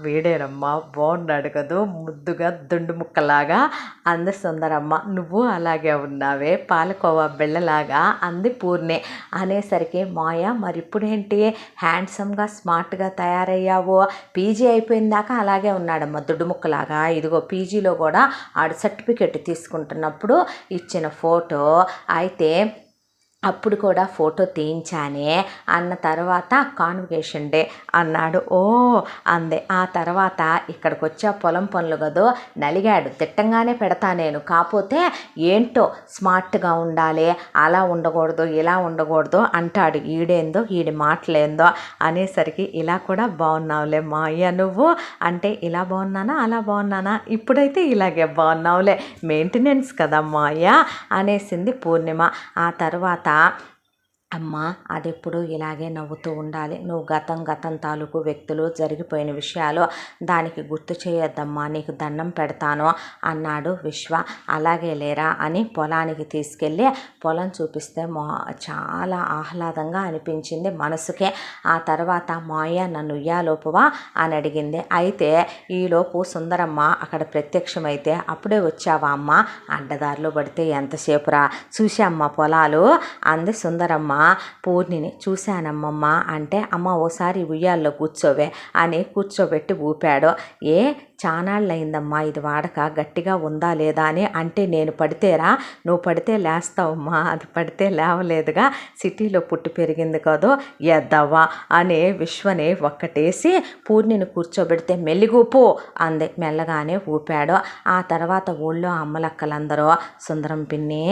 వీడేనమ్మా బాగున్నాడు కదూ ముద్దుగా దుండు ముక్కలాగా అంది సుందరమ్మ. నువ్వు అలాగే ఉన్నావే పాలకోవా బిళ్ళలాగా అంది పూర్ణి. అనేసరికి మాయ మరి ఇప్పుడేంటి హ్యాండ్సమ్గా స్మార్ట్గా తయారయ్యావో, పీజీ అయిపోయిన దాకా అలాగే ఉన్నాడమ్మా దుడ్డు ముక్కలాగా, ఇదిగో పీజీలో కూడా ఆడు సర్టిఫికెట్ తీసుకుంటున్నప్పుడు ఇచ్చిన ఫోటో అయితే అప్పుడు కూడా ఫోటో తీయించానే అన్న తర్వాత కాన్వకేషన్ డే అన్నాడు. అందే. ఆ తర్వాత ఇక్కడికి వచ్చా పొలం పనులు కదో నలిగాడు, తిట్టంగానే పెడతా నేను, కాకపోతే ఏంటో స్మార్ట్గా ఉండాలి, అలా ఉండకూడదు ఇలా ఉండకూడదు అంటాడు. ఈడేందో ఈడి మాటలేందో అనేసరికి ఇలా కూడా బాగున్నావులే మా అయ్య నువ్వు అంటే, ఇలా బాగున్నానా అలా బాగున్నానా, ఇప్పుడైతే ఇలాగే బాగున్నావులే, మెయింటెనెన్స్ కదా మా అయ్య అనేసింది పూర్ణిమ. ఆ తర్వాత అమ్మ అదెప్పుడు ఇలాగే నవ్వుతూ ఉండాలి, నువ్వు గతం తాలూకు వ్యక్తులు జరిగిపోయిన విషయాలు దానికి గుర్తు చేయొద్దమ్మా, నీకు దండం పెడతాను అన్నాడు విశ్వ. అలాగే లేరా అని పొలానికి తీసుకెళ్ళి పొలం చూపిస్తే చాలా ఆహ్లాదంగా అనిపించింది మనసుకే. ఆ తర్వాత మాయ నన్ను ఉయ్యాలోపువా అని అడిగింది. అయితే ఈలోపు సుందరమ్మ అక్కడ ప్రత్యక్షమైతే అప్పుడే వచ్చావా అమ్మ, అడ్డదారిలో పడితే ఎంతసేపురా, చూశామ్మ పొలాలు అంది సుందరమ్మ పూర్ణిని. చూశానమ్మమ్మ అంటే, అమ్మ ఓసారి ఉయ్యాల్లో కూర్చోవే అని కూర్చోబెట్టి ఊపాడు. చానాళ్ళయిందమ్మా ఇది వాడక, గట్టిగా ఉందా లేదా అని. అంటే నేను పడితేరా, నువ్వు పడితే లేస్తావమ్మా, అది పడితే లేవలేదుగా, సిటీలో పుట్టి పెరిగింది కదో ఎద్దవ్వా అని విశ్వని ఒక్కటేసి పూర్ణిని కూర్చోబెడితే మెల్లిగూపు అంది. మెల్లగానే ఊపాడు. ఆ తర్వాత ఊళ్ళో అమ్మలక్కలందరూ సుందరం పిన్ని,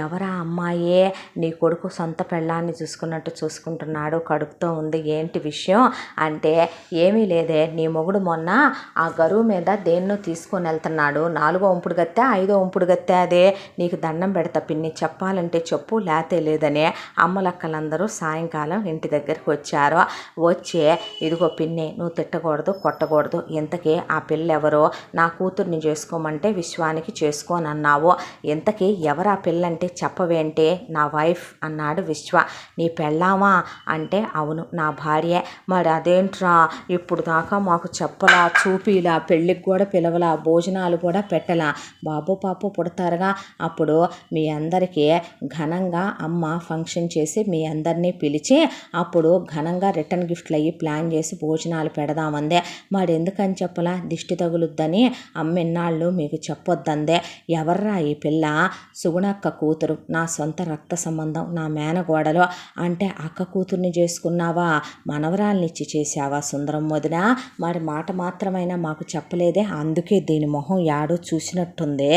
ఎవరా అమ్మాయి, నీ కొడుకు సొంత పెళ్ళాన్ని చూసుకున్నట్టు చూసుకుంటున్నాడు, కడుపుతో ఉంది, ఏంటి విషయం అంటే, ఏమీ లేదే, నీ మొగుడు మొన్న ఆ గరువు మీద దేన్నో తీసుకొని వెళ్తున్నాడు, 4వ ఉంపుడు గత్తె 5వ ఉంపుడు గత్తె, అదే నీకు దండం పెడతా పిన్ని, చెప్పాలంటే చెప్పు, లేతే లేదని అమ్మలక్కలందరూ సాయంకాలం ఇంటి దగ్గరికి వచ్చారు. వచ్చి, ఇదిగో పిన్ని, నువ్వు తిట్టకూడదు కొట్టకూడదు, ఇంతకీ ఆ పిల్ల ఎవరో, నా కూతుర్ని చేసుకోమంటే విశ్వానికి చేసుకోనన్నావు, ఇంతకీ ఎవరా పిల్లంటే చెప్పవేంటే, నా వైఫ్ అన్నాడు విశ్వ. నీ పెళ్ళామా అంటే, అవును నా భార్యే. మరి అదేంట్రా ఇప్పుడు దాకా మాకు చెప్పలా, చూపిలా, పెళ్ళికి కూడా పిలవలా, భోజనాలు కూడా పెట్టలా, బాబు పాపు పుడతారుగా, అప్పుడు మీ అందరికీ ఘనంగా అమ్మ ఫంక్షన్ చేసి మీ అందరినీ పిలిచి అప్పుడు ఘనంగా రిటర్న్ గిఫ్ట్లు అయ్యి ప్లాన్ చేసి భోజనాలు పెడదామందే, మరి ఎందుకని చెప్పలా, దిష్టి తగులుద్దని అమ్మ ఎన్నాళ్ళు మీకు చెప్పొద్దందే. ఎవర్రా ఈ పిల్ల, సుగుణక్క కూతురు, నా సొంత రక్త సంబంధం, నా మేనగోడలు. అంటే అక్క కూతుర్ని చేసుకున్నావా, మనవరాల్నిచ్చి చేసావా సుందరం వదిన, మరి మాట మాత్రమైనా మాకు చెప్పలేదే, అందుకే దీని మొహం యాడో చూసినట్టుంది,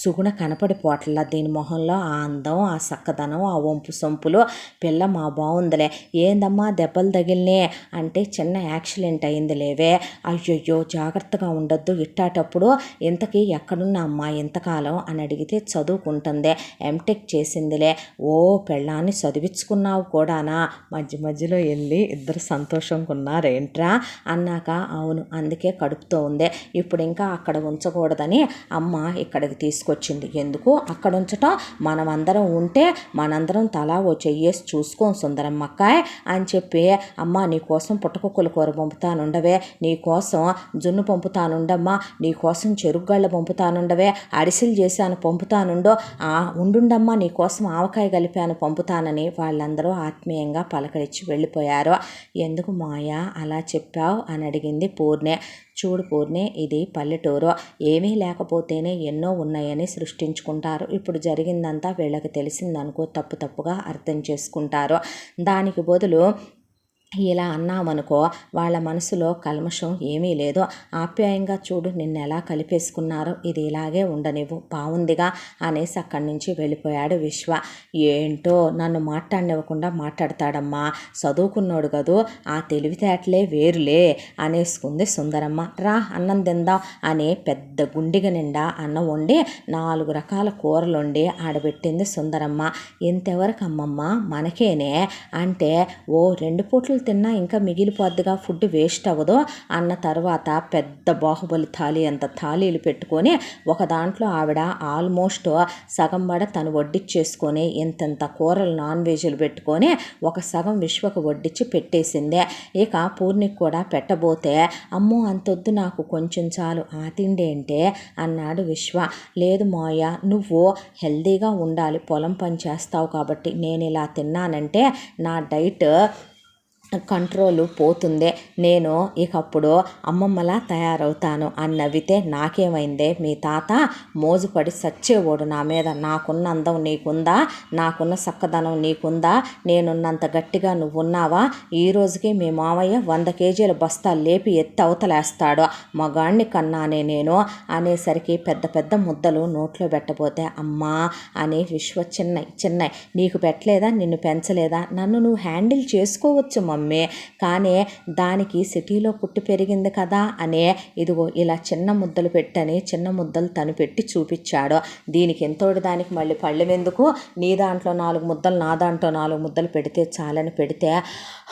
సుగుణ కనపడిపోవట్లా దీని మొహంలో ఆ అందం, ఆ సక్కదనం, ఆ వంపు సొంపులు, పిల్ల మా బాగుందిలే, ఏందమ్మా దెబ్బలు తగిలినే అంటే, చిన్న యాక్సిడెంట్ అయింది లేవే, అయ్యయ్యో జాగ్రత్తగా ఉండొద్దు ఇట్టాటప్పుడు, ఇంతకీ ఎక్కడున్న అమ్మా ఇంతకాలం అని అడిగితే, చదువుకుంటుందే, ఎంటెక్ చేసిందిలే, ఓ పెళ్ళాన్ని చదివించుకున్నావు కూడానా, మధ్య మధ్యలో వెళ్ళి ఇద్దరు సంతోషంగా ఉన్నారేంట్రా అన్నాక, అవును అందుకే కడుపుతో ఉందే, ఇప్పుడు ఇంకా అక్కడ ఉంచకూడదని అమ్మ ఇక్కడికి తీసుకొచ్చింది, ఎందుకు అక్కడ ఉంచటం, మనమందరం ఉంటే మనందరం తలా ఓ చెయ్యేసి చూసుకోం సుందరమ్మక్కాయ్ అని చెప్పి, అమ్మ నీకోసం పుట్టకుక్కల కూర పంపుతానుండవే, నీకోసం జున్ను పంపుతానుండమ్మా, నీకోసం చెరుగ్గళ్ళ పంపుతానుండవే, అరిసెలు చేశాను పంపుతానుండో, ఉండుండమ్మా నీకోసం ఆవకాయ కలిపాను పంపుతానని వాళ్ళందరూ ఆత్మీయంగా పలకరించి వెళ్ళిపోయారు. ఎందుకు మాయా అలా చెప్పావు అని అడిగింది పూర్ణి. చూడు పూర్ణి, ఇది పల్లెటూరు, ఏమీ లేకపోతేనే ఎన్నో ఉన్నాయని సృష్టించుకుంటారు, ఇప్పుడు జరిగిందంతా వీళ్ళకి తెలిసిందనుకో తప్పుగా అర్థం చేసుకుంటారు, దానికి బదులు ఇలా అన్నామనుకో వాళ్ళ మనసులో కల్మషం ఏమీ లేదు, ఆప్యాయంగా చూడు నిన్ను ఎలా కలిపేసుకున్నారో, ఇది ఇలాగే ఉండనివ్వు బాగుందిగా అనేసి అక్కడి నుంచి వెళ్ళిపోయాడు విశ్వ. ఏంటో నన్ను మాట్లాడనివ్వకుండా మాట్లాడతాడమ్మా, చదువుకున్నాడు కదూ, ఆ తెలివితేటలే వేరులే అనేసుకుంది సుందరమ్మ. రా అన్నం తిందాం అని పెద్ద గుండిగ నిండా అన్నం వండి 4 రకాల కూరలు వండి ఆడబెట్టింది సుందరమ్మ. ఇంతవరకు అమ్మమ్మ మనకేనే అంటే, ఓ 2 పూటలు తిన్నా ఇంకా మిగిలిపోద్దిగా, ఫుడ్ వేస్ట్ అవ్వదు అన్న తర్వాత పెద్ద బాహుబలి థాలీ అంత థాలీలు పెట్టుకొని ఒక దాంట్లో ఆవిడ ఆల్మోస్ట్ సగం వడ తను వడ్డిచ్చేసుకొని ఇంతంత కూరలు నాన్ వెజ్లు పెట్టుకొని ఒక సగం విశ్వకు వడ్డించి పెట్టేసిందే. ఇక పూర్ణికి కూడా పెట్టబోతే, అమ్మో అంతొద్దు నాకు కొంచెం చాలు, ఆ తిండేంటే అన్నాడు విశ్వ. లేదు మాయ, నువ్వు హెల్దీగా ఉండాలి, పొలం పని చేస్తావు కాబట్టి, నేను ఇలా తిన్నానంటే నా డైట్ కంట్రోల్ పోతుందే, నేను ఇకప్పుడు అమ్మమ్మలా తయారవుతాను అని నవ్వితే, నాకేమైందే మీ తాత మోజుపడి సచ్చేవాడు నా మీద, నాకున్న అందం నీకుందా, నాకున్న చక్కదనం నీకుందా, నేనున్నంత గట్టిగా నువ్వున్నావా, ఈ రోజుకి మీ మామయ్య 100 కేజీల బస్తాలు లేపి ఎత్తి అవతలేస్తాడు, మగాణ్ణి కన్నానే నేను అనేసరికి పెద్ద ముద్దలు నోట్లో పెట్టబోతే, అమ్మా అని విశ్వ చిన్నయ్ నీకు పెట్టలేదా, నిన్ను పెంచలేదా, నన్ను నువ్వు హ్యాండిల్ చేసుకోవచ్చు మమ్మీ, కానీ దానికి సిటీలో పుట్టి పెరిగింది కదా అనే, ఇదిగో ఇలా చిన్న ముద్దలు పెట్టని చిన్న ముద్దలు తను పెట్టి చూపించాడు. దీనికి ఎంతోటి దానికి మళ్ళీ పళ్ళెమెందుకు, నీ దాంట్లో 4 ముద్దలు నా దాంట్లో 4 ముద్దలు పెడితే చాలని పెడితే,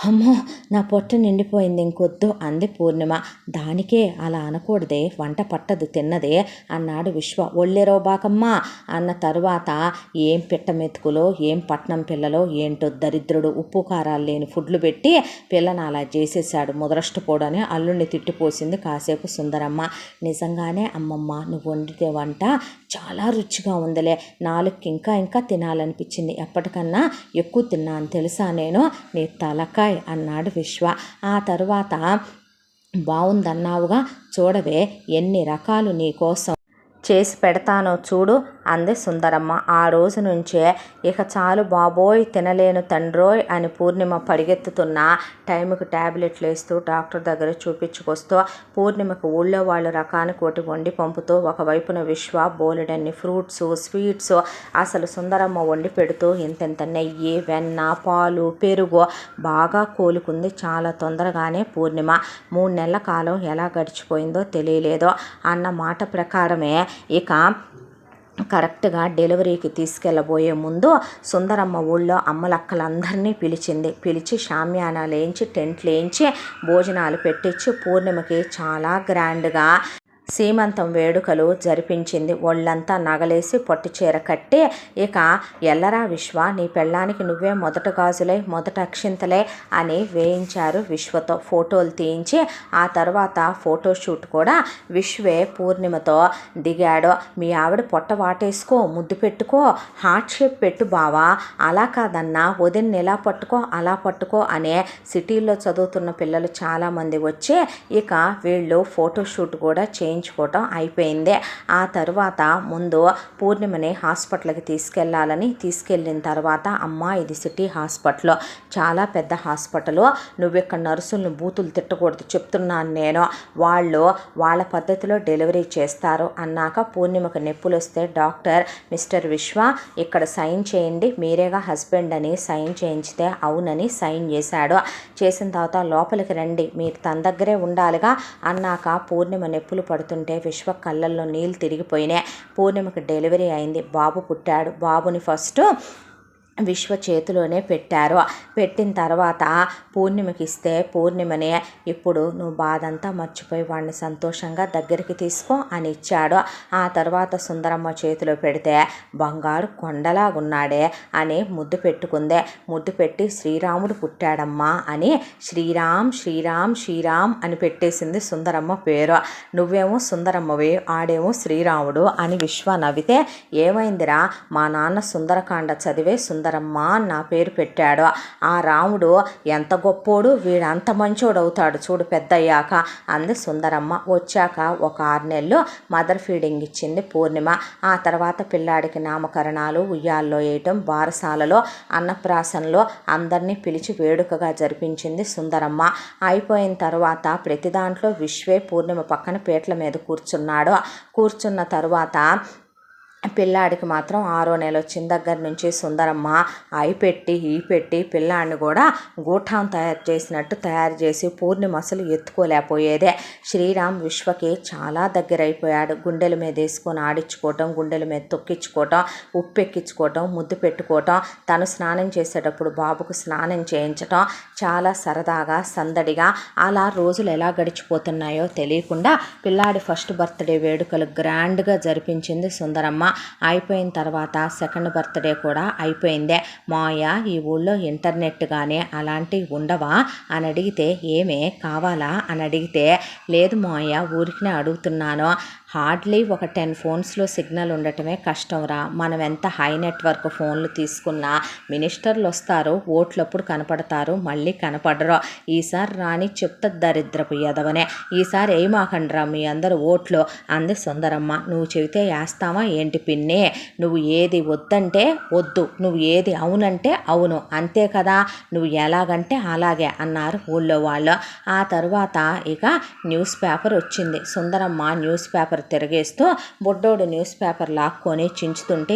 అమ్మో నా పొట్ట నిండిపోయింది ఇంకొద్దు అంది పూర్ణిమ. దానికే అలా అనకూడదే, వంట పట్టదు తిన్నదే అన్నాడు విశ్వ. ఒళ్ళెరో బాకమ్మా అన్న తరువాత, ఏం పిట్ట మెతుకులో ఏం పట్నం పిల్లలో ఏంటో దరిద్రుడు, ఉప్పు కారాలు లేని ఫుడ్లు పెట్టి పిల్లని అలా చేసేసాడు, ముదరష్టపోడని అల్లుడిని తిట్టిపోసింది కాసేపు సుందరమ్మ. నిజంగానే అమ్మమ్మ నువ్వు వండితే వంట చాలా రుచిగా ఉందిలే, నాలుగుకి ఇంకా తినాలనిపించింది, ఎప్పటికన్నా ఎక్కువ తిన్నాను తెలుసా నేను, నీ తలకాయ్ అన్నాడు విశ్వ. ఆ తర్వాత బావుందన్నావుగా, చూడవే ఎన్ని రకాలు నీకోసం చేసి పెడతానో చూడు అంది సుందరమ్మ. ఆ రోజు నుంచే ఇక చాలు బాబోయ్, తినలేను తండ్రోయ్ అని పూర్ణిమ పరిగెత్తుతున్న టైంకి ట్యాబ్లెట్లు వేస్తూ డాక్టర్ దగ్గర చూపించుకొస్తూ పూర్ణిమకు ఊళ్ళో వాళ్ళు రకానికి ఒకటి వండి పంపుతూ ఒకవైపున విశ్వ బోలెడన్ని ఫ్రూట్స్ స్వీట్స్ అసలు సుందరమ్మ వండి పెడుతూ ఇంతెంత నెయ్యి వెన్న పాలు పెరుగు బాగా కోలుకుంది చాలా తొందరగానే పూర్ణిమ. 3 నెలల కాలం ఎలా గడిచిపోయిందో తెలియలేదో. అన్న మాట ప్రకారమే ఇక కరెక్ట్గా డెలివరీకి తీసుకెళ్ళబోయే ముందు సుందరమ్మ ఊళ్ళో అమ్మలక్కలందరినీ పిలిచి షామ్యానాలు వేయించి టెంట్లు వేయించి భోజనాలు పెట్టించి పూర్ణిమకి చాలా గ్రాండ్గా సీమంతం వేడుకలు జరిపించింది. ఒళ్ళంతా నగలేసి పట్టుచీర కట్టి ఇక ఎల్లరా విశ్వ, నీ పెళ్ళానికి నువ్వే మొదట గాజులై మొదట అక్షింతలే అని వేయించారు. విశ్వతో ఫోటోలు తీయించి ఆ తర్వాత ఫోటోషూట్ కూడా విశ్వే పూర్ణిమతో దిగాడు. మీ ఆవిడ పొట్ట వాటేసుకో, ముద్దు పెట్టుకో, హార్ట్ షేప్ పెట్టు బావా, అలా కాదన్నా వదిన్ని ఇలా పట్టుకో అలా పట్టుకో అనే సిటీల్లో చదువుతున్న పిల్లలు చాలామంది వచ్చి ఇక వీళ్ళు ఫోటోషూట్ కూడా చేయించుకోవటం అయిపోయింది. ఆ తర్వాత ముందు పూర్ణిమని హాస్పిటల్కి తీసుకెళ్ళిన తర్వాత అమ్మ ఇది సిటీ హాస్పిటల్, చాలా పెద్ద హాస్పిటల్, నువ్వు ఇక్కడ నర్సులను బూతులు తిట్టకూడదు చెప్తున్నాను నేను, వాళ్ళు వాళ్ళ పద్ధతిలో డెలివరీ చేస్తారు అన్నాక పూర్ణిమకు నొప్పులు వస్తే డాక్టర్ మిస్టర్ విశ్వ ఇక్కడ సైన్ చేయండి, మీరేగా హస్బెండ్ అని సైన్ చేయించితే అవునని సైన్ చేశాడు. చేసిన తర్వాత లోపలికి రండి, మీరు తన దగ్గరే ఉండాలిగా అన్నాక పూర్ణిమ నొప్పులు పడుతుంటే విశ్వ కళ్ళల్లో నీళ్ళు తిరిగిపోయినాయి. పూర్ణిమకి డెలివరీ అయింది, బాబు పుట్టాడు. బాబుని ఫస్ట్ విశ్వ చేతిలోనే పెట్టారు. పెట్టిన తర్వాత పూర్ణిమకి ఇస్తే పూర్ణిమని ఇప్పుడు నువ్వు బాధంతా మర్చిపోయి వాడిని సంతోషంగా దగ్గరికి తీసుకో అని ఇచ్చాడు. ఆ తర్వాత సుందరమ్మ చేతిలో పెడితే బంగారు కొండలాగున్నాడే అని ముద్దు పెట్టుకుందే. ముద్దు పెట్టి శ్రీరాముడు పుట్టాడమ్మా అని శ్రీరామ్ శ్రీరామ్ శ్రీరామ్ అని పెట్టేసింది సుందరమ్మ పేరు. నువ్వేమో సుందరమ్మవి, ఆడేమో శ్రీరాముడు అని విశ్వ నవ్వితే ఏమైందిరా, మా నాన్న సుందరకాండ చదివే సుందరమ్మ నా పేరు పెట్టాడు, ఆ రాముడు ఎంత గొప్పోడు, వీడు అంత మంచోడు అవుతాడు చూడు పెద్దయ్యాక అంది సుందరమ్మ. వచ్చాక ఒక 6 నెలలు మదర్ ఫీడింగ్ ఇచ్చింది పూర్ణిమ. ఆ తర్వాత పిల్లాడికి నామకరణాలు, ఉయ్యాల్లో వేయటం, బారసాలలో అన్నప్రాసనలో అందరినీ పిలిచి వేడుకగా జరిపించింది సుందరమ్మ. అయిపోయిన తర్వాత ప్రతి దాంట్లో విశ్వే పూర్ణిమ పక్కన పీటల మీద కూర్చున్న తర్వాత పిల్లాడికి మాత్రం 6వ నెల వచ్చిన దగ్గర నుంచి సుందరమ్మ పెట్టి పిల్లాడిని కూడా గూఠాం తయారు చేసి పూర్ణిమ అసలు ఎత్తుకోలేకపోయేదే. శ్రీరామ్ విశ్వకి చాలా దగ్గరైపోయాడు. గుండెల మీద వేసుకొని ఆడించుకోవటం, గుండెల మీద తొక్కించుకోవటం, ఉప్పెక్కించుకోవటం, ముద్దు పెట్టుకోవటం, తను స్నానం చేసేటప్పుడు బాబుకు స్నానం చేయించటం, చాలా సరదాగా సందడిగా అలా రోజులు ఎలా గడిచిపోతున్నాయో తెలియకుండా పిల్లాడి ఫస్ట్ బర్త్డే వేడుకలు గ్రాండ్గా జరిపించింది సుందరమ్మ. అయిపోయిన తర్వాత సెకండ్ బర్త్డే కూడా అయిపోయిందే. మాయ ఈ ఊళ్ళో ఇంటర్నెట్ కానీ అలాంటివి ఉండవా అని అడిగితే ఏమే కావాలా అని అడిగితే లేదు మాయ ఊరికినే అడుగుతున్నాను, హార్డ్లీ ఒక 10 ఫోన్స్లో సిగ్నల్ ఉండటమే కష్టం రా, మనం ఎంత హై నెట్వర్క్ ఫోన్లు తీసుకున్నా మినిస్టర్లు వస్తారు, ఓట్లప్పుడు కనపడతారు, మళ్ళీ కనపడరు, ఈసారి రాని చెప్తా దరిద్రపు ఎదవనే, ఈసారి ఏమాకండ్రా మీ అందరు ఓట్లు అంది సుందరమ్మ. నువ్వు చెబితే వేస్తావా ఏంటి పిన్ని, నువ్వు ఏది వద్దంటే వద్దు, నువ్వు ఏది అవునంటే అవును, అంతే కదా, నువ్వు ఎలాగంటే అలాగే అన్నారు ఊళ్ళో వాళ్ళు. ఆ తర్వాత ఇక న్యూస్ పేపర్ వచ్చింది. సుందరమ్మ న్యూస్ పేపర్ తిరగేస్తూ బుడ్డోడు న్యూస్ పేపర్ లాక్కొని చించుతుంటే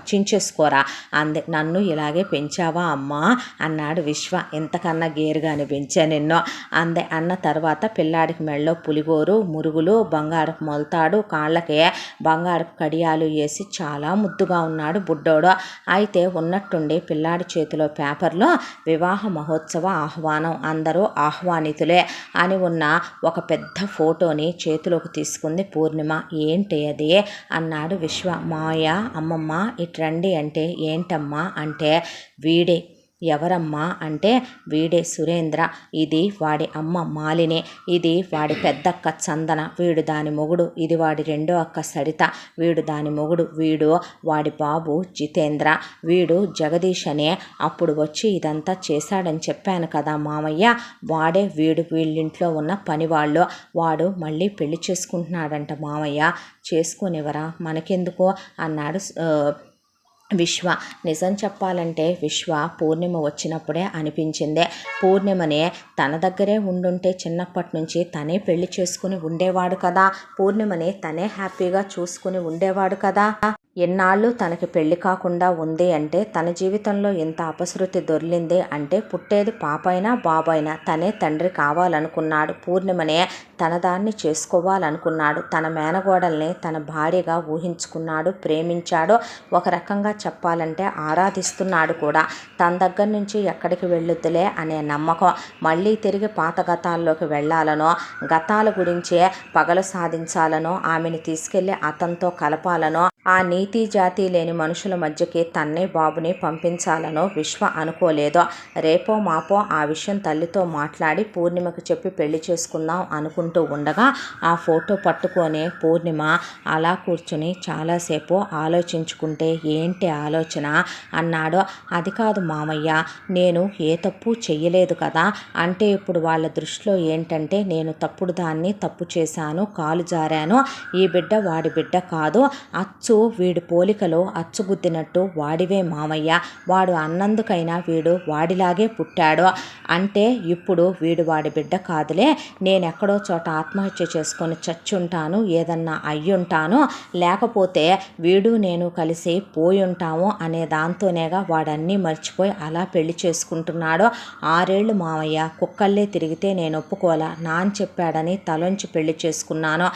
చించేసుకోరా అంది. నన్ను ఇలాగే పెంచావా అమ్మా అన్నాడు విశ్వ. ఎంతకన్నా గేరుగానే పెంచా నిన్ను అందే. అన్న తర్వాత పిల్లాడికి మెళ్ళో పులిగోరు, మురుగులు, బంగారపు మొలతాడు, కాళ్ళకే బంగారపు కడియాలు వేసి చాలా ముద్దుగా ఉన్నాడు బుడ్డోడు. అయితే ఉన్నట్టుండి పిల్లాడి చేతిలో పేపర్లో వివాహ మహోత్సవ ఆహ్వానం, అందరూ ఆహ్వానితులే అని ఉన్న ఒక పెద్ద ఫోటోని చేతిలోకి తీసుకుంది పూర్ణిమ. ఏంటి అది అన్నాడు విశ్వ. మాయ అమ్మమ్మ ఇట్రండి అంటే ఏంటమ్మా అంటే వీడే ఎవరమ్మా అంటే వీడే సురేంద్ర, ఇది వాడి అమ్మ మాలిని, ఇది వాడి పెద్దక్క చందన, వీడు దాని మొగుడు, ఇది వాడి రెండో అక్క సరిత, వీడు దాని మొగుడు, వీడు వాడి బాబు జితేంద్ర, వీడు జగదీష్ అనే అప్పుడు వచ్చి ఇదంతా చేశాడని చెప్పాను కదా మామయ్య, వాడే వీడు, వీళ్ళింట్లో ఉన్న పనివాళ్ళు, వాడు మళ్ళీ పెళ్లి చేసుకుంటున్నాడంట మామయ్య, చేసుకునివరా మనకెందుకు అన్నాడు విశ్వ. నిజం చెప్పాలంటే విశ్వ పూర్ణిమ వచ్చినప్పుడే అనిపించిందే, పూర్ణిమనే తన దగ్గరే ఉండుంటే చిన్నప్పటి నుంచి తనే పెళ్లి చేసుకుని ఉండేవాడు కదా, పూర్ణిమని తనే హ్యాపీగా చూసుకుని ఉండేవాడు కదా. ఎన్నాళ్ళు తనకి పెళ్లి కాకుండా ఉంది అంటే, తన జీవితంలో ఇంత అపశృతి దొర్లింది అంటే పుట్టేది పాపైనా బాబైనా తనే తండ్రి కావాలనుకున్నాడు, పూర్ణిమనే తన దాన్ని చేసుకోవాలనుకున్నాడు, తన మేనగోడల్ని తన భార్యగా ఊహించుకున్నాడు, ప్రేమించాడు, ఒక రకంగా చెప్పాలంటే ఆరాధిస్తున్నాడు కూడా. తన దగ్గర నుంచి ఎక్కడికి వెళ్ళొద్దులే అనే నమ్మకం, మళ్ళీ తిరిగి పాత గతాల్లోకి వెళ్ళాలనో, గతాల గురించే పగలు సాధించాలనో, ఆమెను తీసుకెళ్లి అతనితో కలపాలనో, ఆ నీతి జాతి లేని మనుషుల మధ్యకి తన్నే బాబుని పంపించాలనో విశ్వ అనుకోలేదు. రేపో మాపో ఆ విషయం తల్లితో మాట్లాడి పూర్ణిమకు చెప్పి పెళ్లి చేసుకుందాం అనుకుంటూ ఉండగా ఆ ఫోటో పట్టుకొని పూర్ణిమ అలా కూర్చుని చాలాసేపు ఆలోచించుకుంటే, ఏంటి ఆలోచన అన్నాడు. అది కాదు మామయ్య, నేను ఏ తప్పు చెయ్యలేదు కదా, అంటే ఇప్పుడు వాళ్ళ దృష్టిలో ఏంటంటే నేను తప్పుడు దాన్ని తప్పు చేశాను, కాలు జారాను, ఈ బిడ్డ వాడి బిడ్డ కాదు, అచ్చు వీడి పోలికలో అచ్చుగుద్దినట్టు వాడివే మామయ్య, వాడు అన్నందుకైనా వీడు వాడిలాగే పుట్టాడు, అంటే ఇప్పుడు వీడు వాడి బిడ్డ కాదులే, నేనెక్కడో చోట ఆత్మహత్య చేసుకొని చచ్చుంటాను, ఏదన్నా అయ్యుంటాను, లేకపోతే వీడు నేను కలిసి పోయి ఉంటాము అనే దాంతోనేగా వాడన్నీ మర్చిపోయి అలా పెళ్లి చేసుకుంటున్నాడు. 6 ఏళ్ళు మామయ్య, కుక్కల్లే తిరిగితే నేను ఒప్పుకోలా, నాన్న చెప్పాడని తలొంచి పెళ్లి చేసుకున్నాను.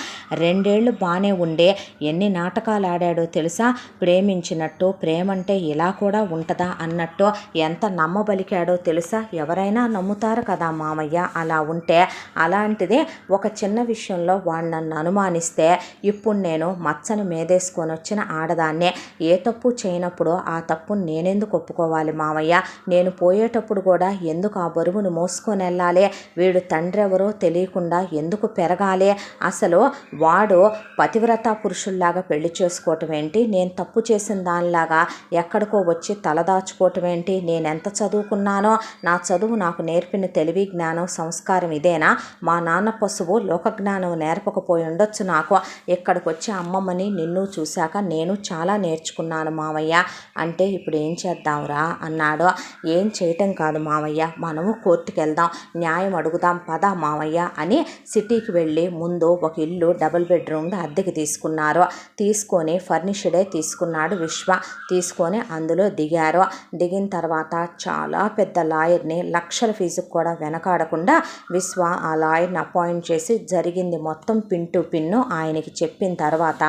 2 ఏళ్ళు బాగానే ఉండే, ఎన్ని నాటకాలు ఆడాడో తెలుసా, ప్రేమించినట్టు, ప్రేమంటే ఇలా కూడా ఉంటుందా అన్నట్టు ఎంత నమ్మబలికాడో తెలుసా, ఎవరైనా నమ్ముతారు కదా మామయ్య అలా ఉంటే. అలాంటిది ఒక చిన్న విషయంలో వాడు నన్ను అనుమానిస్తే, ఇప్పుడు నేను మచ్చని మేదేసుకొని వచ్చిన ఆడదాన్నే, ఏ తప్పు చేయనప్పుడు ఆ తప్పును నేనెందుకు ఒప్పుకోవాలి మామయ్య, నేను పోయేటప్పుడు కూడా ఎందుకు ఆ బరువును మోసుకొని వెళ్ళాలి, వీడు తండ్రి ఎవరో తెలియకుండా ఎందుకు పెరగాలి, అసలు వాడు పతివ్రత పురుషుల్లాగా పెళ్లి చేసుకోవటం ఏంటి, నేను తప్పు చేసిన దానిలాగా ఎక్కడికో వచ్చి తలదాచుకోవటం ఏంటి, నేనెంత చదువుకున్నానో, నా చదువు నాకు నేర్పిన తెలివి జ్ఞానం సంస్కారం ఇదేనా, మా నాన్న పశువు లోకజ్ఞానం నేర్పకపోయి ఉండొచ్చు నాకు, ఇక్కడికి వచ్చి అమ్మమ్మని నిన్ను చూశాక నేను చాలా నేర్చుకున్నాను మామయ్య, అంటే ఇప్పుడు ఏం చేద్దాంరా అన్నాడు. ఏం చేయటం కాదు మామయ్య, మనము కోర్టుకు వెళ్దాం, న్యాయం అడుగుదాం పద మామయ్య అని సిటీకి వెళ్ళి ముందు ఒక ఇల్లు డబుల్ బెడ్రూమ్ అద్దెకి తీసుకున్నారు. తీసుకొని ఫర్నిష్డే తీసుకున్నాడు విశ్వ, తీసుకొని అందులో దిగారు. దిగిన తర్వాత చాలా పెద్ద లాయర్ని, లక్షల ఫీజుకు కూడా వెనకాడకుండా విశ్వ ఆ లాయర్ని అపాయింట్ చేసి జరిగింది మొత్తం పిన్ టు పిన్ను ఆయనకి చెప్పిన తర్వాత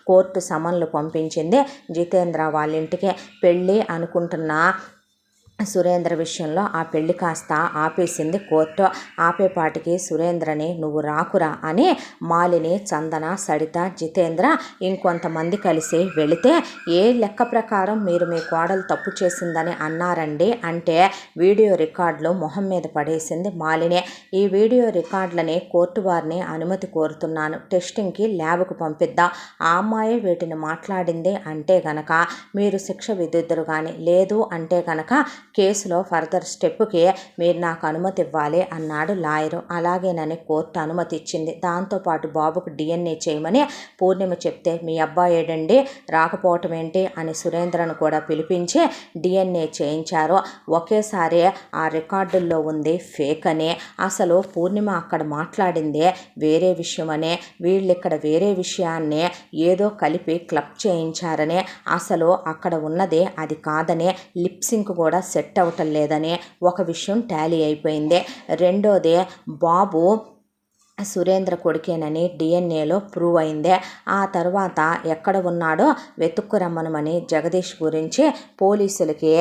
కోర్టు సమన్లు పంపించింది. జితేంద్ర వాళ్ళ ఇంటికి పెళ్ళి అనుకుంటున్న సురేంద్ర విషయంలో ఆ పెళ్లి కాస్త ఆపేసింది కోర్టు. ఆపేపాటికి సురేంద్రని నువ్వు రాకురా అని మాలిని, చందన, సడిత, జితేంద్ర ఇంకొంతమంది కలిసి వెళితే, ఏ లెక్క ప్రకారం మీరు మీ కోడలు తప్పు చేసిందని అన్నారండి అంటే వీడియో రికార్డులు మొహం మీద పడేసింది మాలిని. ఈ వీడియో రికార్డులని కోర్టు వారిని అనుమతి కోరుతున్నాను, టెస్టింగ్కి ల్యాబ్కు పంపిద్దాం, ఆ అమ్మాయి వీటిని మాట్లాడింది అంటే గనక మీరు శిక్ష విధిద్దరు, కానీ లేదు అంటే గనక కేసులో ఫర్దర్ స్టెప్కి మీరు నాకు అనుమతి ఇవ్వాలి అన్నాడు లాయరు. అలాగేనని కోర్టు అనుమతి ఇచ్చింది. దాంతోపాటు బాబుకు DNA చేయమని పూర్ణిమ చెప్తే, మీ అబ్బాయి ఏడండి రాకపోవటం ఏంటి అని సురేంద్రను కూడా పిలిపించి DNA చేయించారు. ఒకేసారి ఆ రికార్డుల్లో ఉంది ఫేక్ అని, అసలు పూర్ణిమ అక్కడ మాట్లాడిందే వేరే విషయమనే, వీళ్ళిక్కడ వేరే విషయాన్నే ఏదో కలిపి క్లబ్ చేయించారనే, అసలు అక్కడ ఉన్నదే అది కాదనే, లిప్సింక్ కూడా సెట్ అవ్వటం లేదని ఒక విషయం టాలీ అయిపోయింది. రెండోదే బాబు సురేంద్ర కొడుకేనని డిఎన్ఏలో ప్రూవ్ అయిందే. ఆ తర్వాత ఎక్కడ ఉన్నాడో వెతుక్కురమ్మనమని జగదీష్ గురించి పోలీసులకి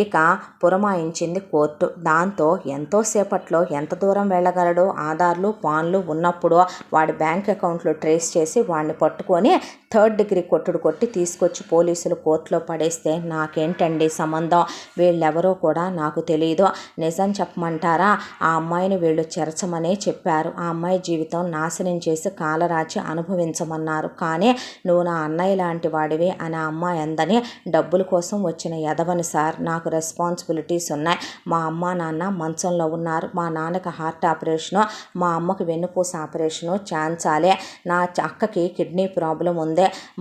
ఇక పురమాయించింది కోర్టు. దాంతో ఎంతోసేపట్లో ఎంత దూరం వెళ్ళగలడో ఆధార్లు పాన్లు ఉన్నప్పుడు వాడి బ్యాంక్ అకౌంట్లు ట్రేస్ చేసి వాడిని పట్టుకొని 3rd డిగ్రీ కొట్టుడు కొట్టి తీసుకొచ్చి పోలీసులు కోర్టులో పడేస్తే నాకేంటండి సంబంధం? వీళ్ళెవరో కూడా నాకు తెలియదు. నిజం చెప్పమంటారా? ఆ అమ్మాయిని వీళ్ళు చెరచమనే చెప్పారు. ఆ అమ్మాయి జీవితం నాశనం చేసి కాలరాచి అనుభవించమన్నారు. కానీ నువ్వు నా అన్నయ్య లాంటి వాడివి అని ఆ అమ్మాయి అందని. డబ్బుల కోసం వచ్చిన ఎదవని సార్, నాకు రెస్పాన్సిబిలిటీస్ ఉన్నాయి. మా అమ్మ నాన్న మంచంలో ఉన్నారు. మా నాన్నకి హార్ట్ ఆపరేషను, మా అమ్మకి వెన్నుపూస ఆపరేషను ఛాన్సాలే. నా అక్కకి కిడ్నీ ప్రాబ్లం ఉంది.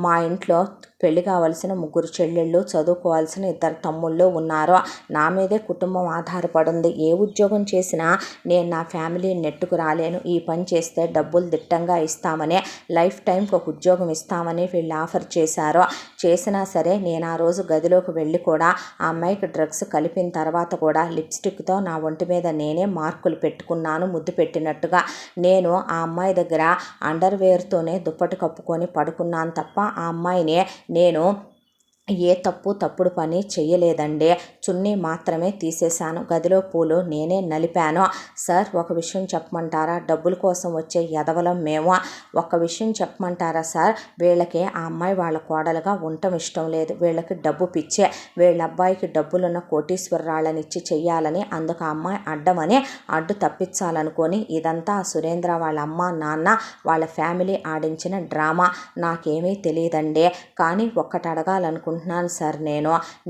మా ఇంట్లో పెళ్లి కావాల్సిన 3 చెల్లెళ్ళు, చదువుకోవాల్సిన 2 తమ్ముళ్ళు ఉన్నారు. నా మీదే కుటుంబం ఆధారపడింది. ఏ ఉద్యోగం చేసినా నేను నా ఫ్యామిలీని నెట్టుకు రాలేను. ఈ పని చేస్తే డబ్బులు దిట్టంగా ఇస్తామని, లైఫ్ టైంకి ఒక ఉద్యోగం ఇస్తామని వీళ్ళు ఆఫర్ చేశారు. చేసినా సరే నేను ఆ రోజు గదిలోకి వెళ్ళి కూడా ఆ అమ్మాయికి డ్రగ్స్ కలిపిన తర్వాత కూడా లిప్స్టిక్తో నా ఒంటి మీద నేనే మార్కులు పెట్టుకున్నాను, ముద్దు పెట్టినట్టుగా. నేను ఆ అమ్మాయి దగ్గర అండర్వేర్తోనే దుప్పటి కప్పుకొని పడుకున్నాను తప్ప ఆ అమ్మాయిని నేను ఏ తప్పుడు పని చెయ్యలేదండి. చున్నీ మాత్రమే తీసేశాను. గదిలో పూలు నేనే నలిపాను. సార్, ఒక విషయం చెప్పమంటారా? డబ్బుల కోసం వచ్చే ఎదవలం మేము. ఒక విషయం చెప్పమంటారా సార్? వీళ్ళకి ఆ అమ్మాయి వాళ్ళ కోడలుగా ఉండటం ఇష్టం లేదు. వీళ్ళకి డబ్బు పిచ్చే. వీళ్ళ అబ్బాయికి డబ్బులున్న కోటీశ్వరరాళ్ళని ఇచ్చి చెయ్యాలని, అందుకు ఆ అమ్మాయి అడ్డమని అడ్డు తప్పించాలనుకొని ఇదంతా సురేంద్ర వాళ్ళ అమ్మ నాన్న వాళ్ళ ఫ్యామిలీ ఆడించిన డ్రామా. నాకేమీ తెలియదండి. కానీ ఒక్కటి అడగాలనుకుంటున్నాను సార్.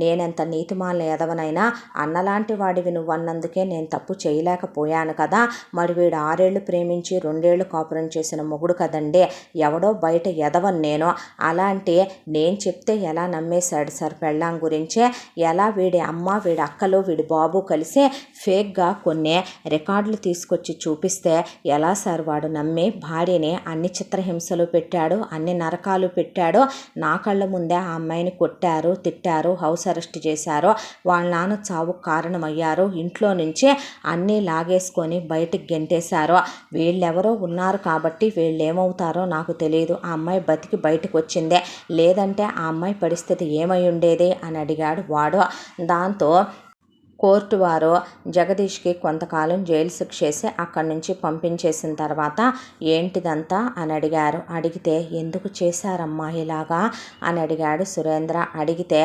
నేనెంత నీతిమాలిన ఎదవనైనా అన్నలాంటి వాడివి నువ్వన్నందుకే నేను తప్పు చేయలేకపోయాను కదా. మరి వీడు 6 ఏళ్ళు ప్రేమించి 2 ఏళ్ళు కాపురం చేసిన మొగుడు కదండి. ఎవడో బయట ఎదవని నేను. అలాంటి నేను చెప్తే ఎలా నమ్మేశాడు సార్ పెళ్ళాం గురించే? ఎలా వీడి అమ్మ, వీడి అక్కలు, వీడి బాబు కలిసి ఫేక్గా కొన్ని రికార్డులు తీసుకొచ్చి చూపిస్తే ఎలా సార్ వాడు నమ్మి భార్యని అన్ని చిత్రహింసలు పెట్టాడు, అన్ని నరకాలు పెట్టాడు. నా కళ్ళ ముందే ఆ అమ్మాయిని కొట్టారు, తిట్టారు, హౌస్ అరెస్ట్ చేశారు. వాళ్ళ నాన్న చావుకు కారణమయ్యారు. ఇంట్లో నుంచి అన్నీ లాగేసుకొని బయటికి గెంటేశారు. వీళ్ళెవరో ఉన్నారు కాబట్టి వీళ్ళు ఏమవుతారో నాకు తెలియదు. ఆ అమ్మాయి బతికి బయటకు వచ్చిందే, లేదంటే ఆ అమ్మాయి పరిస్థితి ఏమై ఉండేది అని అడిగాడు వాడు. దాంతో కోర్టు వారు జగదీష్కి కొంతకాలం జైలు శిక్ష వేసి అక్కడి నుంచి పంపించేసిన తర్వాత ఏంటిదంతా అని అడిగారు. అడిగితే ఎందుకు చేశారమ్మా ఇలాగా అని అడిగాడు సురేంద్ర. అడిగితే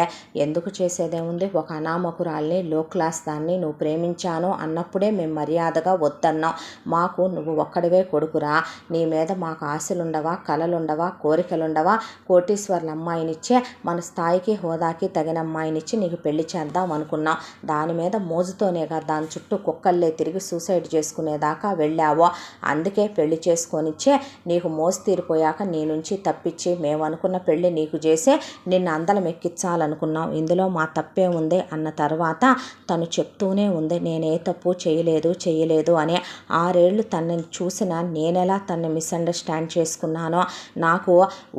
ఎందుకు చేసేదేముంది, ఒక అనామకురాల్ని, లో క్లాస్ దాన్ని నువ్వు ప్రేమించాను అన్నప్పుడే మేము మర్యాదగా వద్దన్నాం. మాకు నువ్వు ఒక్కడివే కొడుకురా, నీ మీద మాకు ఆశలుండవా, కలలుండవా, కోరికలుండవా? కోటీశ్వర్ల అమ్మాయినిచ్చే మన స్థాయికి హోదాకి తగిన అమ్మాయినిచ్చి నీకు పెళ్లి చేద్దాం అనుకున్నాం. దాని మీద మోజుతోనేగా దాని చుట్టూ కుక్కల్లే తిరిగి సూసైడ్ చేసుకునేదాకా వెళ్ళావో. అందుకే పెళ్లి చేసుకొనిచ్చే నీకు మోజు తీరిపోయాక నీ నుంచి తప్పించి మేము అనుకున్న పెళ్లి నీకు చేసి నిన్ను అందలం ఎక్కించాలనుకున్నాం. ఇందులో మా తప్పే ఉంది అన్న తర్వాత తను చెప్తూనే ఉంది నేనే తప్పు చేయలేదు అని. 6 ఏళ్ళు తనని చూసిన నేనెలా తనని మిస్అండర్స్టాండ్ చేసుకున్నానో, నాకు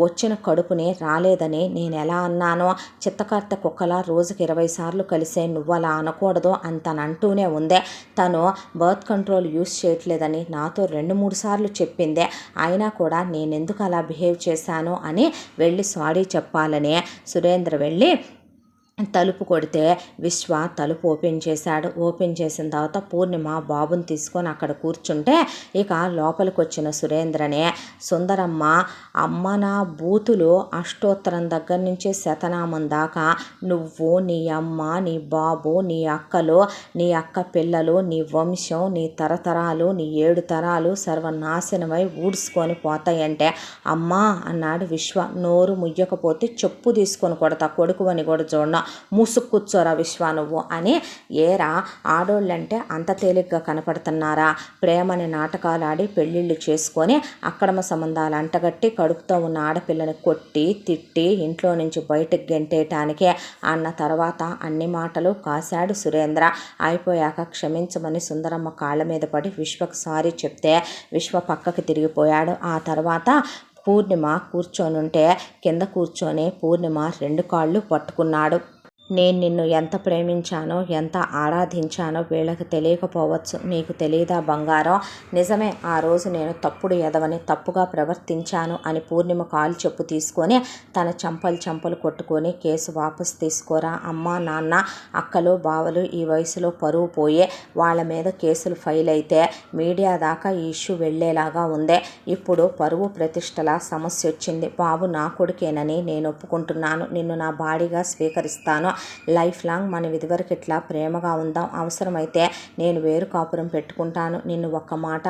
వచ్చిన కడుపుని రాలేదని నేను ఎలా అన్నానో, చిత్తకర్త కుక్కలా రోజుకి 20 సార్లు కలిసే నువ్వలా అనకూడదు అని తను అంటూనే ఉందే. తను బర్త్ కంట్రోల్ యూస్ చేయట్లేదని నాతో 2-3 సార్లు చెప్పిందే. అయినా కూడా నేనెందుకు అలా బిహేవ్ చేశాను అని వెళ్ళి సారీ చెప్పాలని సురేంద్ర వెళ్ళి తలుపు కొడితే విశ్వ తలుపు ఓపెన్ చేశాడు. ఓపెన్ చేసిన తర్వాత పూర్ణిమ బాబుని తీసుకొని అక్కడ కూర్చుంటే ఇక లోపలికి వచ్చిన సురేంద్రనే సుందరమ్మ, అమ్మ నా బూతులు అష్టోత్తరం దగ్గర నుంచి శతనామం దాకా నువ్వు, నీ అమ్మ, నీ బాబు, నీ అక్కలు, నీ అక్క పిల్లలు, నీ వంశం, నీ తరతరాలు, నీ 7 తరాలు సర్వనాశనమై ఊడ్చుకొని పోతాయంటే అమ్మా అన్నాడు విశ్వ. నోరు ముయ్యకపోతే చెప్పు తీసుకొని కొడతా, కొడుకు అని కూడా చూడ, మూసుక్కూర్చోరా విశ్వ నువ్వు అని. ఏరా ఆడోళ్ళంటే అంత తేలిగ్గా కనపడుతున్నారా? ప్రేమని నాటకాలు ఆడి పెళ్ళిళ్ళు చేసుకొని అక్రమ సంబంధాలు అంటగట్టి కడుపుతో ఉన్న ఆడపిల్లని కొట్టి తిట్టి ఇంట్లో నుంచి బయటకు గెంటేయటానికే అన్న తర్వాత అన్ని మాటలు కాశాడు సురేంద్ర. అయిపోయాక క్షమించమని సుందరమ్మ కాళ్ళ మీద పడి విశ్వకు సారీ చెప్తే విశ్వ పక్కకి తిరిగిపోయాడు. ఆ తర్వాత పూర్ణిమ కూర్చొనుంటే కింద కూర్చొని పూర్ణిమ 2 కాళ్ళు పట్టుకున్నాడు. నేను నిన్ను ఎంత ప్రేమించానో ఎంత ఆరాధించానో వీళ్ళకి తెలియకపోవచ్చు. నీకు తెలియదా బంగారం? నిజమే, ఆ రోజు నేను తప్పుడు ఎదవని, తప్పుగా ప్రవర్తించాను అని పూర్ణిమ కాలు చెప్పు తీసుకొని తన చంపలు కొట్టుకొని కేసు వాపసు తీసుకోరా. అమ్మ నాన్న అక్కలు బావలు ఈ వయసులో పరువు పోయే వాళ్ళ మీద కేసులు ఫైల్ అయితే మీడియా దాకా ఈ ఇష్యూ వెళ్ళేలాగా ఉందే. ఇప్పుడు పరువు ప్రతిష్టల సమస్య వచ్చింది. బాబు నా కొడుకేనని నేను ఒప్పుకుంటున్నాను. నిన్ను నా బాడీగా స్వీకరిస్తాను. లైఫ్ లాంగ్ మనం ఇదివరకు ఇట్లా ప్రేమగా ఉందాం. అవసరమైతే నేను వేరు కాపురం పెట్టుకుంటాను. నిన్ను ఒక్క మాట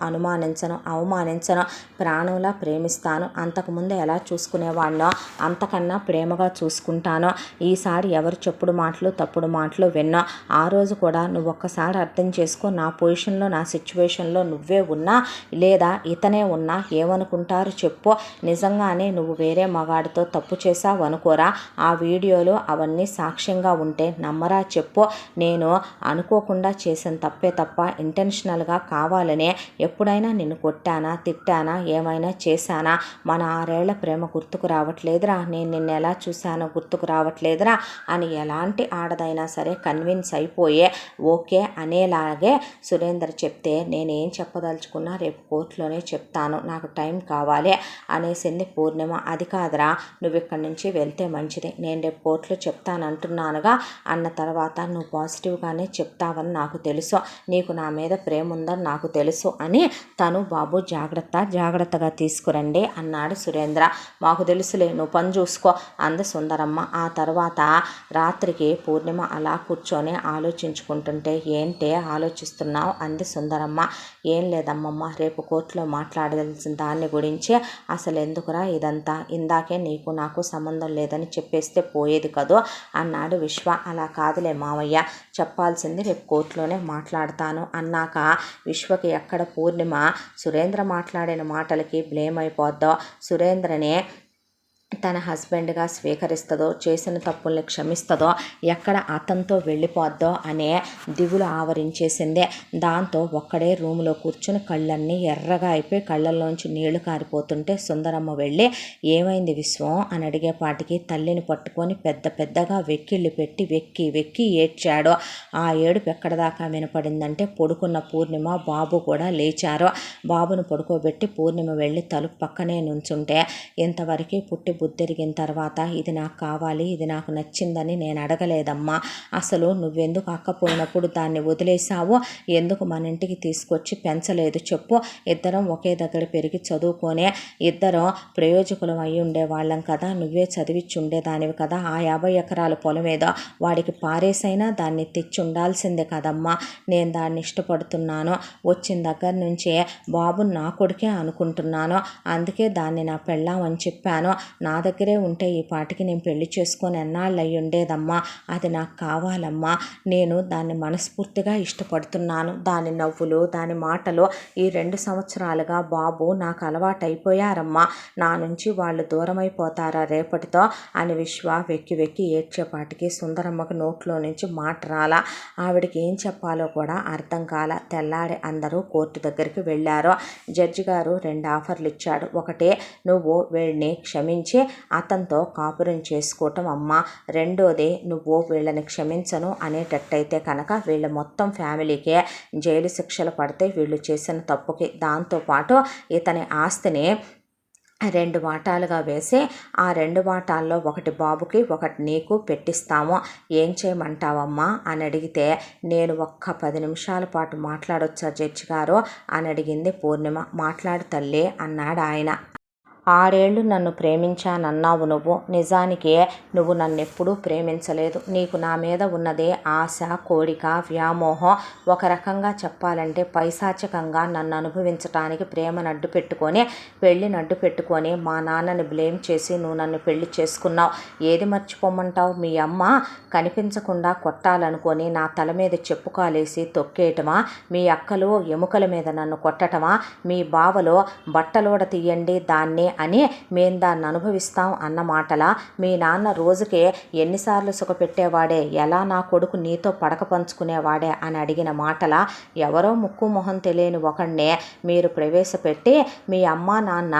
అనుమానించను, అవమానించను. ప్రాణంలా ప్రేమిస్తాను. అంతకుముందు ఎలా చూసుకునేవాడినో అంతకన్నా ప్రేమగా చూసుకుంటాను. ఈసారి ఎవరు చెప్పుడు మాటలు తప్పుడు మాటలు విన్నా. ఆ రోజు కూడా నువ్వు ఒక్కసారి అర్థం చేసుకో. నా పొజిషన్లో నా సిచ్యువేషన్లో నువ్వే ఉన్నా లేదా ఇతనే ఉన్నా ఏమనుకుంటారు చెప్పు. నిజంగానే నువ్వు వేరే మగాడితో తప్పు చేసావు అనుకోరా. ఆ వీడియోలు అవన్నీ సాక్ష్యంగా ఉంటే నమ్మరా చెప్పు. నేను అనుకోకుండా చేసిన తప్పే తప్ప ఇంటెన్షనల్గా కావాలనే ఎప్పుడైనా నిన్ను కొట్టానా, తిట్టానా, ఏమైనా చేశానా? మన 6 ఏళ్ల ప్రేమ గుర్తుకు రావట్లేదురా. నేను నిన్ను ఎలా చూశానో గుర్తుకు రావట్లేదురా అని ఎలాంటి ఆడదైనా సరే కన్విన్స్ అయిపోయే ఓకే అనేలాగే సురేందర్ చెప్తే నేనేం చెప్పదలుచుకున్నా రేపు కోర్టులోనే చెప్తాను, నాకు టైం కావాలి అనేసింది పూర్ణిమ. అది కాదురా, నువ్వు ఇక్కడి నుంచి వెళ్తే మంచిది. నేను రేపు కోర్టులో చెప్తానంటున్నానుగా అన్న తర్వాత నువ్వు పాజిటివ్గానే చెప్తావని నాకు తెలుసు. నీకు నా మీద ప్రేమ ఉందని నాకు తెలుసు అని తను బాబు జాగ్రత్తగా తీసుకురండి అన్నాడు సురేంద్ర. మాకు తెలుసులే, నువ్వు పని చూసుకో అంది సుందరమ్మ. ఆ తర్వాత రాత్రికి పూర్ణిమ అలా కూర్చొని ఆలోచించుకుంటుంటే ఏంటే ఆలోచిస్తున్నావు అంది సుందరమ్మ. ఏం లేదమ్మమ్మ, రేపు కోర్టులో మాట్లాడాల్సిన దాన్ని గురించి. అసలు ఎందుకురా ఇదంతా? ఇందాకే నీకు నాకు సంబంధం లేదని చెప్పేస్తే పోయేది కదూ అన్నాడు విశ్వ. అలా కాదులే మావయ్య, చెప్పాల్సింది రేపు కోర్టులోనే మాట్లాడతాను అన్నాక విశ్వకి ఎక్కడ పూర్ణిమ సురేంద్ర మాట్లాడిన మాటలకి బ్లేమ్ అయిపోద్దో, సురేంద్రనే తన హస్బెండ్గా స్వీకరిస్తుందో, చేసిన తప్పుల్ని క్షమిస్తుందో, ఎక్కడ అతనితో వెళ్ళిపోద్దో అనే దిగులు ఆవరించేసిందే. దాంతో ఒక్కడే రూములో కూర్చుని కళ్ళన్నీ ఎర్రగా అయిపోయి కళ్ళల్లోంచి నీళ్లు కారిపోతుంటే సుందరమ్మ వెళ్ళి ఏమైంది విశ్వం అని అడిగేపాటికి తల్లిని పట్టుకొని పెద్దగా వెక్కిళ్ళు పెట్టి వెక్కి ఏడ్చాడు. ఆ ఏడుపు ఎక్కడదాకా వినపడిందంటే పడుకున్న పూర్ణిమ బాబు కూడా లేచారు. బాబును పడుకోబెట్టి పూర్ణిమ వెళ్ళి తలుపు పక్కనే నుంచుంటే ఇంతవరకు పుట్టి బుద్ధెరిగిన తర్వాత ఇది నాకు కావాలి, ఇది నాకు నచ్చిందని నేను అడగలేదమ్మా. అసలు నువ్వెందుకు అక్కపోయినప్పుడు దాన్ని వదిలేసావు? ఎందుకు మన ఇంటికి తీసుకొచ్చి పెంచలేదు చెప్పు? ఇద్దరం ఒకే దగ్గర పెరిగి చదువుకొనే ఇద్దరం ప్రయోజకులం అయి ఉండేవాళ్ళం కదా. నువ్వే చదివించి ఉండేదానివి కదా. ఆ 50 ఎకరాల పొలం ఏదో వాడికి పారేసైనా దాన్ని తెచ్చి ఉండాల్సిందే కదమ్మా. నేను దాన్ని ఇష్టపడుతున్నాను. వచ్చిన దగ్గర నుంచే బాబుని నా కొడుకే అనుకుంటున్నాను. అందుకే దాన్ని నా పెళ్ళాం అని చెప్పాను. నా దగ్గరే ఉంటే ఈ పాటికి నేను పెళ్లి చేసుకొని ఎన్నాళ్ళు అయ్యి ఉండేదమ్మా. అది నాకు కావాలమ్మా. నేను దాన్ని మనస్ఫూర్తిగా ఇష్టపడుతున్నాను. దాని నవ్వులు, దాని మాటలు ఈ 2 సంవత్సరాలుగా బాబు నాకు అలవాటు అయిపోయారమ్మా. నా నుంచి వాళ్ళు దూరం అయిపోతారా రేపటితో అని విశ్వ వెక్కి ఏడ్చేపాటికి సుందరమ్మకు నోట్లో నుంచి మాట రాలా. ఆవిడకి ఏం చెప్పాలో కూడా అర్థం కాల. తెల్లాడి అందరూ కోర్టు దగ్గరికి వెళ్ళారు. జడ్జి గారు 2 ఆఫర్లు ఇచ్చాడు. ఒకటే, నువ్వు వీళ్ళని క్షమించి అతనితో కాపురం చేసుకోవటం అమ్మ. రెండోది, నువ్వు వీళ్ళని క్షమించను అనేటట్టయితే కనుక వీళ్ళ మొత్తం ఫ్యామిలీకే జైలు శిక్షలు పడితే వీళ్ళు చేసిన తప్పుకి. దాంతోపాటు ఇతని ఆస్తిని 2 వాటాలుగా వేసి ఆ 2 వాటాల్లో ఒకటి బాబుకి ఒకటి నీకు పెట్టిస్తాము. ఏం చేయమంటావమ్మా అని అడిగితే నేను ఒక్క 10 నిమిషాల పాటు మాట్లాడొచ్చా జడ్జి గారు అని అడిగింది పూర్ణిమ. మాట్లాడు తల్లి అన్నాడు ఆయన. 6 ఏళ్ళు నన్ను ప్రేమించానన్నావు నువ్వు. నిజానికి నువ్వు నన్నెప్పుడూ ప్రేమించలేదు. నీకు నా మీద ఉన్నదే ఆశ, కోరిక, వ్యామోహం. ఒక రకంగా చెప్పాలంటే పైశాచికంగా నన్ను అనుభవించటానికి ప్రేమను అడ్డు పెట్టుకొని, పెళ్ళిని అడ్డు పెట్టుకొని మా నాన్నని బ్లేమ్ చేసి నువ్వు నన్ను పెళ్లి చేసుకున్నావు. ఏది మర్చిపోమంటావు? మీ అమ్మ కనిపించకుండా కొట్టాలనుకొని నా తల మీద చెప్పుకాలేసి తొక్కేయటమా? మీ అక్కలు ఎముకల మీద నన్ను కొట్టటమా? మీ బావలో బట్టలోడ తీయండి దాన్ని అని మేము దాన్ని అనుభవిస్తాం అన్న మాటలా? మీ నాన్న రోజుకే ఎన్నిసార్లు సుఖపెట్టేవాడే, ఎలా నా కొడుకు నీతో పడక పంచుకునేవాడే అని అడిగిన మాటలా? ఎవరో ముక్కు మొహం తెలియని ఒకడినే మీరు ప్రవేశపెట్టి మీ అమ్మా నాన్న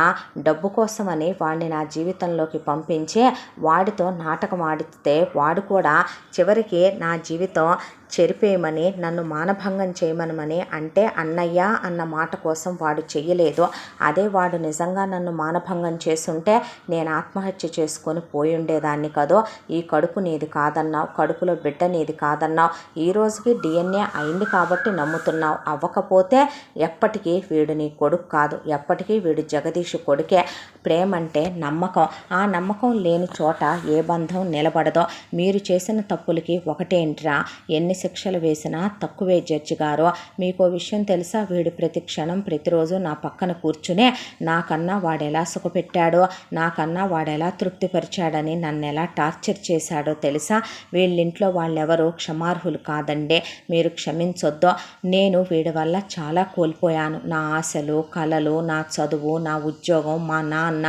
డబ్బు కోసమని వాడిని నా జీవితంలోకి పంపించి వాడితో నాటకం ఆడితే వాడు కూడా చివరికి నా జీవితం చెరిపేయమని నన్ను మానభంగం చేయమనమని అంటే అన్నయ్య అన్న మాట కోసం వాడు చెయ్యలేదు. అదే వాడు నిజంగా నన్ను మానభంగం చేసుంటే నేను ఆత్మహత్య చేసుకొని పోయి ఉండేదాన్ని కదో. ఈ కడుపు నీది కాదన్నావు, కడుపులో బిడ్డ నీది కాదన్నావు, ఈ రోజుకి DNA అయింది కాబట్టి నమ్ముతున్నావు. అవ్వకపోతే ఎప్పటికీ వీడు నీ కొడుకు కాదు, ఎప్పటికీ వీడు జగదీష్ కొడుకే. ప్రేమంటే నమ్మకం, ఆ నమ్మకం లేని చోట ఏ బంధం నిలబడదో. మీరు చేసిన తప్పులకి ఒకటేంట్రా, ఎన్ని శిక్షలు వేసినా తక్కువే జడ్జి గారు. మీకో విషయం తెలుసా? వీడు ప్రతి క్షణం ప్రతిరోజు నా పక్కన కూర్చునే నాకన్నా వాడెలా సుఖపెట్టాడో, నాకన్నా వాడెలా తృప్తిపరిచాడని నన్ను ఎలా టార్చర్ చేశాడో తెలుసా? వీళ్ళింట్లో వాళ్ళెవరూ క్షమార్హులు కాదండి, మీరు క్షమించొద్దు. నేను వీడి వల్ల చాలా కోల్పోయాను. నా ఆశలు, కలలు, నా చదువు, నా ఉద్యోగం, మా నాన్న,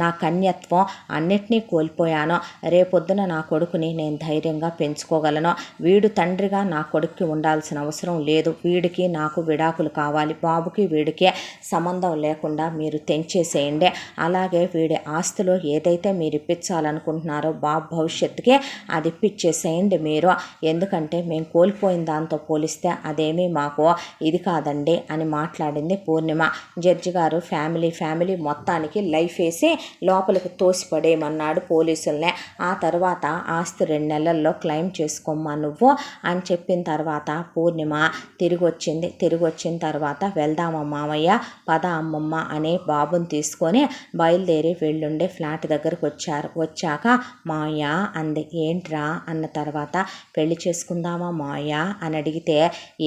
నా కన్యత్వం అన్నిటినీ కోల్పోయాను. రేపొద్దున నా కొడుకుని నేను ధైర్యంగా పెంచుకోగలను. వీడు తండ్రిగా నా కొడుక్కి ఉండాల్సిన అవసరం లేదు. వీడికి నాకు విడాకులు కావాలి. బాబుకి వీడికి సంబంధం లేకుండా మీరు తెంచేసేయండి. అలాగే వీడి ఆస్తిలో ఏదైతే మీరు ఇప్పించాలనుకుంటున్నారో బాబు భవిష్యత్తుకి అది ఇప్పించేసేయండి మీరు. ఎందుకంటే మేము కోల్పోయిన దాంతో పోలిస్తే అదేమీ మాకు ఇది కాదండి అని మాట్లాడింది పూర్ణిమ. జడ్జి గారు ఫ్యామిలీ మొత్తానికి లైఫ్ వేసి లోపలికి తోసిపడేయమన్నాడు పోలీసుల్ని. ఆ తర్వాత ఆస్తి 2 నెలల్లో క్లెయిమ్ చేసుకోమ్మా నువ్వు అని చెప్పిన తర్వాత పూర్ణిమ తిరిగి వచ్చిన తర్వాత వెళ్దామా మామయ్య, పద అమ్మమ్మ అని బాబుని తీసుకొని బయలుదేరి వెళ్ళుండే ఫ్లాట్ దగ్గరకు వచ్చాక మామయ్య అంది. ఏంట్రా అన్న తర్వాత పెళ్లి చేసుకుందామా మామయ్య అని అడిగితే,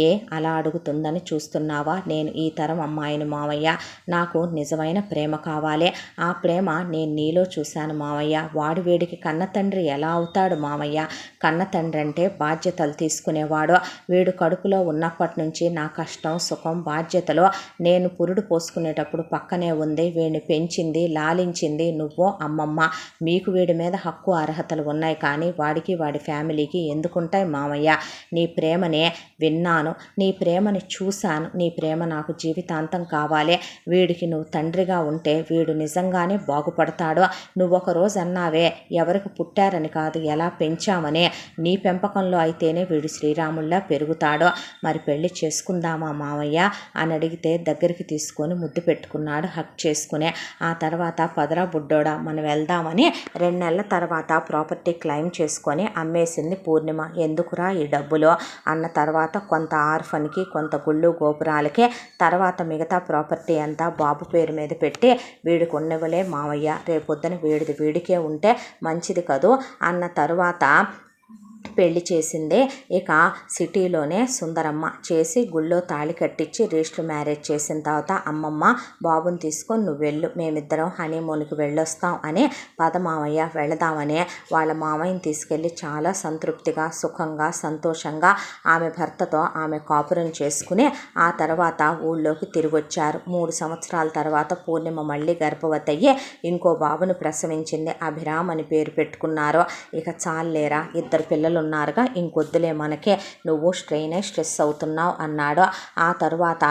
ఏ అలా అడుగుతుందని చూస్తున్నావా? నేను ఈ తరం అమ్మాయిని మామయ్య, నాకు నిజమైన ప్రేమ కావాలి. ఆ ప్రేమ నేను నీలో చూశాను మామయ్య. వాడు వీడికి కన్న తండ్రి ఎలా అవుతాడు మామయ్య? కన్న తండ్రి అంటే బాధ్యతలు తీసుకునేవాడు. వీడు కడుపులో ఉన్నప్పటి నుంచి నా కష్టం, సుఖం, బాధ్యతలు నేను పురుడు పోసుకునేటప్పుడు పక్కనే ఉంది. వీడిని పెంచింది, లాలించింది నువ్వు అమ్మమ్మ. మీకు వీడి మీద హక్కు, అర్హతలు ఉన్నాయి, కానీ వాడికి వాడి ఫ్యామిలీకి ఎందుకుంటాయి మామయ్య? నీ ప్రేమనే విన్నాను, నీ ప్రేమని చూశాను, నీ ప్రేమ నాకు జీవితాంతం కావాలి. వీడికి నువ్వు తండ్రిగా ఉంటే వీడు నిజంగానే బాగుపడతాడు. నువ్వు ఒకరోజు అన్నావే ఎవరికి పుట్టారని కాదు ఎలా పెంచామని. నీ పెంపకంలో అయితేనే వీడు శ్రీరాముల్లా పెరుగుతాడో. మరి పెళ్లి చేసుకుందామా మామయ్య అని అడిగితే దగ్గరికి తీసుకొని ముద్దు పెట్టుకున్నాడు, హక్ చేసుకునే. ఆ తర్వాత పదరా బుడ్డోడా మనం వెళ్దామని 2 నెలల తర్వాత ప్రాపర్టీ క్లెయిమ్ చేసుకొని అమ్మేసింది పూర్ణిమ. ఎందుకురా ఈ డబ్బులు అన్న తర్వాత కొంత ఆర్ఫన్కి, కొంత గుళ్ళు గోపురాలకి, తర్వాత మిగతా ప్రాపర్టీ అంతా బాబు పేరు మీద పెట్టి వీడికి ఉన్నవలే మావయ్య, రేపొద్దున వీడిది వీడికే ఉంటే మంచిది కదూ అన్న తరువాత పెళ్లి చేసిందే. ఇక సిటీలోనే సుందరమ్మ చేసి గుళ్ళో తాళి కట్టించి రిజిస్టర్ మ్యారేజ్ చేసిన తర్వాత అమ్మమ్మ బాబుని తీసుకొని నువ్వు వెళ్ళు, మేమిద్దరం హనీమూన్కి వెళ్ళొస్తాం అని పదమామయ్య వెళదామని వాళ్ళ మామయ్యని తీసుకెళ్ళి చాలా సంతృప్తిగా, సుఖంగా, సంతోషంగా ఆమె భర్తతో ఆమె కాపురం చేసుకుని ఆ తర్వాత ఊళ్ళోకి తిరిగి వచ్చారు. 3 సంవత్సరాల తర్వాత పూర్ణిమ మళ్ళీ గర్భవతి అయ్యి ఇంకో బాబును ప్రసవించింది. అభిరామ్ అని పేరు పెట్టుకున్నారు. ఇక చాలేరా, 2 పిల్లలు ఉన్నారుగా, ఇంకొద్దులే మనకే, నువ్వు స్ట్రెస్ అవుతున్నావు అన్నాడు. ఆ తర్వాత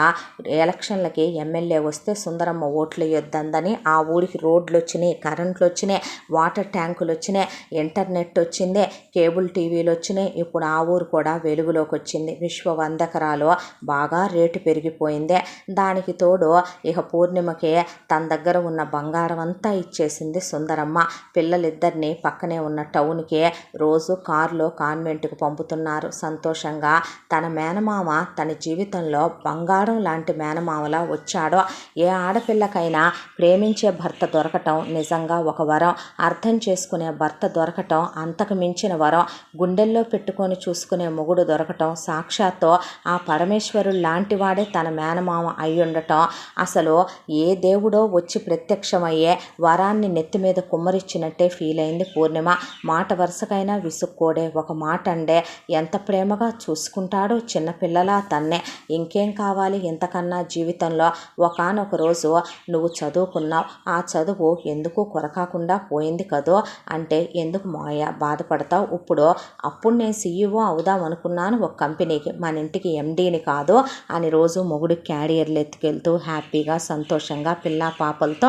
ఎలక్షన్లకి ఎమ్మెల్యే వస్తే సుందరమ్మ ఓట్లు వేయొద్దందని ఆ ఊరికి రోడ్లు వచ్చినాయి, కరెంట్లు వచ్చినాయి, వాటర్ ట్యాంకులు వచ్చినాయి, ఇంటర్నెట్ వచ్చింది, కేబుల్ టీవీలు వచ్చినాయి. ఇప్పుడు ఆ ఊరు కూడా వెలుగులోకి వచ్చింది. విశ్వ 100 ఎకరాలు బాగా రేటు పెరిగిపోయింది. దానికి తోడు ఇక పూర్ణిమకి తన దగ్గర ఉన్న బంగారం అంతా ఇచ్చేసింది సుందరమ్మ. పిల్లలిద్దరిని పక్కనే ఉన్న టౌన్కి రోజు కారులో కాన్వెంట్కి పంపుతున్నారు. సంతోషంగా తన మేనమామ తన జీవితంలో బంగారం లాంటి మేనమామలా వచ్చాడో. ఏ ఆడపిల్లకైనా ప్రేమించే భర్త దొరకటం నిజంగా ఒక వరం, అర్థం చేసుకునే భర్త దొరకటం అంతకు మించిన వరం, గుండెల్లో పెట్టుకొని చూసుకునే మొగుడు దొరకటం సాక్షాత్తు ఆ పరమేశ్వరుడు లాంటి వాడే తన మేనమామ అయి ఉండటం అసలు ఏ దేవుడో వచ్చి ప్రత్యక్షమయ్యే వరాన్ని నెత్తి మీద కుమ్మరిచ్చినట్టే ఫీల్ అయింది పూర్ణిమ. మాట వరుసకైనా విసుక్కోడే ఒక మాట అండే ఎంత ప్రేమగా చూసుకుంటాడో చిన్నపిల్లలా తన్నే. ఇంకేం కావాలి ఇంతకన్నా జీవితంలో. ఒకానొక రోజు నువ్వు చదువుకున్నావు, ఆ చదువు ఎందుకు కొరకాకుండా పోయింది కదో అంటే ఎందుకు మాయ బాధపడతావు. అప్పుడు నేను CEO అవుదాం అనుకున్నాను ఒక కంపెనీకి, మన ఇంటికి MDని కాదు అని రోజు మొగుడు క్యారియర్లు ఎత్తుకెళ్తూ హ్యాపీగా సంతోషంగా పిల్ల పాపలతో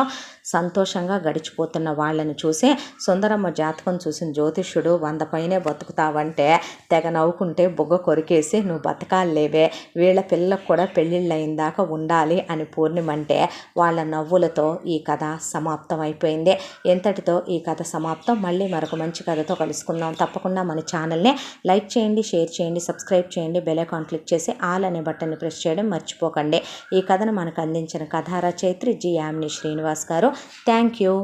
సంతోషంగా గడిచిపోతున్న వాళ్ళని చూసి సుందరమ్మ జాతకం చూసిన జ్యోతిష్యుడు 100 పైనే బతుకుతావంటే తెగ నవ్వుకుంటే బుగ్గ కొరికేసి నువ్వు బతకాలేవే, వీళ్ళ పిల్లలకు కూడా పెళ్ళిళ్ళు అయిందాక ఉండాలి అని పూర్ణిమంటే వాళ్ళ నవ్వులతో ఈ కథ సమాప్తం అయిపోయింది. ఎంతటితో ఈ కథ సమాప్తం. మళ్ళీ మరొక మంచి కథతో కలుసుకుందాం. తప్పకుండా మన ఛానల్ని లైక్ చేయండి, షేర్ చేయండి, సబ్స్క్రైబ్ చేయండి, బెల్ ఐకాన్ క్లిక్ చేసి ఆల్ అనే బటన్ని ప్రెస్ చేయడం మర్చిపోకండి. ఈ కథను మనకు అందించిన కథా రచయిత్రి జి యామిని శ్రీనివాస్ గారు. Thank you.